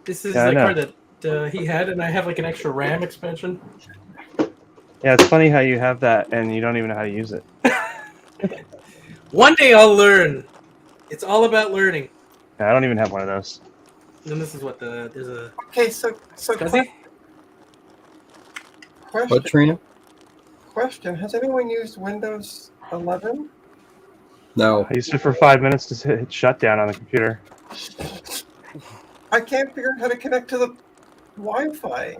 This is Yeah, I the know. card that he had, and I have like an extra RAM expansion. Yeah, it's funny how you have that and you don't even know how to use it. One day I'll learn. It's all about learning. Yeah, I don't even have one of those. And then this is what there's a Okay, so Scuzzy? What, Trina? question: has anyone used Windows 11? No. I used it for 5 minutes to hit shutdown on the computer. I can't figure out how to connect to the Wi-Fi.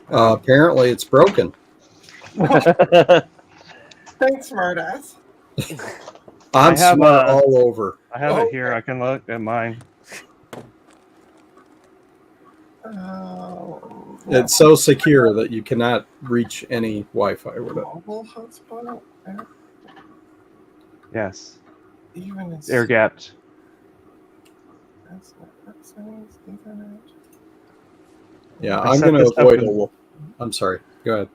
Apparently it's broken. Thanks, smartass. I'm I have, smart all over. I have it here. I can look at mine. It's so secure that you cannot reach any Wi-Fi with it. Mobile hotspot. Yes. Even It's air gapped. That's Ethernet. Yeah, I I'm set going to this up avoid in- I'm sorry. Go ahead.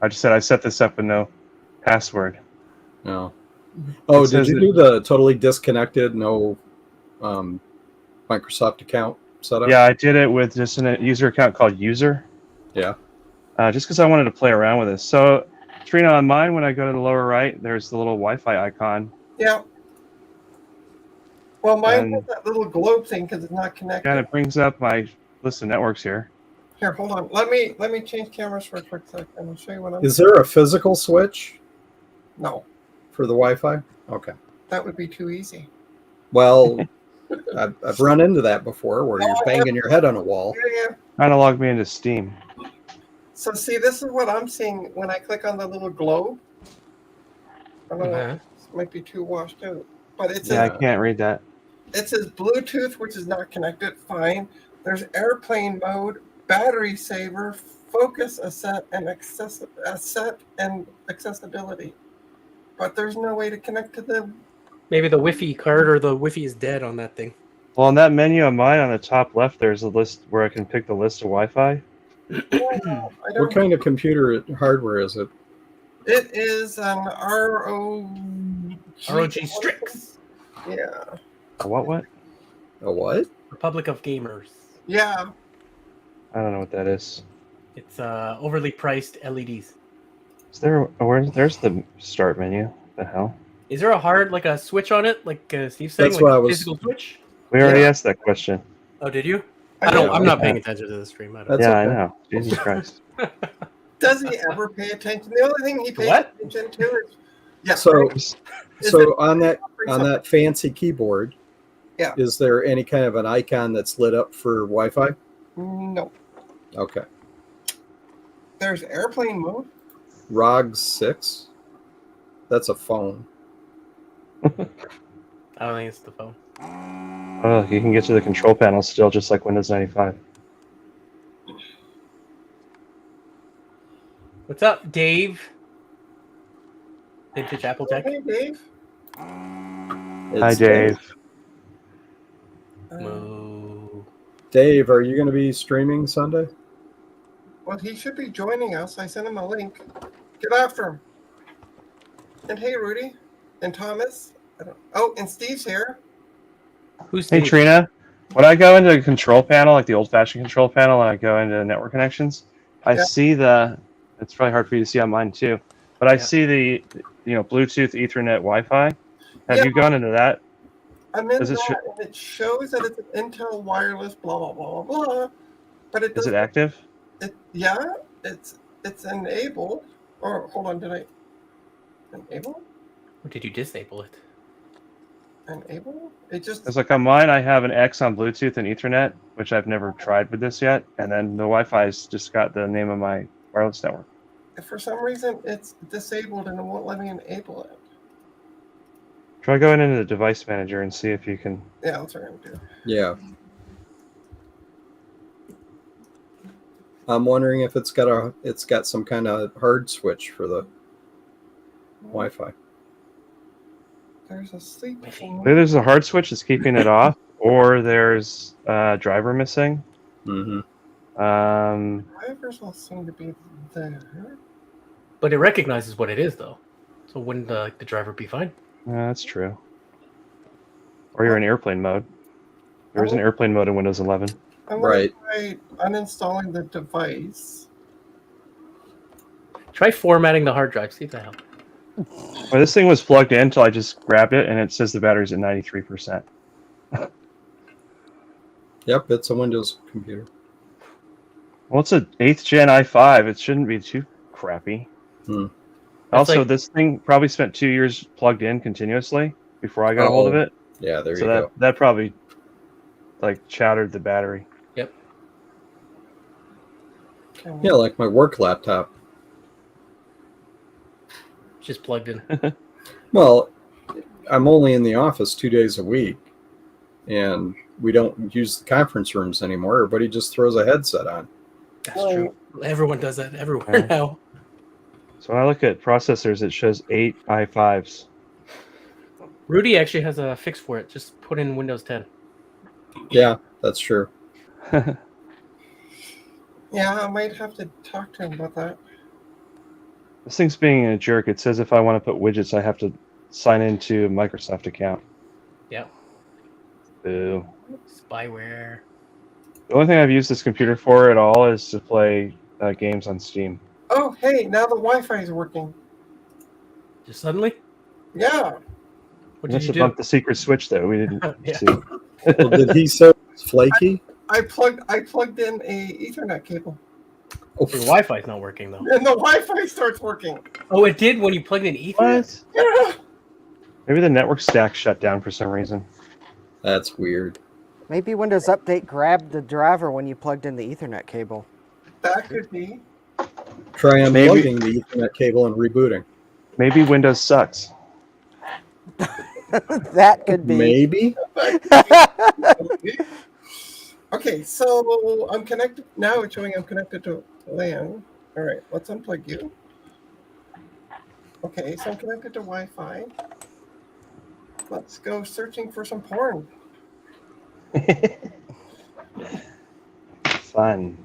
I just said I set this up with no password. No. Oh, It did says you do the totally disconnected, no Microsoft account setup? Yeah, I did it with just a user account called User. Yeah. Just because I wanted to play around with this. So, Trina, on mine, when I go to the lower right, there's the little Wi-Fi icon. Yeah. Well, mine And- has that little globe thing because it's not connected. And it brings up my list of networks here. Here, hold on. Let me change cameras for a quick second. I'll show you what I'm. Is there a physical switch No, for the Wi-Fi? Okay. that would be too easy. Well, I've run into that before where you're banging your head on a wall. Yeah. Trying to log me into Steam. So see, this is what I'm seeing when I click on the little globe. I don't know. Uh-huh. This might be too washed out, but it Yeah, I says can't read that. it says Bluetooth, which is not connected. Fine. There's airplane mode, battery saver, focus asset, and accessibility. But there's no way to connect to the. Maybe the Wi-Fi card or the Wi-Fi is dead on that thing. Well, on that menu on mine, on the top left, there's a list where I can pick the list of Wi-Fi. I don't. What kind of computer hardware is it? It is an ROG Strix. Yeah. A what? A what? Republic of Gamers. Yeah. I don't know what that is. It's overly priced LEDs. Is there? There's the start menu. The hell? Is there a hard like a switch on it, like Steve's saying, That's like what I a was- physical switch? We already Yeah. asked that question. Oh, did you? I I don't. know. I'm not Yeah. paying attention to the stream. I don't. That's yeah, I okay. know. Jesus Christ. Does he ever pay attention? The only thing he pays What? attention to is yeah. So, Is so it on that something? fancy keyboard, Yeah. is there any kind of an icon that's lit up for Wi-Fi? No. Okay. There's airplane mode. ROG 6. That's a phone. I don't think it's the phone. Oh, you can get to the control panel still, just like Windows 95. What's up, Dave? Vintage Apple Tech. Hey, Dave. Hi, It's Dave. Moo. Dave, are you going to be streaming Sunday? Well, he should be joining us. I sent him a link. Get after him. And hey, Rudy. And Thomas. And Steve's here. Who's Hey, Steve? Trina. When I go into the control panel, like the old-fashioned control panel, and I go into network connections, I Yeah. see the. It's probably hard for you to see on mine too, but I Yeah. see the Bluetooth, Ethernet, Wi-Fi. Have Yeah. you gone into that? I'm in Does it that, and it shows that it's an Intel wireless, blah, blah, blah, blah, blah. But it Is doesn't. it active? It's enabled. Or, hold on, did I enable? Or did you disable it? Enable? It just, It's like on mine, I have an X on Bluetooth and Ethernet, which I've never tried with this yet, and then the Wi-Fi's just got the name of my wireless network. for some reason, it's disabled and it won't let me enable it. Try going into the device manager and see if you can. Yeah, that's what I'm going to do. Yeah. I'm wondering if it's got some kind of hard switch for the Wi-Fi. There's a sleep thing. Maybe there's a hard switch that's keeping it off, or there's a driver missing. Mm-hmm. Drivers all seem to be there. But it recognizes what it is, though. So wouldn't the driver be fine? Yeah, that's true. Or you're in airplane mode. There is an airplane mode in Windows 11. I'm Right. going to try uninstalling the device. Try formatting the hard drive. See if that helps. Well, this thing was plugged in until I just grabbed it, and it says the battery's at 93%. Yep, it's a Windows computer. Well, it's an 8th gen i5. It shouldn't be too crappy. Hmm. Also, like- this thing probably spent 2 years plugged in continuously before I got a hold of Oh, it. Yeah, there So you go. that probably chowdered the battery. Okay. Yeah, like my work laptop. Just plugged in. Well, I'm only in the office 2 days a week, and we don't use the conference rooms anymore. Everybody just throws a headset on. That's true. Everyone does that everywhere Yeah. now. So when I look at processors, it shows 8 i5s. Rudy actually has a fix for it. Just put in Windows 10. Yeah, that's true. Yeah, I might have to talk to him about that. This thing's being a jerk. It says if I want to put widgets, I have to sign into a Microsoft account. Yep. Boo. Spyware. The only thing I've used this computer for at all is to play games on Steam. Oh, hey, now the Wi-Fi is working. Just suddenly? Yeah. What We did must you have do? bumped the secret switch that we didn't Yeah. see. Well, did he say it was flaky? I plugged in a Ethernet cable, Oh, Your Wi-Fi's not working though. and the Wi-Fi starts working. Oh, it did when you plugged in Ethernet. What? Yeah. Maybe the network stack shut down for some reason. that's weird. Maybe Windows Update grabbed the driver when you plugged in the Ethernet cable. That could be. Try Maybe- unplugging the Ethernet cable and rebooting. Maybe Windows sucks. That could be. Maybe. Okay, so I'm connected now. It's showing I'm connected to LAN. All right, let's unplug you. Okay, so I'm connected to Wi-Fi. Let's go searching for some porn. Fun.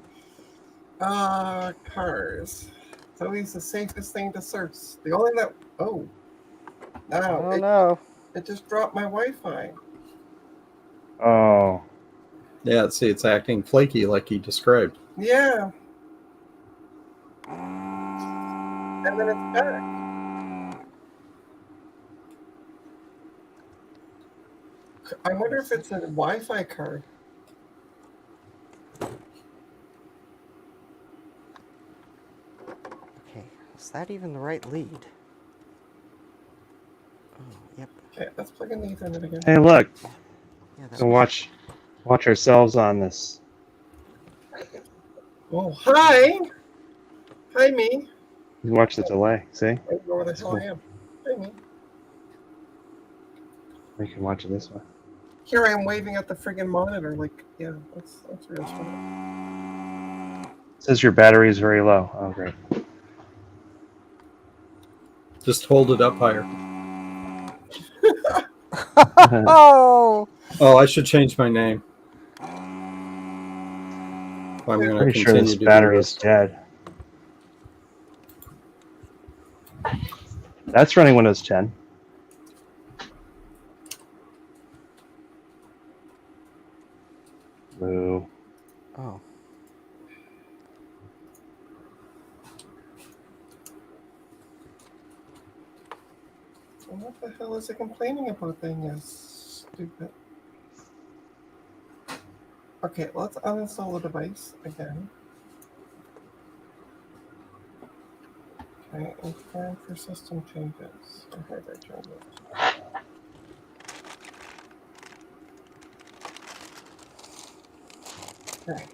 Cars. It's always the safest thing to search. The only that Oh no, no. it just dropped my Wi-Fi. Oh. Yeah, see, it's acting flaky like he described. Yeah. and then it's back. I wonder if it's a Wi-Fi card. Okay, is that even the right lead? Oh, yep. Okay, let's plug in the Ethernet again. Hey, look. Yeah, that So was- watch ourselves on this. Oh, hi! Hi, me. You watch the delay. See? I don't know where the That's hell cool. I am. Hi, me. We can watch it this way. Here I am waving at the friggin' monitor. Like, yeah, that's real smart. It says your battery is very low. Oh, great. Just hold it up higher. Oh! Oh, I should change my name. If I'm going to Pretty sure continue this to do battery is this. dead. That's running Windows 10. Boo. Oh. Well, what the hell is it complaining about then, you stupid? Okay, let's uninstall the device again. Okay, and plan for system changes. or hardware changes. Okay.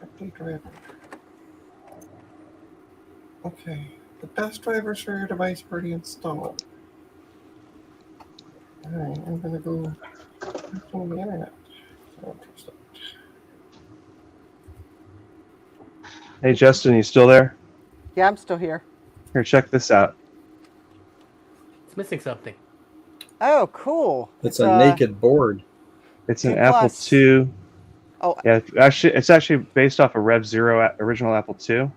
Update driver. Okay, the best drivers for your device already installed. Alright, I'm gonna go on the internet. So interesting. Hey, Justin, you still there? Yeah, I'm still here. Here, check this out. It's missing something. Oh, cool. It's a naked board. It's an 2 Apple Plus. II. Oh, Yeah, it's actually based off a Rev Zero original Apple II,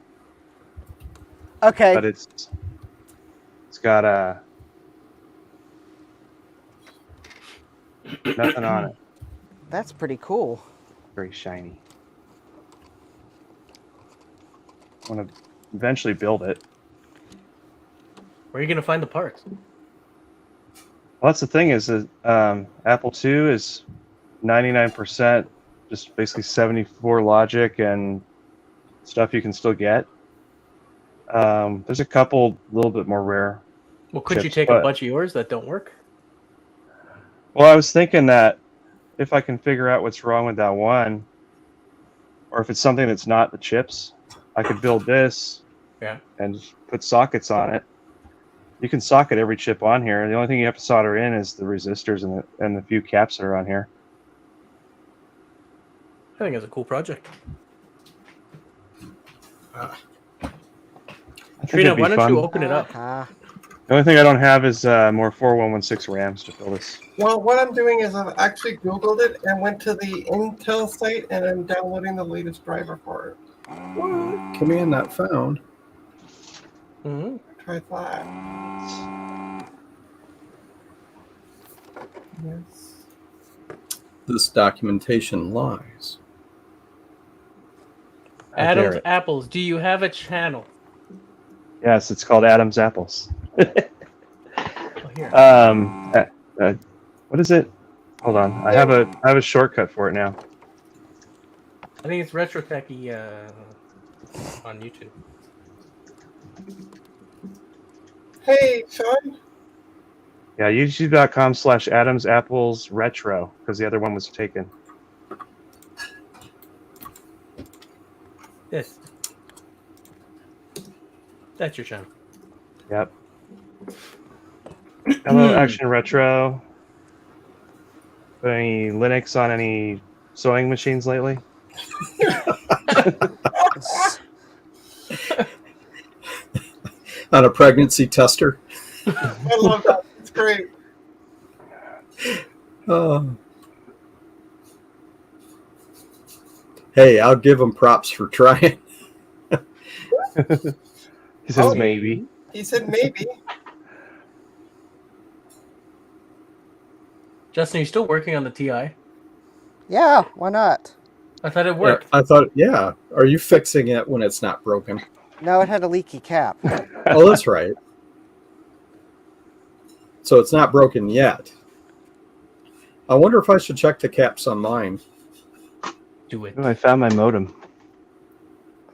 okay. but it's got nothing on it. That's pretty cool. Very shiny. I want to eventually build it. Where are you gonna find the parts? Well, that's the thing is that Apple II is 99%, just basically 74 logic and stuff you can still get. There's a couple little bit more rare. Well, could you chips, take but- a bunch of yours that don't work? Well, I was thinking that if I can figure out what's wrong with that one, or if it's something that's not the chips, I could build this Yeah. and just put sockets on it. You can socket every chip on here. The only thing you have to solder in is the resistors and the few caps that are on here. I think it's a cool project. I think Trina, it'd be why don't fun. you open it up? The only thing I don't have is more 4116 RAMs to fill this. Well, what I'm doing is I've actually Googled it and went to the Intel site and I'm downloading the latest driver for it. What? Command not found. Mm-hmm. Try that. Yes. This documentation lies. How dare Adam's it. Apples. Do you have a channel? Yes, it's called Adam's Apples. Oh, here. What is it? Hold on. I have a shortcut for it now. I think it's Retro Techie on YouTube. Hey, Sean. Yeah, youtube.com/Adam's Apples Retro, because the other one was taken. This. That's your channel. Yep. Hello, Action Retro. Put any Linux on any sewing machines lately? On a pregnancy tester. I love that. It's great. Hey, I'll give them props for trying. He says Oh. maybe. He said maybe. Justin, are you still working on the TI? Yeah, why not? I thought it worked. I thought, yeah. Are you fixing it when it's not broken? No, it had a leaky cap. Oh, that's right. So it's not broken yet. I wonder if I should check the caps on mine. Do it. Oh, I found my modem.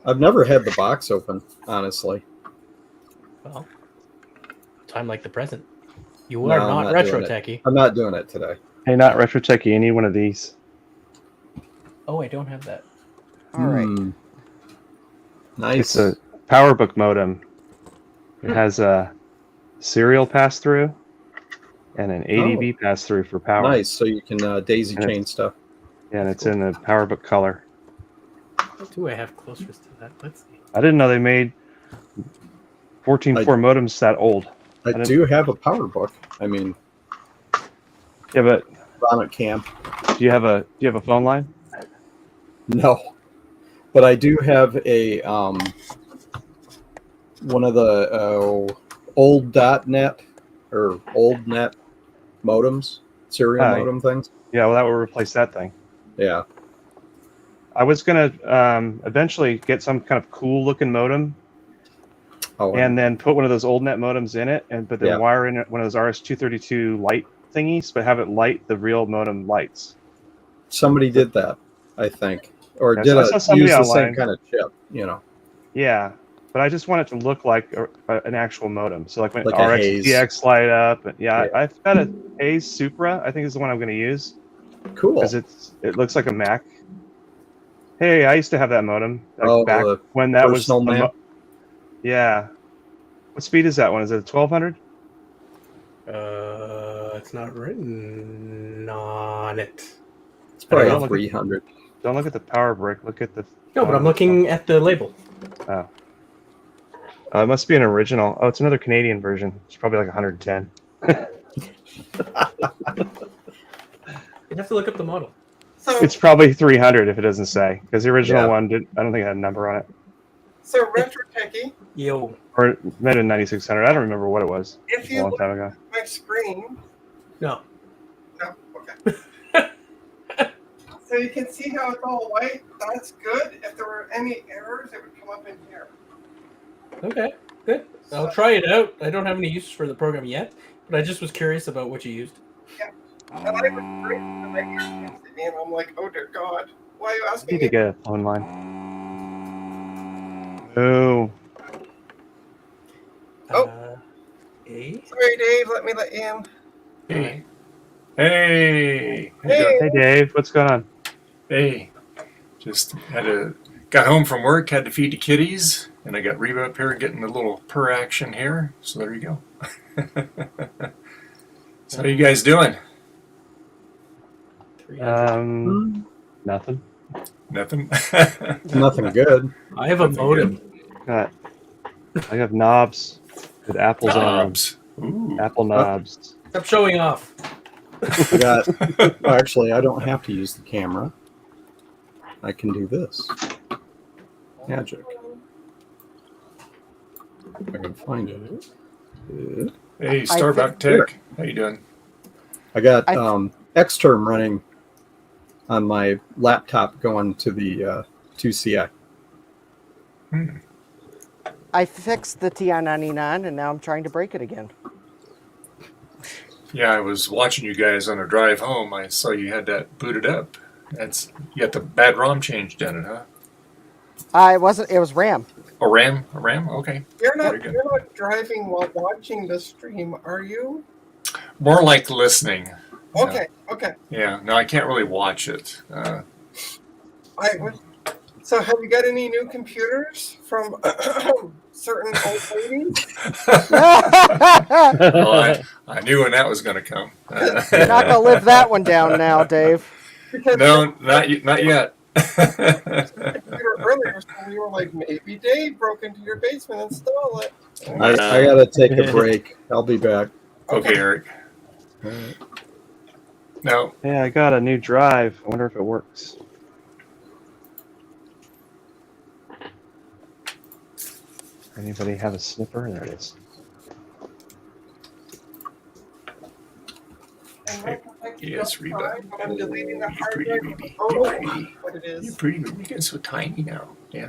I've never had the box open, honestly. Well, time like the present. You No, are I'm not not retro doing it. techie. I'm not doing it today. Hey, not retro techie. You need one of these. Oh, I don't have that. All right. Nice. It's a PowerBook modem. It has a serial pass through and an ADB pass through for power. Nice. So you can daisy And chain stuff. Yeah, and it's in the PowerBook color. What do I have closest to that? Let's see. I didn't know they made 14.4 modems that old. I do have a PowerBook. I mean, Yeah, but on at camp. do you have a phone line? No, but I do have a one of the old .net or old net modems, serial modem things. Yeah, well, that would replace that thing. Yeah. I was gonna eventually get some kind of cool looking modem, and then put one of those old net modems in it, but then wire in one of those RS-232 light thingies, but have it light the real modem lights. Somebody did that, I think, or Yeah, did so I saw use somebody the online. same kind of chip, you know. Yeah, but I just want it to look like an actual modem. So like when Like a RX Hayes. DX light up, I've got a Hayes Supra. I think is the one I'm going to use. Cool. Because it looks like a Mac. Hey, I used to have that modem back when that was yeah. What speed is that one? Is it 1200? It's not written on it. It's probably 300. Don't look at the power brick. Look at the. No, but I'm looking at the label. Oh. It must be an original. Oh, it's another Canadian version. It's probably like 110. You'd have to look up the model. So It's probably 300 if it doesn't say, because the original one I don't think it had a number on it. so retro techie, Yo. Or it might have been 9600. I don't remember what it was. if It was a you long look time ago. at my screen, No. no, okay. So you can see how it's all white. That's good. If there were any errors, it would come up in here. Okay. Good. I'll try it out. I don't have any uses for the program yet, but I just was curious about what you used. And I was great. And I hear it, and I'm like, oh dear God, why are you I asking need to me? get a phone line. Oh. Hey. Sorry, Dave. Let me let you in. Hey. Hey. Hey, Dave. What's going on? Hey. Just got home from work, had to feed the kitties, and I got Reba up here getting a little purr action here. So there you go. So how you guys doing? Nothing. Nothing. Nothing good. I have a modem. I have knobs with apples on Knobs. Ooh. them. Apple knobs. Stop showing off. I got. Well, actually, I don't have to use the camera. I can do this. Magic. If I can find it. Hey, Starbuck Tech. How you doing? I got Xterm running on my laptop going to the 2CI. I fixed the TI-99 and now I'm trying to break it again. Yeah, I was watching you guys on a drive home. I saw you had that booted up. You got the bad ROM change done, it, huh? It wasn't. It was RAM. A RAM? Okay. You're Very good. not driving while watching the stream, are you? More like listening. Okay. Okay. Yeah. No, I can't really watch it. So have you got any new computers from certain old ladies? Well, I knew when that was going to come. You're not gonna live that one down now, Dave. No, not yet. Computer earlier, so we were like, maybe Dave broke into your basement and stole it. I gotta take a break. I'll be back. Okay, Eric. No. Yeah, I got a new drive. I wonder if it works. Anybody have a snipper? There it is. And Retro Techie, Yes, Reba. But I'm deleting the You're hard pretty, drive. baby. Oh, You're pretty. what it You're is. pretty, baby. You're getting so tiny now. Yeah.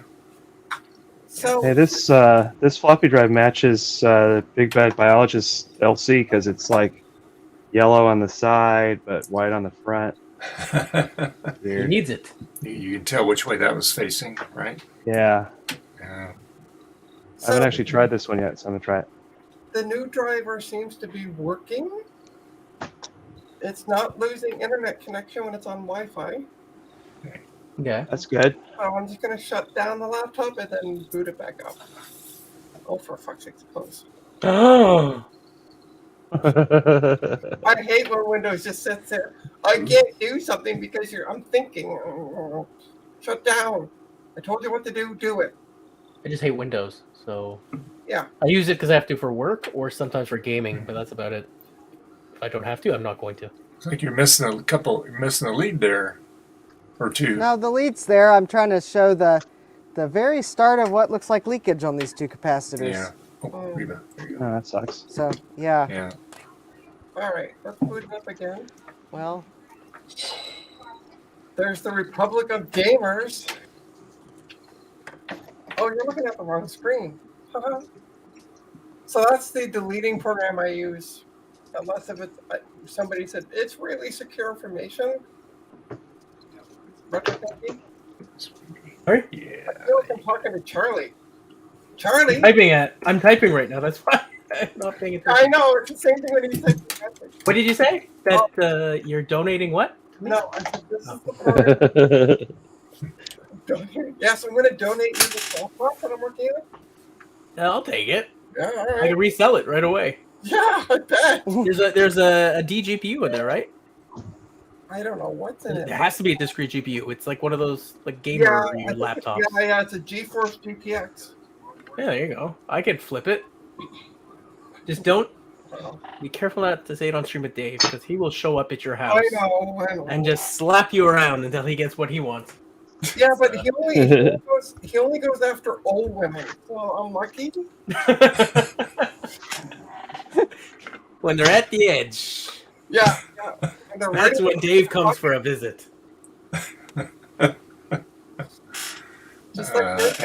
So Hey, this floppy drive matches Big Bad Biologist LC because it's like yellow on the side but white on the front. He Weird. needs it. You can tell which way that was facing, right? Yeah, Yeah. I haven't actually tried this one yet, so I'm gonna try it. the new driver seems to be working. It's not losing internet connection when it's on Wi-Fi. Yeah. That's good. So I'm just going to shut down the laptop and then boot it back up. Oh, for fuck's sake, close. Oh. I hate when Windows just sits there. I can't do something because I'm thinking. Shut down. I told you what to do. Do it. I just hate Windows. So Yeah. I use it because I have to for work or sometimes for gaming, but that's about it. If I don't have to, I'm not going to. It's like you're missing a lead there, or two. No, the lead's there. I'm trying to show the very start of what looks like leakage on these two capacitors. Yeah. Oh, Reba. There you go. Oh, that sucks. So, yeah. Yeah. All right. Let's boot it up again. Well, There's the Republic of Gamers. Oh, you're looking at the wrong screen. So that's the deleting program I use. Unless if it's somebody said it's really secure information. Retrothinking. Sorry? Yeah. I feel like I'm talking to Charlie. Charlie. I'm typing right now. That's why I'm not paying attention. I know it's the same thing when he said. What did you say? That you're donating what? No, I said this is the program. Yes, I'm going to donate you the software that I'm working with. I'll take it. Yeah, all I right. can resell it right away. Yeah, I bet. There's a DGPU in there, right? I don't know what's in it. There has to be a discrete GPU. It's like one of those like gamer I think laptops. Yeah, it's a GeForce GTX. Yeah, there you go. I can flip it. Just don't be careful not to say it on stream with Dave because he will show up at your house I know. and just slap you around until he gets what he wants. Yeah, but he only goes after old women. So I'm lucky. When they're at the edge, Yeah. And they're that's ready when Dave comes for a visit. just like this.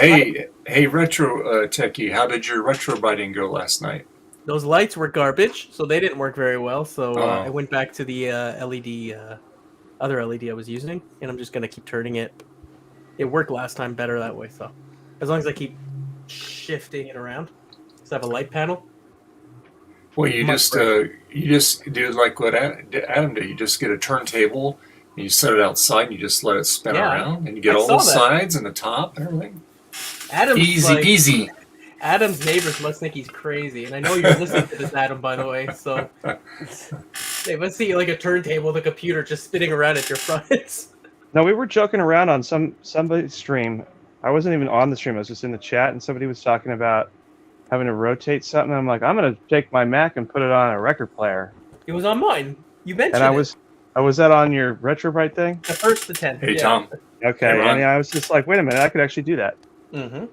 Hey, retro techie, how did your retro writing go last night? Those lights were garbage, so they didn't work very well. So Oh. I went back to the LED, other LED I was using, and I'm just gonna keep turning it. It worked last time better that way. So as long as I keep shifting it around, so I have a light panel. Well, you Much just do like what Adam did. You just get a turntable and you set it outside and you just let it spin Yeah, around and you get I all saw the that. sides and the top and everything. Adam's Easy like, peasy. Adam's neighbors must think he's crazy, and I know you're listening to this, Adam, by the way. So they must see like a turntable, the computer just spinning around at your front. No, we were joking around on somebody's stream. I wasn't even on the stream. I was just in the chat, and somebody was talking about having to rotate something. I'm like, I'm gonna take my Mac and put it on a record player. It was on mine. You mentioned And I was that on your Retrobrite thing? the first to 10. Hey, Tom. Okay, Hey, Ron. and I was just like, wait a minute, I could actually do that. Mm-hmm.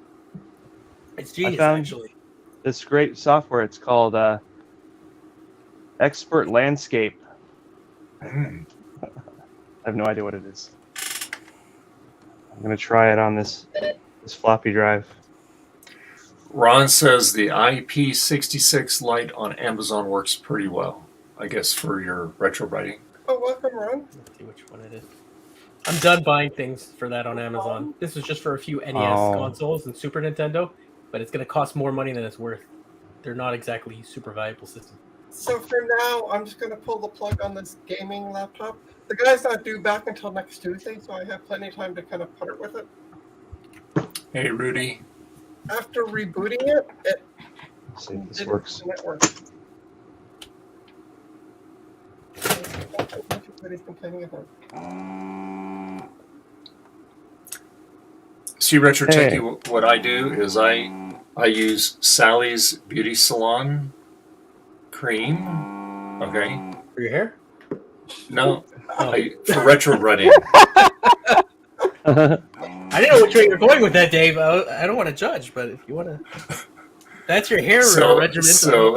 It's genius, found- actually. This great software. It's called Expert Landscape. Mm. I have no idea what it is. I'm gonna try it on this floppy drive. Ron says the IP66 light on Amazon works pretty well. I guess for your retro writing. Oh, welcome, Ron. Let's see which one it is. I'm done buying things for that on Amazon. This is just for a few NES Oh. consoles and Super Nintendo, but it's going to cost more money than it's worth. They're not exactly super valuable systems. So for now, I'm just going to pull the plug on this gaming laptop. The guy's not due back until next Tuesday, so I have plenty of time to kind of putter with it. Hey, Rudy. After rebooting it, it Let's see if this didn't works. network. Everybody's complaining about. See, retro Hey. techie, what I do is I use Sally's Beauty Salon cream. Okay. For your hair? No, Oh. for retro writing. I didn't know which way you're going with that, Dave. I don't want to judge, but if you want to... That's your hair regimen. So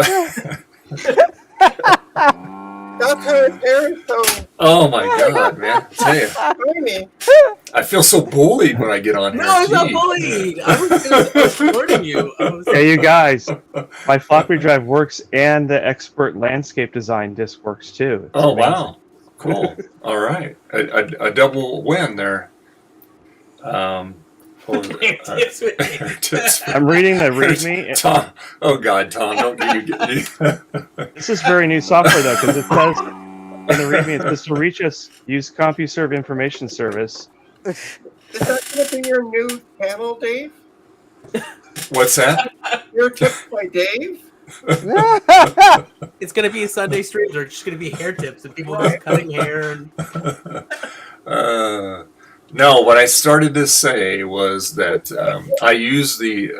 That's how his hair is so Oh my god, man! I tell you, tiny. I feel so bullied when I get on here. No, it's not Gee. bullying. I was supporting you. Hey, you guys, my floppy drive works and the expert landscape design disc works too. It's Oh amazing. wow, cool. All right, a double win there. What was it? I'm reading the README. Tom. Oh God, Tom, don't get This is very new software though, because it says in the README, it says to reach us, use CompuServe information service. Is that going to be your new channel, Dave? What's that? Your tips by Dave? It's gonna be Sunday streams, or just gonna be hair tips and people just cutting hair. And... No, what I started to say was that I use the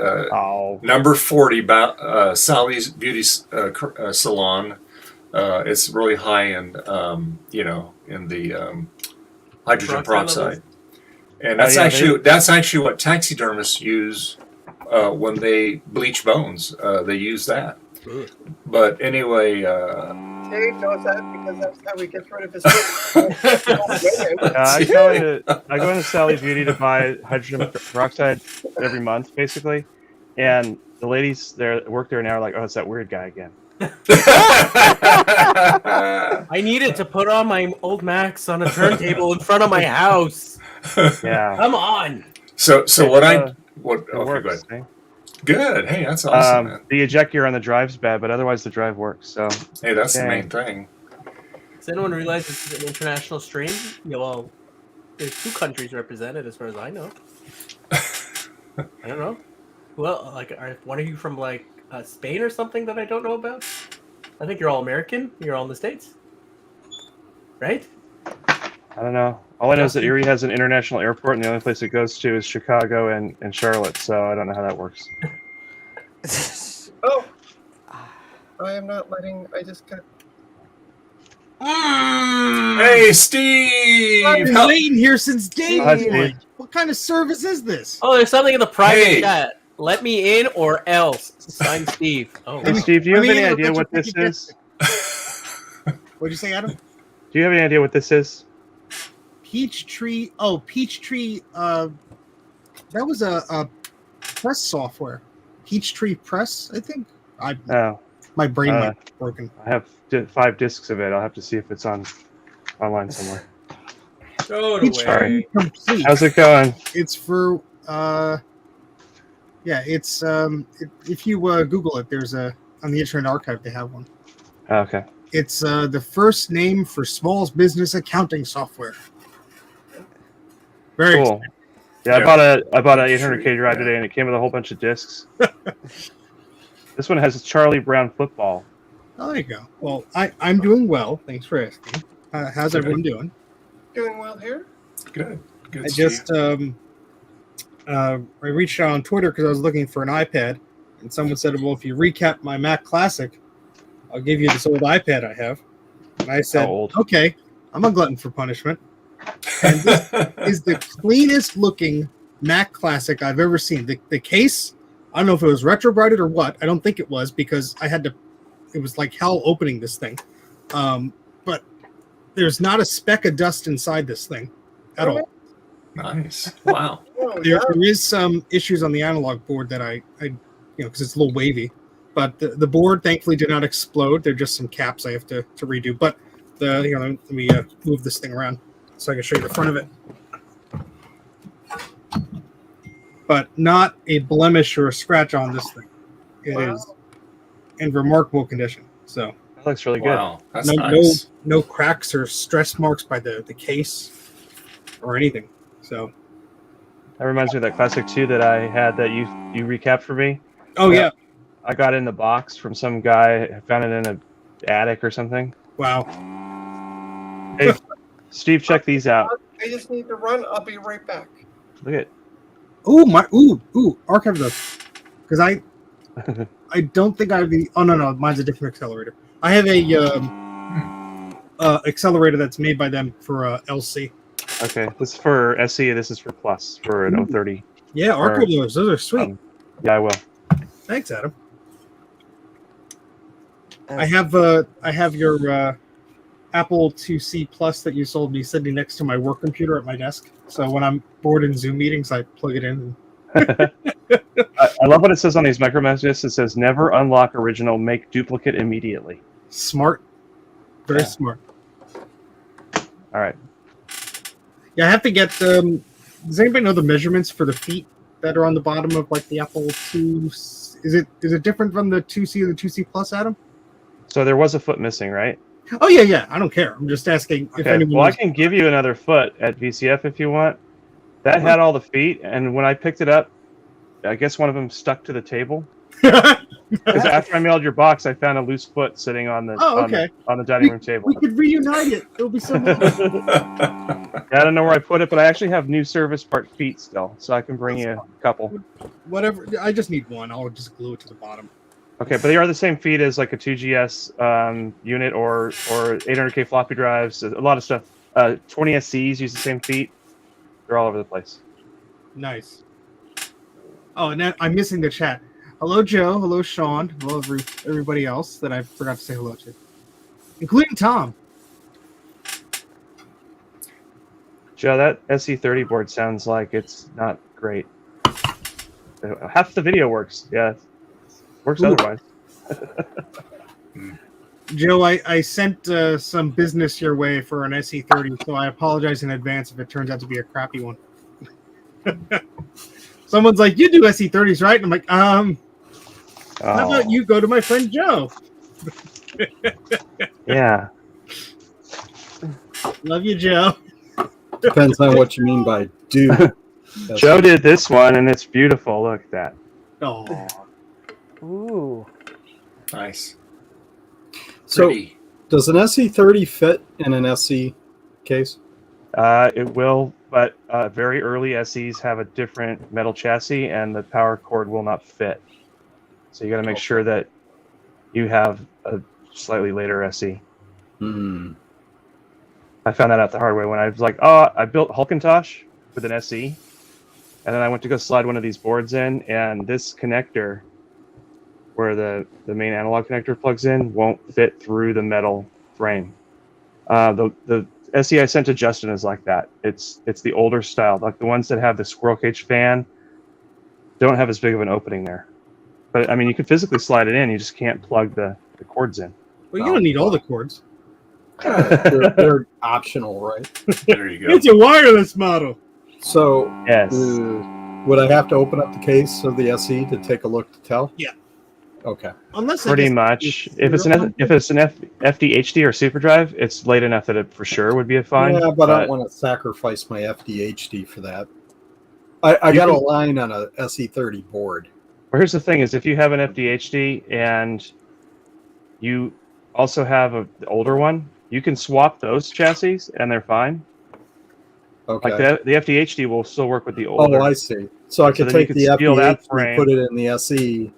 number 40 Sally's Beauty Salon. It's really high in, in the hydrogen peroxide, and that's actually what taxidermists use when they bleach bones. They use that. But anyway, Dave knows that because that's how he gets rid of his. I go into Sally Beauty to buy hydrogen peroxide every month, basically, and the ladies there work there now are like, "Oh, it's that weird guy again." I needed to put on my old Macs on a turntable in front of my house. Yeah. Come on. So okay, works, go ahead. eh? Good. Hey, that's awesome. Man. The eject gear on the drive's bad, but otherwise the drive works. So hey, that's the main thing. Does anyone realize this is an international stream? Yeah, well, there's 2 countries represented, as far as I know. I don't know. Well, are one of you from Spain or something that I don't know about? I think you're all American. You're all in the States, right? I don't know. All I know is that Erie has an international airport, and the only place it goes to is Chicago and Charlotte. So I don't know how that works. Oh, I am not letting. I just got. Hey, Steve! I've been waiting here since day Hi, one. Steve. What kind of service is this? Oh, there's something in the private Hey. chat. Let me in or else. Signed, Steve. Oh, Hey, Steve, do you have I mean, any yeah, idea that's what what this you is? What'd you say, Adam? Do you have any idea what this is? Peachtree. Oh, Peachtree. That was a press software. Peachtree Press, I think. Oh, My brain might be broken. I have 5 discs of it. I'll have to see if it's online somewhere. throw it Peachtree away. Complete. How's it going? It's for it's if you Google it, there's on the Internet Archive they have one. Oh, okay. It's the first name for small business accounting software. Very Cool. Yeah, I bought an 800K drive today, and it came with a whole bunch of discs. This one has Charlie Brown football. Oh, there you go. Well, I'm doing well. Thanks for asking. How's everyone doing? Doing well here. Good. I Steve. just I reached out on Twitter because I was looking for an iPad, and someone said, "Well, if you recap my Mac Classic, I'll give you this old iPad I have." And I said, How old? "Okay, I'm a glutton for punishment." And this is the cleanest looking Mac Classic I've ever seen. The case, I don't know if it was retrobrighted or what. I don't think it was because I had to. It was like hell opening this thing, but there's not a speck of dust inside this thing at all. Nice. Wow. Oh, There is some issues on the analog board that I because it's a little wavy, but the board thankfully did not explode. They're just some caps I have to redo. But let me move this thing around so I can show you the front of it. But not a blemish or a scratch on this thing. It is in remarkable condition. So That looks really good. Wow. That's no, nice. no cracks or stress marks by the case or anything. So That reminds me of that Classic 2 that I had that you recapped for me. yeah. I got it in the box from some guy. I found it in an attic or something. Wow. Hey, Steve, check these out. I just need to run. I'll be right back. Look at Archive those. Because I don't think I have the. Oh no, mine's a different accelerator. I have a accelerator that's made by them for LC. Okay, this is for SC. This is for Plus for an 030. Yeah, archive those. Those are sweet. Yeah, I will. Thanks, Adam. I have your Apple IIc Plus that you sold me sitting next to my work computer at my desk. So when I'm bored in Zoom meetings, I plug it in. I love what it says on these micro magnets. It says, "Never unlock original. Make duplicate immediately." Smart. Very Yeah. smart. All right. Yeah, I have to get. Does anybody know the measurements for the feet that are on the bottom of like the Apple II? Is it different from the 2C or the 2C Plus, Adam? So there was a foot missing, right? Oh yeah. I don't care. I'm just asking if Okay. anyone. Well, I was- can give you another foot at VCF if you want. That had all the feet, and when I picked it up, I guess one of them stuck to the table. Because after I mailed your box, I found a loose foot sitting on the Oh, okay. on the dining room table. We could reunite it. It'll be so much. I don't know where I put it, but I actually have new service part feet still, so I can bring you a couple. Whatever. I just need one. I'll just glue it to the bottom. Okay, but they are the same feet as like a 2GS unit or 800K floppy drives. A lot of stuff. 20SCs use the same feet. They're all over the place. Nice. Oh, and then I'm missing the chat. Hello, Joe. Hello, Sean. Hello, everybody else that I forgot to say hello to, including Tom. Joe, that SE30 board sounds like it's not great. Half the video works. Yeah, works Ooh. otherwise. Joe, I sent some business your way for an SE30, so I apologize in advance if it turns out to be a crappy one. Someone's like, "You do SE30s, right?" And I'm like, how about you go to my friend Joe? Yeah. Love you, Joe. Depends on what you mean by do. Joe did this one, and it's beautiful. Look at that. Oh, Ooh. Nice. So, Pretty. does an SE30 fit in an SE case? It will, but very early SEs have a different metal chassis, and the power cord will not fit. So you got to make sure that you have a slightly later SE. I found that out the hard way when I was like, I built Hulkintosh with an SE, and then I went to go slide one of these boards in, and this connector, where the main analog connector plugs in, won't fit through the metal frame. The SE I sent to Justin is like that. It's the older style, like the ones that have the squirrel cage fan don't have as big of an opening there. But I mean, you can physically slide it in. You just can't plug the cords in. well, you don't need all the cords. They're optional, right? There you go. It's a wireless model. So, Yes. would I have to open up the case of the SE to take a look to tell? Yeah. Okay. Unless Pretty much. If it's an FDHD or SuperDrive, it's late enough that it for sure would be a fine. Yeah, but I don't want to sacrifice my FDHD for that. I got a line on a SE30 board. Well, here's the thing: is if you have an FDHD and you also have the older one, you can swap those chassis and they're fine. Okay. Like the FDHD will still work with the older. Oh, I see. So I could then you take could the steal that FDHD, frame. put it in the SE.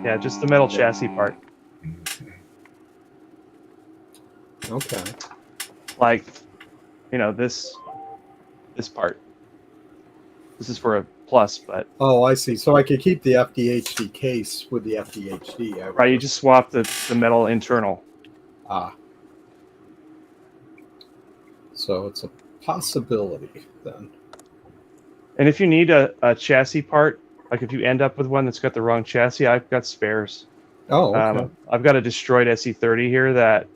Yeah, just the metal chassis part. Okay. Like, this part. This is for a plus, but Oh, I see. So I could keep the FDHD case with the FDHD. right, you just swap the metal internal. Ah. So it's a possibility then. And if you need a chassis part, like if you end up with one that's got the wrong chassis, I've got spares. Oh, okay. I've got a destroyed SE30 here that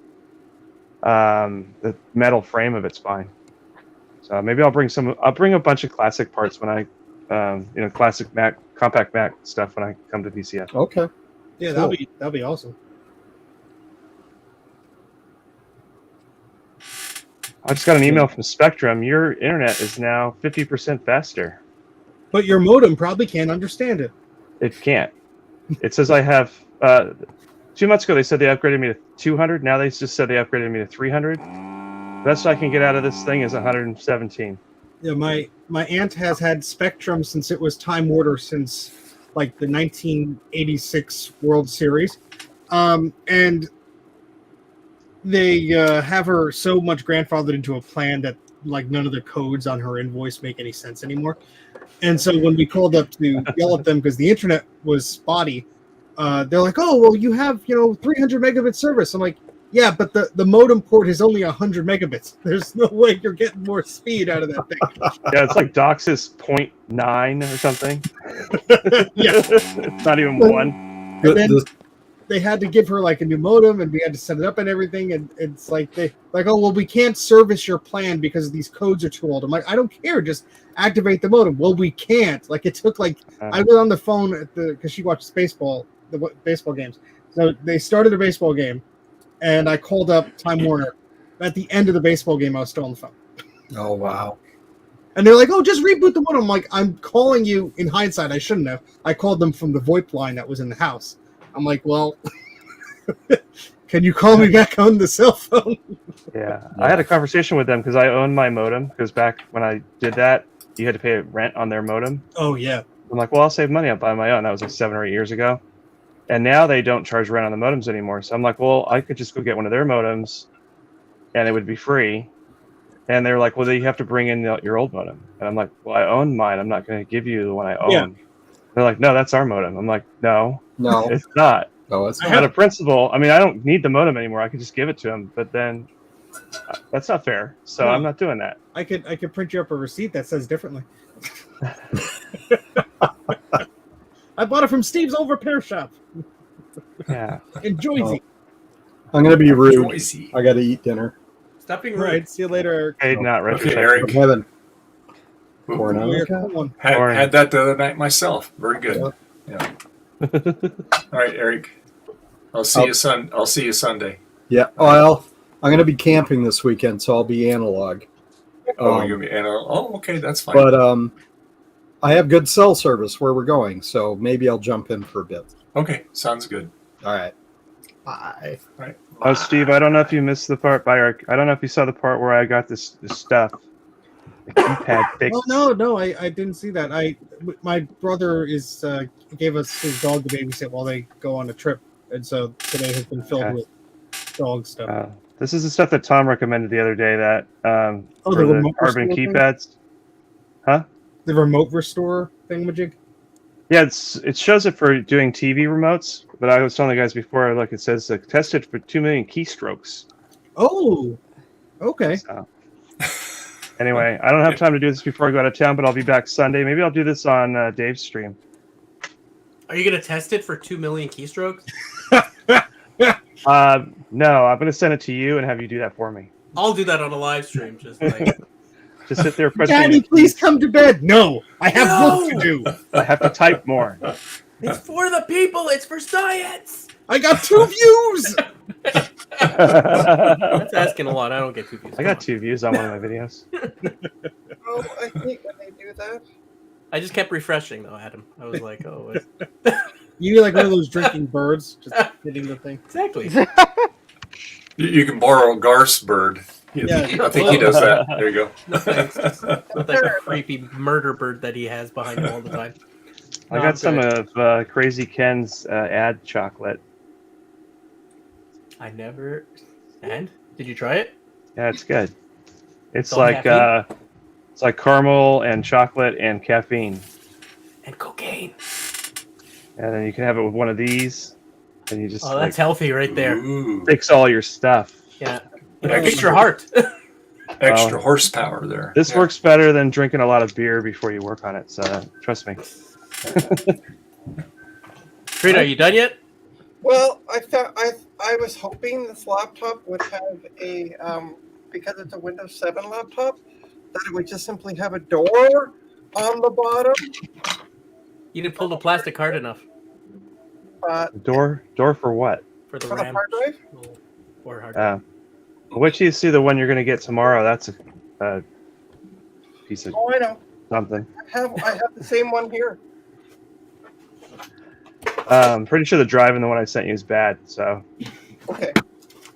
the metal frame of it's fine. So maybe I'll bring a bunch of classic parts when I, classic Mac, compact Mac stuff when I come to VCF. Okay. Yeah, Cool. that'll be awesome. I just got an email from Spectrum. Your internet is now 50% faster. But your modem probably can't understand it. It can't. It says I have 2 months ago they said they upgraded me to 200. Now they just said they upgraded me to 300. Best I can get out of this thing is 117. Yeah, my aunt has had Spectrum since it was Time Warner since like the 1986 World Series, and they have her so much grandfathered into a plan that like none of the codes on her invoice make any sense anymore. And so when we called up to yell at them because the internet was spotty, they're like, "Oh, well, you have 300 megabit service." I'm like, Yeah, but the modem port is only 100 megabits. There's no way you're getting more speed out of that thing. Yeah, it's like DOCSIS 0.9 or something. Yeah. It's not even one. And then they had to give her like a new modem, and we had to set it up and everything. And it's like oh well, we can't service your plan because these codes are too old. I'm like, I don't care, just activate the modem. Well, we can't. Like it took like I was on the phone at because she watches baseball games. So they started a baseball game, and I called up Time Warner. At the end of the baseball game, I was still on the phone. Oh wow. And they're like, oh, just reboot the modem. I'm like, I'm calling you in hindsight. I shouldn't have. I called them from the VoIP line that was in the house. I'm like, well, can you call me back on the cell phone? Yeah. I had a conversation with them because I owned my modem. Because back when I did that, you had to pay rent on their modem. Oh, yeah. I'm like, well, I'll save money. I'll buy my own. That was like 7 or 8 years ago. And now they don't charge rent on the modems anymore. So I'm like, well, I could just go get one of their modems and it would be free. And they're like, well, then you have to bring in your old modem. And I'm like, well, I own mine. I'm not going to give you the one I own. Yeah. They're like, no, that's our modem. I'm like, no, it's not. No, it's not. Out of principle, I mean, I don't need the modem anymore. I could just give it to him. But then that's not fair. So no, I'm not doing that. I could print you up a receipt that says differently. I bought it from Steve's old repair shop. Yeah. In Joyzy. I'm going to be rude. Joyzy. I got to eat dinner. Stop being rude. See you later. Hey, not okay, Eric. Heaven. Had that the other night myself. Very good. Yeah. All right, Eric. I'll see you Sunday. Yeah. Well, I'm going to be camping this weekend, so I'll be analog. You're going to be analog. Oh, okay, that's fine. But I have good cell service where we're going, so maybe I'll jump in for a bit. Okay, sounds good. All right. Bye. All right. Oh, Steve, I don't know if you missed the part by Eric. I don't know if you saw the part where I got this stuff. The keypad fixed. Oh no, I didn't see that. My brother gave us his dog to babysit while they go on a trip, and so today has been filled with dog stuff. This is the stuff that Tom recommended the other day. That for the carbon keypads, huh? The remote restore thingamajig. Yeah, it shows it for doing TV remotes, but I was telling the guys before, look, it says tested for 2 million keystrokes. Oh, okay. So, anyway, I don't have time to do this before I go out of town, but I'll be back Sunday. Maybe I'll do this on Dave's stream. Are you going to test it for 2 million keystrokes? No, I'm going to send it to you and have you do that for me. I'll do that on a live stream. Just sit there. Daddy, please come to bed. No, I have work to do. I have to type more. It's for the people. It's for science. I got 2 views. That's asking a lot. I don't get 2 views. I got 2 views on one of my videos. Oh, I hate when they do that. I just kept refreshing though, Adam. I was like, oh. You're like one of those drinking birds, just hitting the thing. Exactly. You can borrow Garth's bird. Yeah, I think he does that. There you go. No thanks. Just like a creepy murder bird that he has behind him all the time. I got some of Crazy Ken's ad chocolate. I never. And did you try it? Yeah, it's good. It's like caramel and chocolate and caffeine and cocaine. And then you can have it with one of these, and you just that's healthy right there. Fix all your stuff. Yeah, fix your heart. Extra horsepower there. This works better than drinking a lot of beer before you work on it. So trust me. Trina, are you done yet? Well, I was hoping this laptop would have a because it's a Windows 7 laptop, that it would just simply have a door on the bottom. You didn't pull the plastic hard enough. Door for what? For the RAM. The hard drive? Or hard drive. Wait till you see the one you're going to get tomorrow. That's a piece of I know. Something. I have the same one here. I'm pretty sure the drive in the one I sent you is bad. So, okay.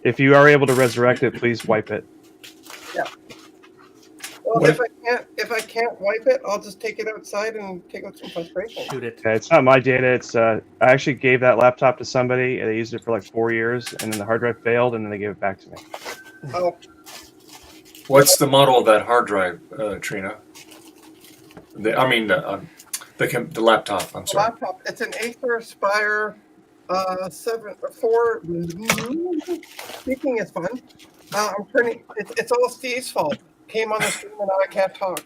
If you are able to resurrect it, please wipe it. Yeah. Well, if I can't wipe it, I'll just take it outside and take out some frustration. Shoot it. Okay, it's not my data. It's I actually gave that laptop to somebody, and they used it for like 4 years, and then the hard drive failed, and then they gave it back to me. Oh. What's the model of that hard drive, Trina? The laptop. I'm sorry. Laptop. It's an Acer Aspire 4. Speaking is fun. I'm turning. It's all Steve's fault. Came on the stream and now I can't talk.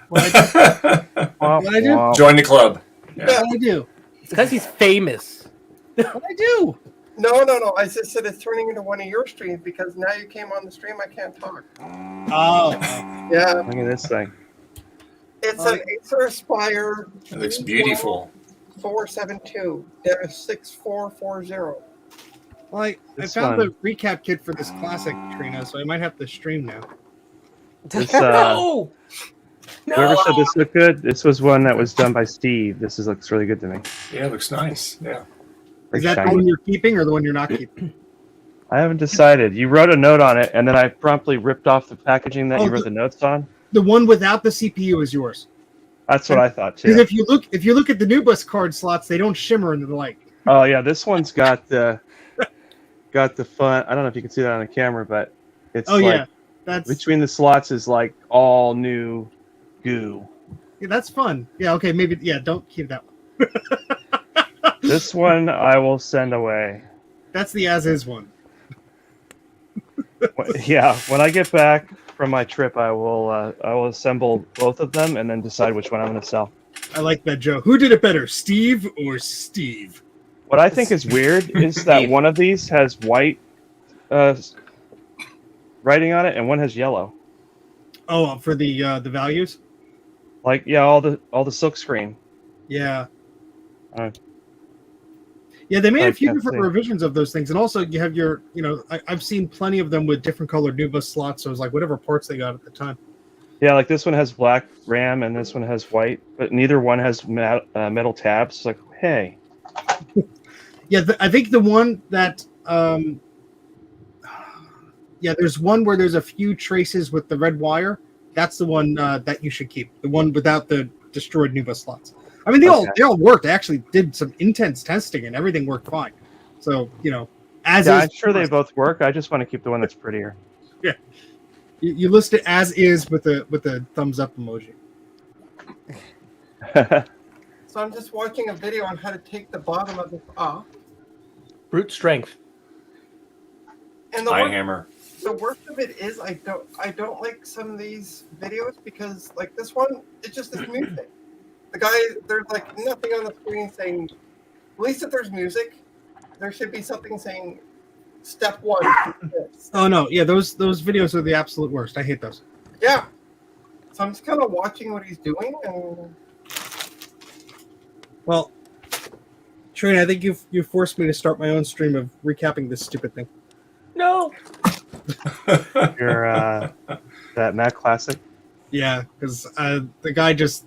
What I do? Join the club. Yeah. What I do? It's because he's famous. What I do? No. I just said it's turning into one of your streams because now you came on the stream. I can't talk. Oh. Yeah, Look at this thing. it's an Acer Aspire. It looks beautiful. 472-6440. Well, I This found one. the recap kit for this classic, Trina, so I might have to stream now. This, No! whoever said this looked good, this was one that was done by Steve. Looks really good to me. Yeah, it looks nice. Yeah. Is Very that the shiny. one you're keeping or the one you're not keeping? I haven't decided. You wrote a note on it, and then I promptly ripped off the packaging that Oh, you wrote the notes on. The one without the CPU is yours. That's what I thought Because too. if you look at the new bus card slots, they don't shimmer in the light. Oh yeah, this one's got the fun. I don't know if you can see that on the camera, but it's Oh like yeah, that's between the slots is like all new goo. that's fun. Yeah, okay, maybe don't keep that one. This one I will send away. That's the as is one. Yeah, when I get back from my trip, I will assemble both of them and then decide which one I'm going to sell. I like that joke. Who did it better, Steve or Steve? What I think is weird is that one of these has white writing on it and one has yellow. Oh, for the values? Like all the silk screen. Yeah. Uh, Yeah, they made I a few can't different see. revisions of those things, and also you have your, I've seen plenty of them with different colored new bus slots. So it's like whatever parts they got at the time. Yeah, like this one has black RAM and this one has white, but neither one has metal tabs. It's like, hey, Yeah, I think the one that, there's one where there's a few traces with the red wire. That's the one that you should keep. The one without the destroyed new bus slots. I mean, they all worked. I actually did some intense testing, and everything worked fine. So I'm sure they both work. I just want to keep the one that's prettier. You list it as is with the thumbs up emoji. So I'm just watching a video on how to take the bottom of this off. Brute strength. And Hammer. the worst of it is I don't like some of these videos because like this one, it's just this music. The guy, there's like nothing on the screen saying, at least if there's music, there should be something saying step 1. Oh no, yeah, those videos are the absolute worst. I hate those. Yeah. So I'm just kind of watching what he's doing and Well, Trina, I think you forced me to start my own stream of recapping this stupid thing. No. Your that Mac Classic. Yeah, because the guy just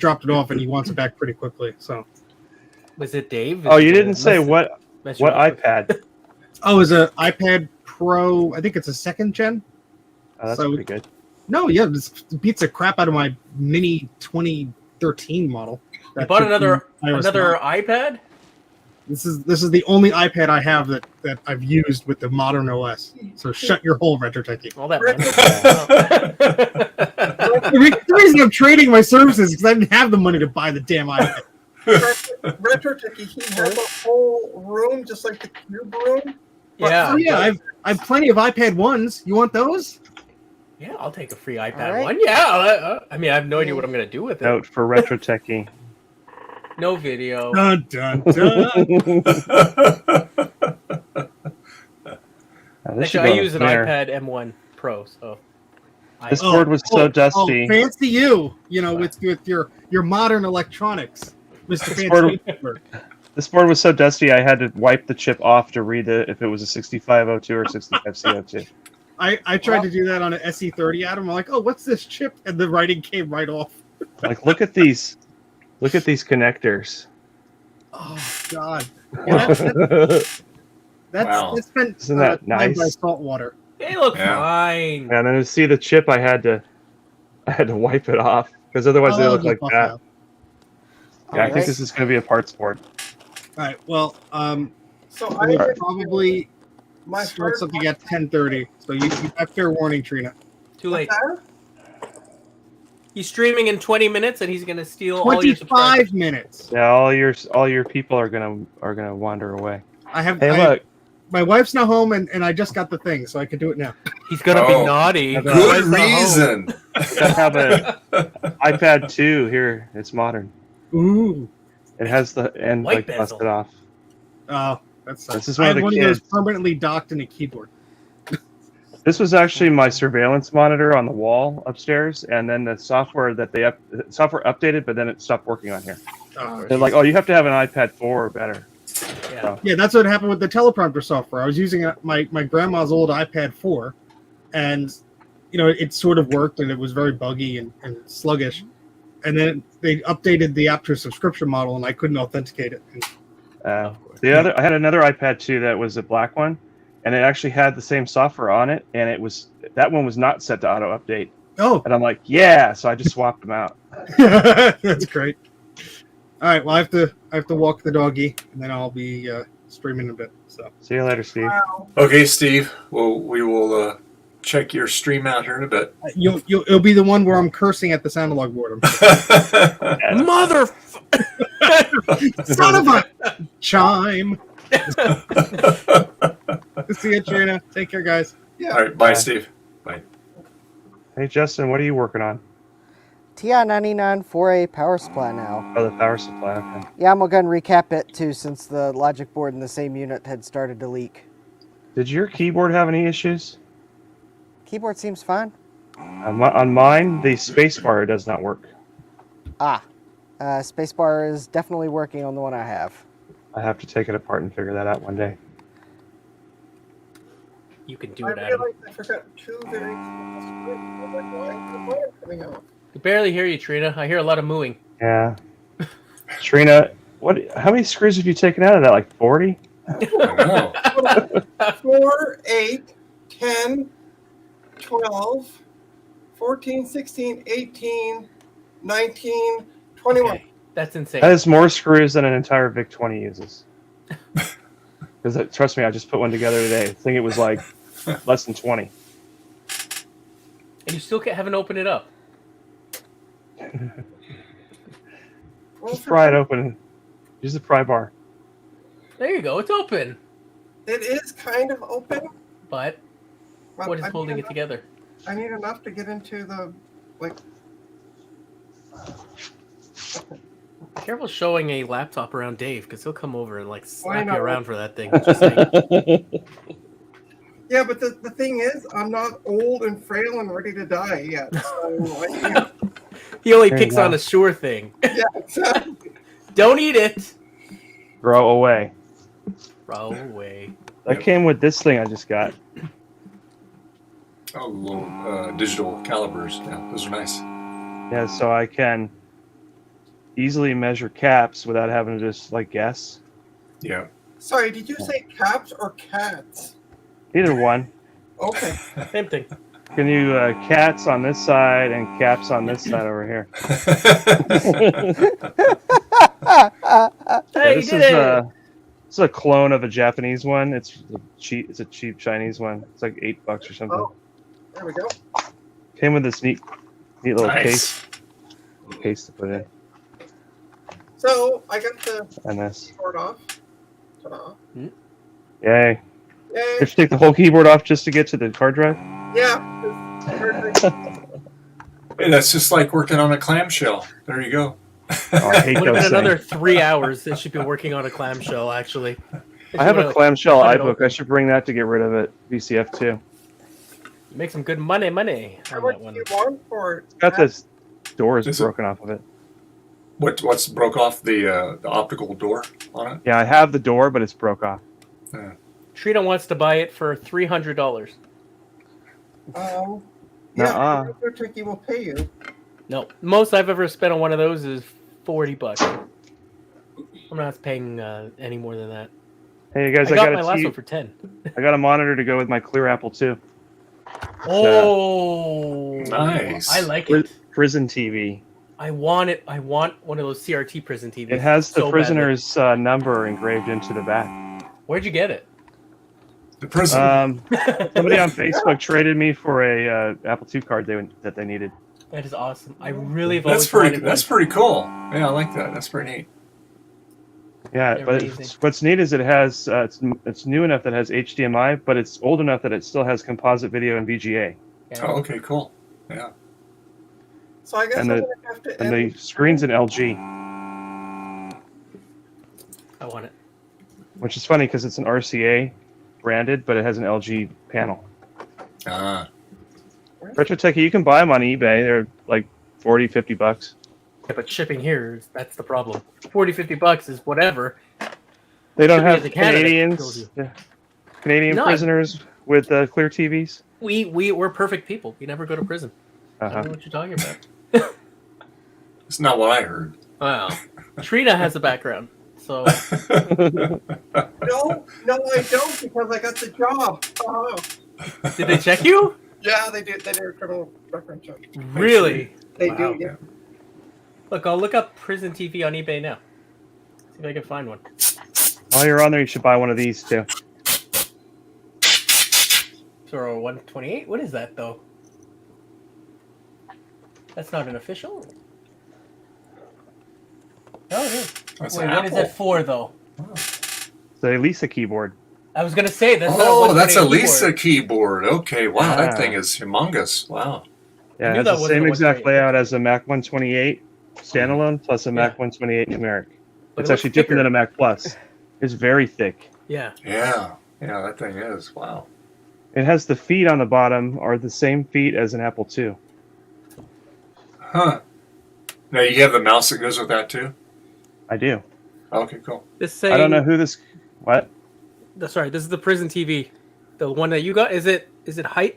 dropped it off and he wants it back pretty quickly. So Was it Dave? Oh, you didn't say what iPad? oh, is a iPad Pro? I think it's a 2nd gen. Oh, that's So- pretty good. No, yeah, this beats the crap out of my Mini 2013 model. You That bought took another iOS 9. iPad? This is the only iPad I have that I've used with the modern OS. So shut your hole, Retro Techie. All that The reason I'm trading my services is because I didn't have the money to buy the damn iPad. Retro Techie, he has a whole room just like the cube room. Yeah. Oh yeah, I've plenty of iPad 1s. You want those? Yeah, I'll take a free iPad All right. one. Yeah, I mean, I have no idea what I'm gonna do with it. Note for Retro Techie. No video. Dun dun dun. Actually, I use an iPad M1 Pro, so. This board was so dusty. Oh, fancy you! With your modern electronics, Mr. This board- Fancy. This board was so dusty, I had to wipe the chip off to read it if it was a 6502 or 65C02. I tried to do that on an SE30, Adam. I'm like, oh, what's this chip? And the writing came right off. Like, look at these connectors. Oh God! Yeah, that's Wow. been Isn't that timed by nice? salt water. They look Yeah. fine. And then to see the chip, I had to wipe it off because otherwise they Oh, look like buff that. out. Yeah, I think Alright. this is going to be a parts board. All right. Well, So we'll I probably my start hard something at 10:30. So you have fair warning, Trina. Too late. What's He's streaming in 20 minutes, and he's gonna steal all your subscribers. 25 minutes. Yeah, all your people are gonna wander away. Hey, look. My wife's not home, and I just got the thing, so I can do it now. He's gonna be Oh, naughty. good My wife's not home. reason. I have a iPad 2 here. It's modern. Ooh. It has the end White like bezel. busted off. Oh, that's. This is I one have of the one of those kids. permanently docked in a keyboard. This was actually my surveillance monitor on the wall upstairs, and then the software software updated, but then it stopped working on here. Oh, They're like, "Oh, you have to have an iPad 4 or better." Yeah. yeah, that's what happened with the teleprompter software. I was using my grandma's old iPad 4, and it sort of worked, and it was very buggy and sluggish. And then they updated the app to a subscription model, and I couldn't authenticate it. I had another iPad 2 that was a black one, and it actually had the same software on it, and that one was not set to auto update. Oh, And I'm like, yeah, so I just swapped them out. that's great. All right, well, I have to walk the doggy, and then I'll be streaming a bit. So See you later, Steve. Okay, Steve. Well, we will check your stream out here in a bit. it'll be the one where I'm cursing at the sound log board. Mother. Son of a chime. See you, Trina. Take care, guys. All right, bye, Steve. Hey, Justin, what are you working on? TI-99 4A power supply now. Oh, the power supply. Okay. Yeah, I'm going to recap it too, since the logic board in the same unit had started to leak. Did your keyboard have any issues? Keyboard seems fine. On mine, the spacebar does not work. Spacebar is definitely working on the one I have. I have to take it apart and figure that out one day. You can do I it, Adam. realized I forgot two very coming out. I barely hear you, Trina. I hear a lot of mooing. Yeah. Trina, how many screws have you taken out of that? Like 40? I know. 4, 8, 10, 12, 14, 16, 18, 19, 21. Okay, that's insane. That is more screws than an entire VIC-20 uses. Because trust me, I just put one together today. I think it was like less than 20. And you still haven't opened it up. Well, Just pry it open. Use the pry bar. There you go. It's open. it is kind of open. But But what is I holding need it together? I need enough to get into the Careful showing a laptop around Dave, because he'll come over and like slap you know. around for that thing. Just saying. Yeah, but the thing is, I'm not old and frail and ready to die yet. So I can't. He only There you picks go. on a sure thing. Yeah, exactly. Don't eat it. Grow away. Throw away. That came with this thing I just got. Oh, little digital calibers. Yeah, those are nice. Yeah, so I can easily measure caps without having to just like guess. Yeah. Sorry, did you say caps or cats? Either one. Okay. Same thing. Can you cats on this side and caps on this side over here? Hey, you This did is it. this is a clone of a Japanese one. It's a cheap Chinese one. It's like $8 or something. Oh, there we go. Came with this neat little Nice. case to put in, So I got the and this. cord off. Ta-da. Yay! Yay. You have to take the whole keyboard off just to get to the hard drive. Yeah. it's- Hey, that's just like working on a clamshell. There you go. Oh, I hate Would have those been another things. 3 hours. It should be working on a clamshell, actually. I have a clamshell cut it iBook. open. I should bring that to get rid of it. VCF too. Make some good money How on much that do one. you want for it? Got this doors Is it- broken off of it. What's broke off the optical door on it? Yeah, I have the door, but it's broke off. Trina wants to buy it for $300. Yeah, Nuh-uh. your turkey will pay you. No, most I've ever spent on one of those is $40. I'm not paying any more than that. Hey, you guys, I I got got my a last T- one for 10. I got a monitor to go with my Clear Apple too. Oh, Nice. I like it. Prison TV. I want it. I want one of those CRT prison TVs. It has the so badly. prisoner's number engraved into the back. Where'd you get it? The prison. Somebody on Facebook traded me for a Apple II card that they needed. That is awesome. I really have that's always pretty. wanted That's one. pretty cool. Yeah, I like that. That's pretty neat. Yeah, They're but amazing. what's neat is it has it's new enough that it has HDMI, but it's old enough that it still has composite video and VGA, Yeah. Oh, okay, cool. Yeah. So I guess and I'm the gonna have to and end. the screen's an LG, I want it. which is funny because it's an RCA branded, but it has an LG panel. Ah. Retro Techie, you can buy them on eBay. They're like $40-$50. Yeah, but shipping here, that's the problem. 40, $50 is whatever. They don't Shipping have into Canada kills Canadians, you. Canadian No, prisoners with clear TVs. we're perfect people. We never go to prison. I Uh-huh. don't know what you're talking about. It's not what I heard. Wow. Trina has a background, so No, I don't because I got the job. Oh. did they check you? Yeah, they do. They do a criminal reference check. Really? They Wow. do. Yeah. Look, I'll look up prison TV on eBay now. See if I can find one. While you're on there, you should buy one of these too. So 128. What is that though? That's not an official. Oh, it is. That's Wait, an what is Apple. it for though? It's a Lisa keyboard. I was gonna say that's. Oh, not that's a 128 Lisa keyboard. Okay, wow, that Ah. thing is humongous. Wow. Yeah, it knew has that the wasn't same a exact 128. layout as a Mac 128 standalone plus a Mac 128 numeric. But It's it actually looks different than thicker. a Mac Plus. It's very thick. Yeah. Yeah. Yeah, that thing is. Wow. It has the feet on the bottom are the same feet as an Apple II. Huh. Now you have the mouse that goes with that too? I do. Okay, cool. This saying. I don't know who this. What? Sorry, this is the prison TV. The one that you got. Is it Hiteker?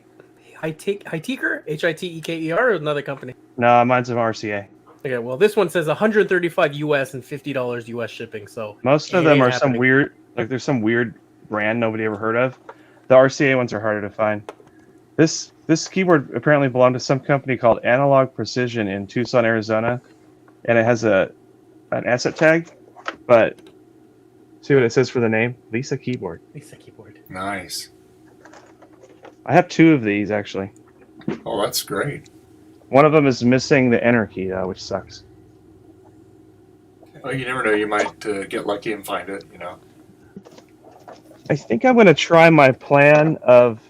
Hiteker or another company? No, mine's an RCA. Okay, well this one says 135 US and $50 US shipping. So Most of it them ain't are some happening. weird, like there's some weird brand nobody ever heard of. The RCA ones are harder to find. This keyboard apparently belonged to some company called Analog Precision in Tucson, Arizona, and it has an asset tag, but see what it says for the name? Lisa keyboard. Lisa keyboard. Nice. I have two of these actually. Oh, that's great. One of them is missing the enter key, though, which sucks. Well, you never know. You might get lucky and find it, you know. I think I'm going to try my plan of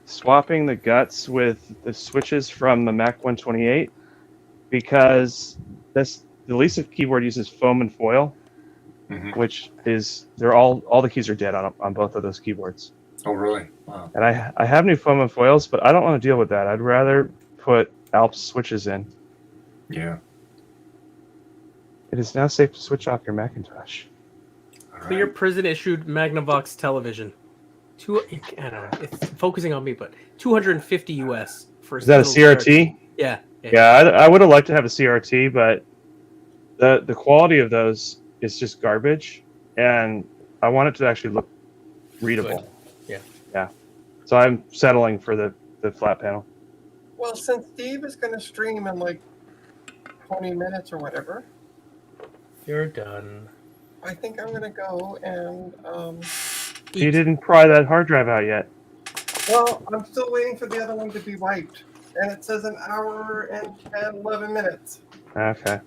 swapping the guts with the switches from the Mac 128 because the Lisa keyboard uses foam and foil, which is all the keys are dead on both of those keyboards. Oh, really? Wow. And I have new foam and foils, but I don't want to deal with that. I'd rather put Alps switches in. Yeah. It is now safe to switch off your Macintosh. All Clear right. prison issued Magnavox television. I don't know. It's focusing on me, but 250 US for. Is that a CRT? Yeah. Yeah, I would have liked to have a CRT, but the quality of those is just garbage, and I want it to actually look readable. Good. Yeah. So I'm settling for the flat panel. Well, since Steve is going to stream in like 20 minutes or whatever, You're done. I think I'm going to go and. You didn't pry that hard drive out yet. Well, I'm still waiting for the other one to be wiped, and it says an hour and 10, 11 minutes. Okay.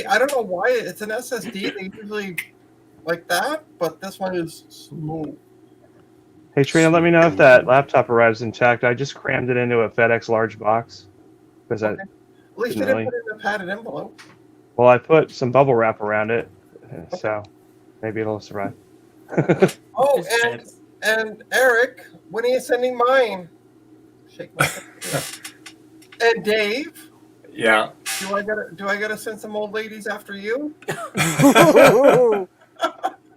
I don't know why it's an SSD. They usually like that, but this one is smooth. Hey Trina, let me know if that laptop arrives intact. I just crammed it into a FedEx large box because Okay. At least you Didn't didn't put it in a padded envelope. I put some bubble wrap around it, so maybe it'll survive. Oh, It's and Eric, when are you sending mine? Shake my head. And Dave, Yeah. do I gotta send some old ladies after you?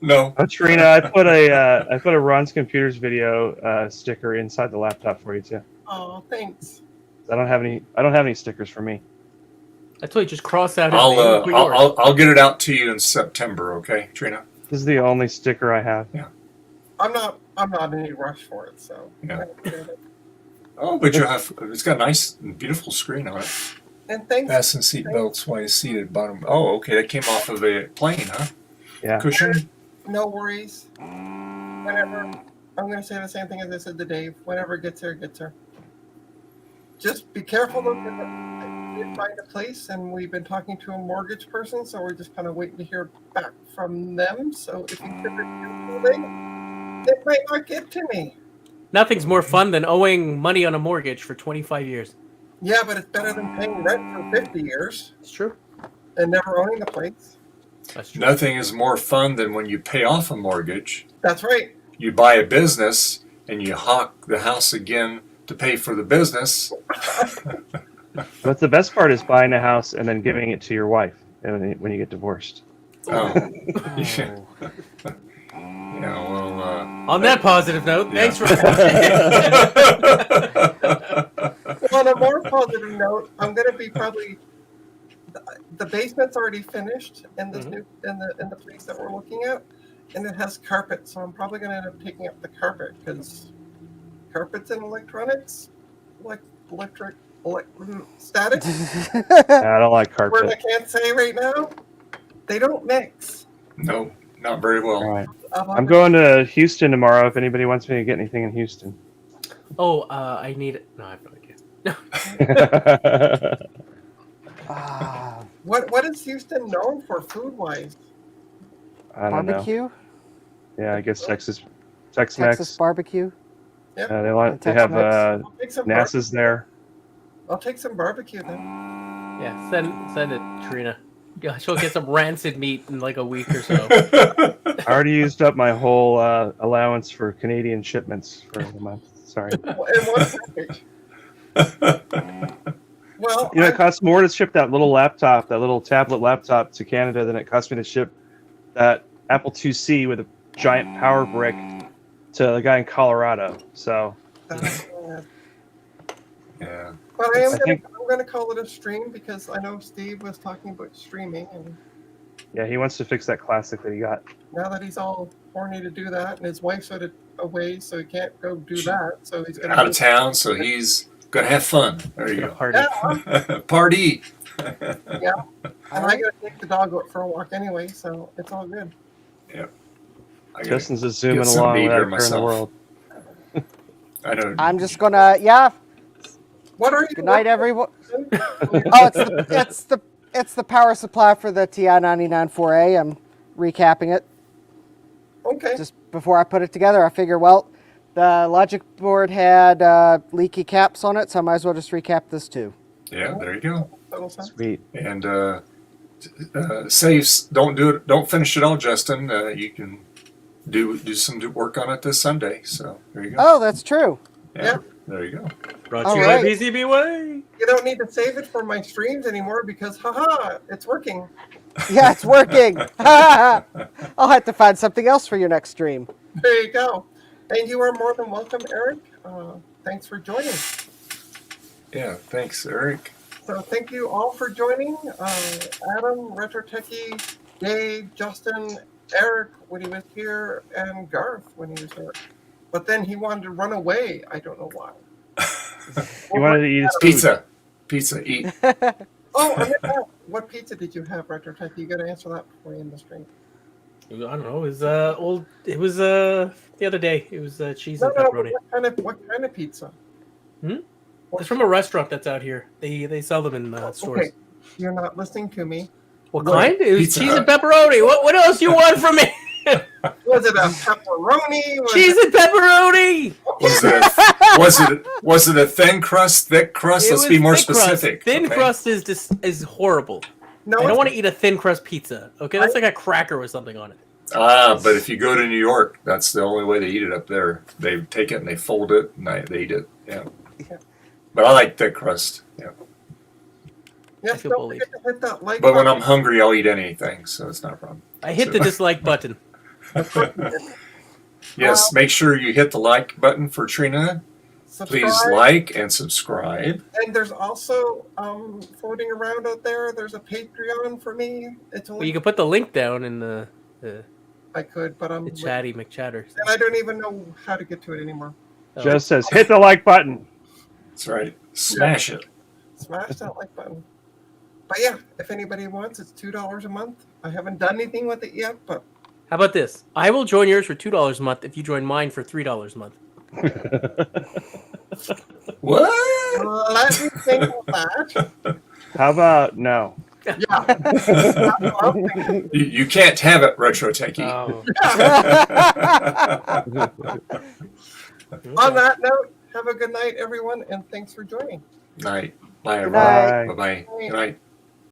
No. Oh, Trina, I put a Ron's Computers video sticker inside the laptop for you too. Oh, thanks. I don't have any stickers for me. I told you, just cross out his name and put yours. I'll get it out to you in September, okay, Trina? This is the only sticker I have. I'm not in any rush for it, so. Yeah. Oh, but it's got a nice and beautiful screen on it. And thanks. Fasten seat belts while you're seated bottom. Oh, okay, that came off of a plane, huh? Yeah. Cushion. No worries. Whenever, I'm going to say the same thing as I said to Dave. Whenever it gets here, it gets here. Just be careful though, 'cause did find a place, and we've been talking to a mortgage person, so we're just kind of waiting to hear back from them. So if you could review something, it might not get to me. Nothing's more fun than owing money on a mortgage for 25 years. Yeah, but it's better than paying rent for 50 years It's true. and never owning the place. That's true. Nothing is more fun than when you pay off a mortgage, That's right. you buy a business, and you hawk the house again to pay for the business. But the best part is buying a house and then giving it to your wife when you get divorced. Oh, yeah. Yeah, well, On that positive note, Yeah. thanks for. On a more positive note, I'm going to be probably the basement's already finished in this new in the place that we're looking at, and it has carpet. So I'm probably going to end up taking up the carpet because carpets and electronics, static. I don't like Word I carpet. can't say right now. They don't mix. no, not very well. All right. I'm going to Houston tomorrow. If anybody wants me to get anything in Houston. Oh, I need it. No, I have no idea. Ah, What is Houston known for food wise? I don't know. barbecue? Yeah, I guess Tex-Mex. Texas barbecue? They have I'll take some NASA's there. I'll take some barbecue then. Yeah, send it, Trina. Yeah, she'll get some rancid meat in like a week or so. I already used up my whole allowance for Canadian shipments for the month. Sorry. In one package. Well, You know, it costs more to ship that little laptop, that little tablet laptop to Canada than it cost me to ship that Apple IIc with a giant power brick to the guy in Colorado. So Yeah. but I I'm think- going to call it a stream because I know Steve was talking about streaming, and yeah, he wants to fix that classic that he got. now that he's all horny to do that, and his wife's away, so he can't go do that. So he's going Out of town, so he's gonna have fun. There you Gonna party. Yeah, Party. yeah. And I got to take the dog out for a walk anyway, so it's all good. I gotta Justin's just zooming get some along meat without here a care in the myself. world. I don't. I'm just gonna, yeah. What are you? Good night, everyone. Oh, it's the power supply for the TI-99 4A. I'm recapping it Okay. just before I put it together. I figure, well, the logic board had leaky caps on it, so I might as well just recap this too. Yeah, there you go. Total sense. Sweet. And saves. Don't do it. Don't finish it all, Justin. You can do some work on it this Sunday. So there you go. Oh, that's true. Yeah. There you go. Brought All to you right. by PCBWay. You don't need to save it for my streams anymore because, haha, it's working. Yeah, it's working. I'll have to find something else for your next stream. There you go. And you are more than welcome, Eric. Thanks for joining. Yeah. Thanks, Eric. So thank you all for joining. Adam, Retro Techie, Dave, Justin, Eric when he was here, and Garth when he was here. But then he wanted to run away. I don't know why. He wanted to eat his food. Pizza. Eat. Oh, I meant that. What pizza did you have, Retro Techie? You got to answer that before you end the stream. I don't know. It was old. It was the other day. It was cheese No, and no. pepperoni. What kind of pizza? It's from a restaurant that's out here. They sell them in stores. Okay, you're not listening to me. What kind? It was Pizza cheese Hut. and pepperoni. What else you want from me? Was it a pepperoni? Was Cheese and pepperoni. Was it a thin crust, thick crust? It Let's was be more thick crust. specific. Thin okay? crust is horrible. No, I don't it's- want to eat a thin crust pizza. Okay, that's like a cracker with something on it. But if you go to New York, that's the only way they eat it up there. They take it and they fold it and they eat it. Yeah. But I like thick crust. Yeah. Yes, I feel don't bullied. forget to hit that like But when I'm button. hungry, I'll eat anything, so it's not a problem. I hit the dislike button. Yes, make sure you hit the like button for Trina. Please Subscribe. like and subscribe. And there's also floating around out there. There's a Patreon for me. It's Well, only you can put the link down in the I could, but I'm chatty McChatter. and I don't even know how to get to it anymore. Oh. Just says hit the like button. That's right. Smash it. Smash that like button. But yeah, if anybody wants, it's $2 a month. I haven't done anything with it yet, but How about this? I will join yours for $2 a month if you join mine for $3 a month. What? let me think of that. How about no? Yeah. You can't have it, Retro Techie. Oh, On that note, have a good night, everyone, and thanks for joining. Night. Bye, Good everyone. night. Bye-bye. Good night.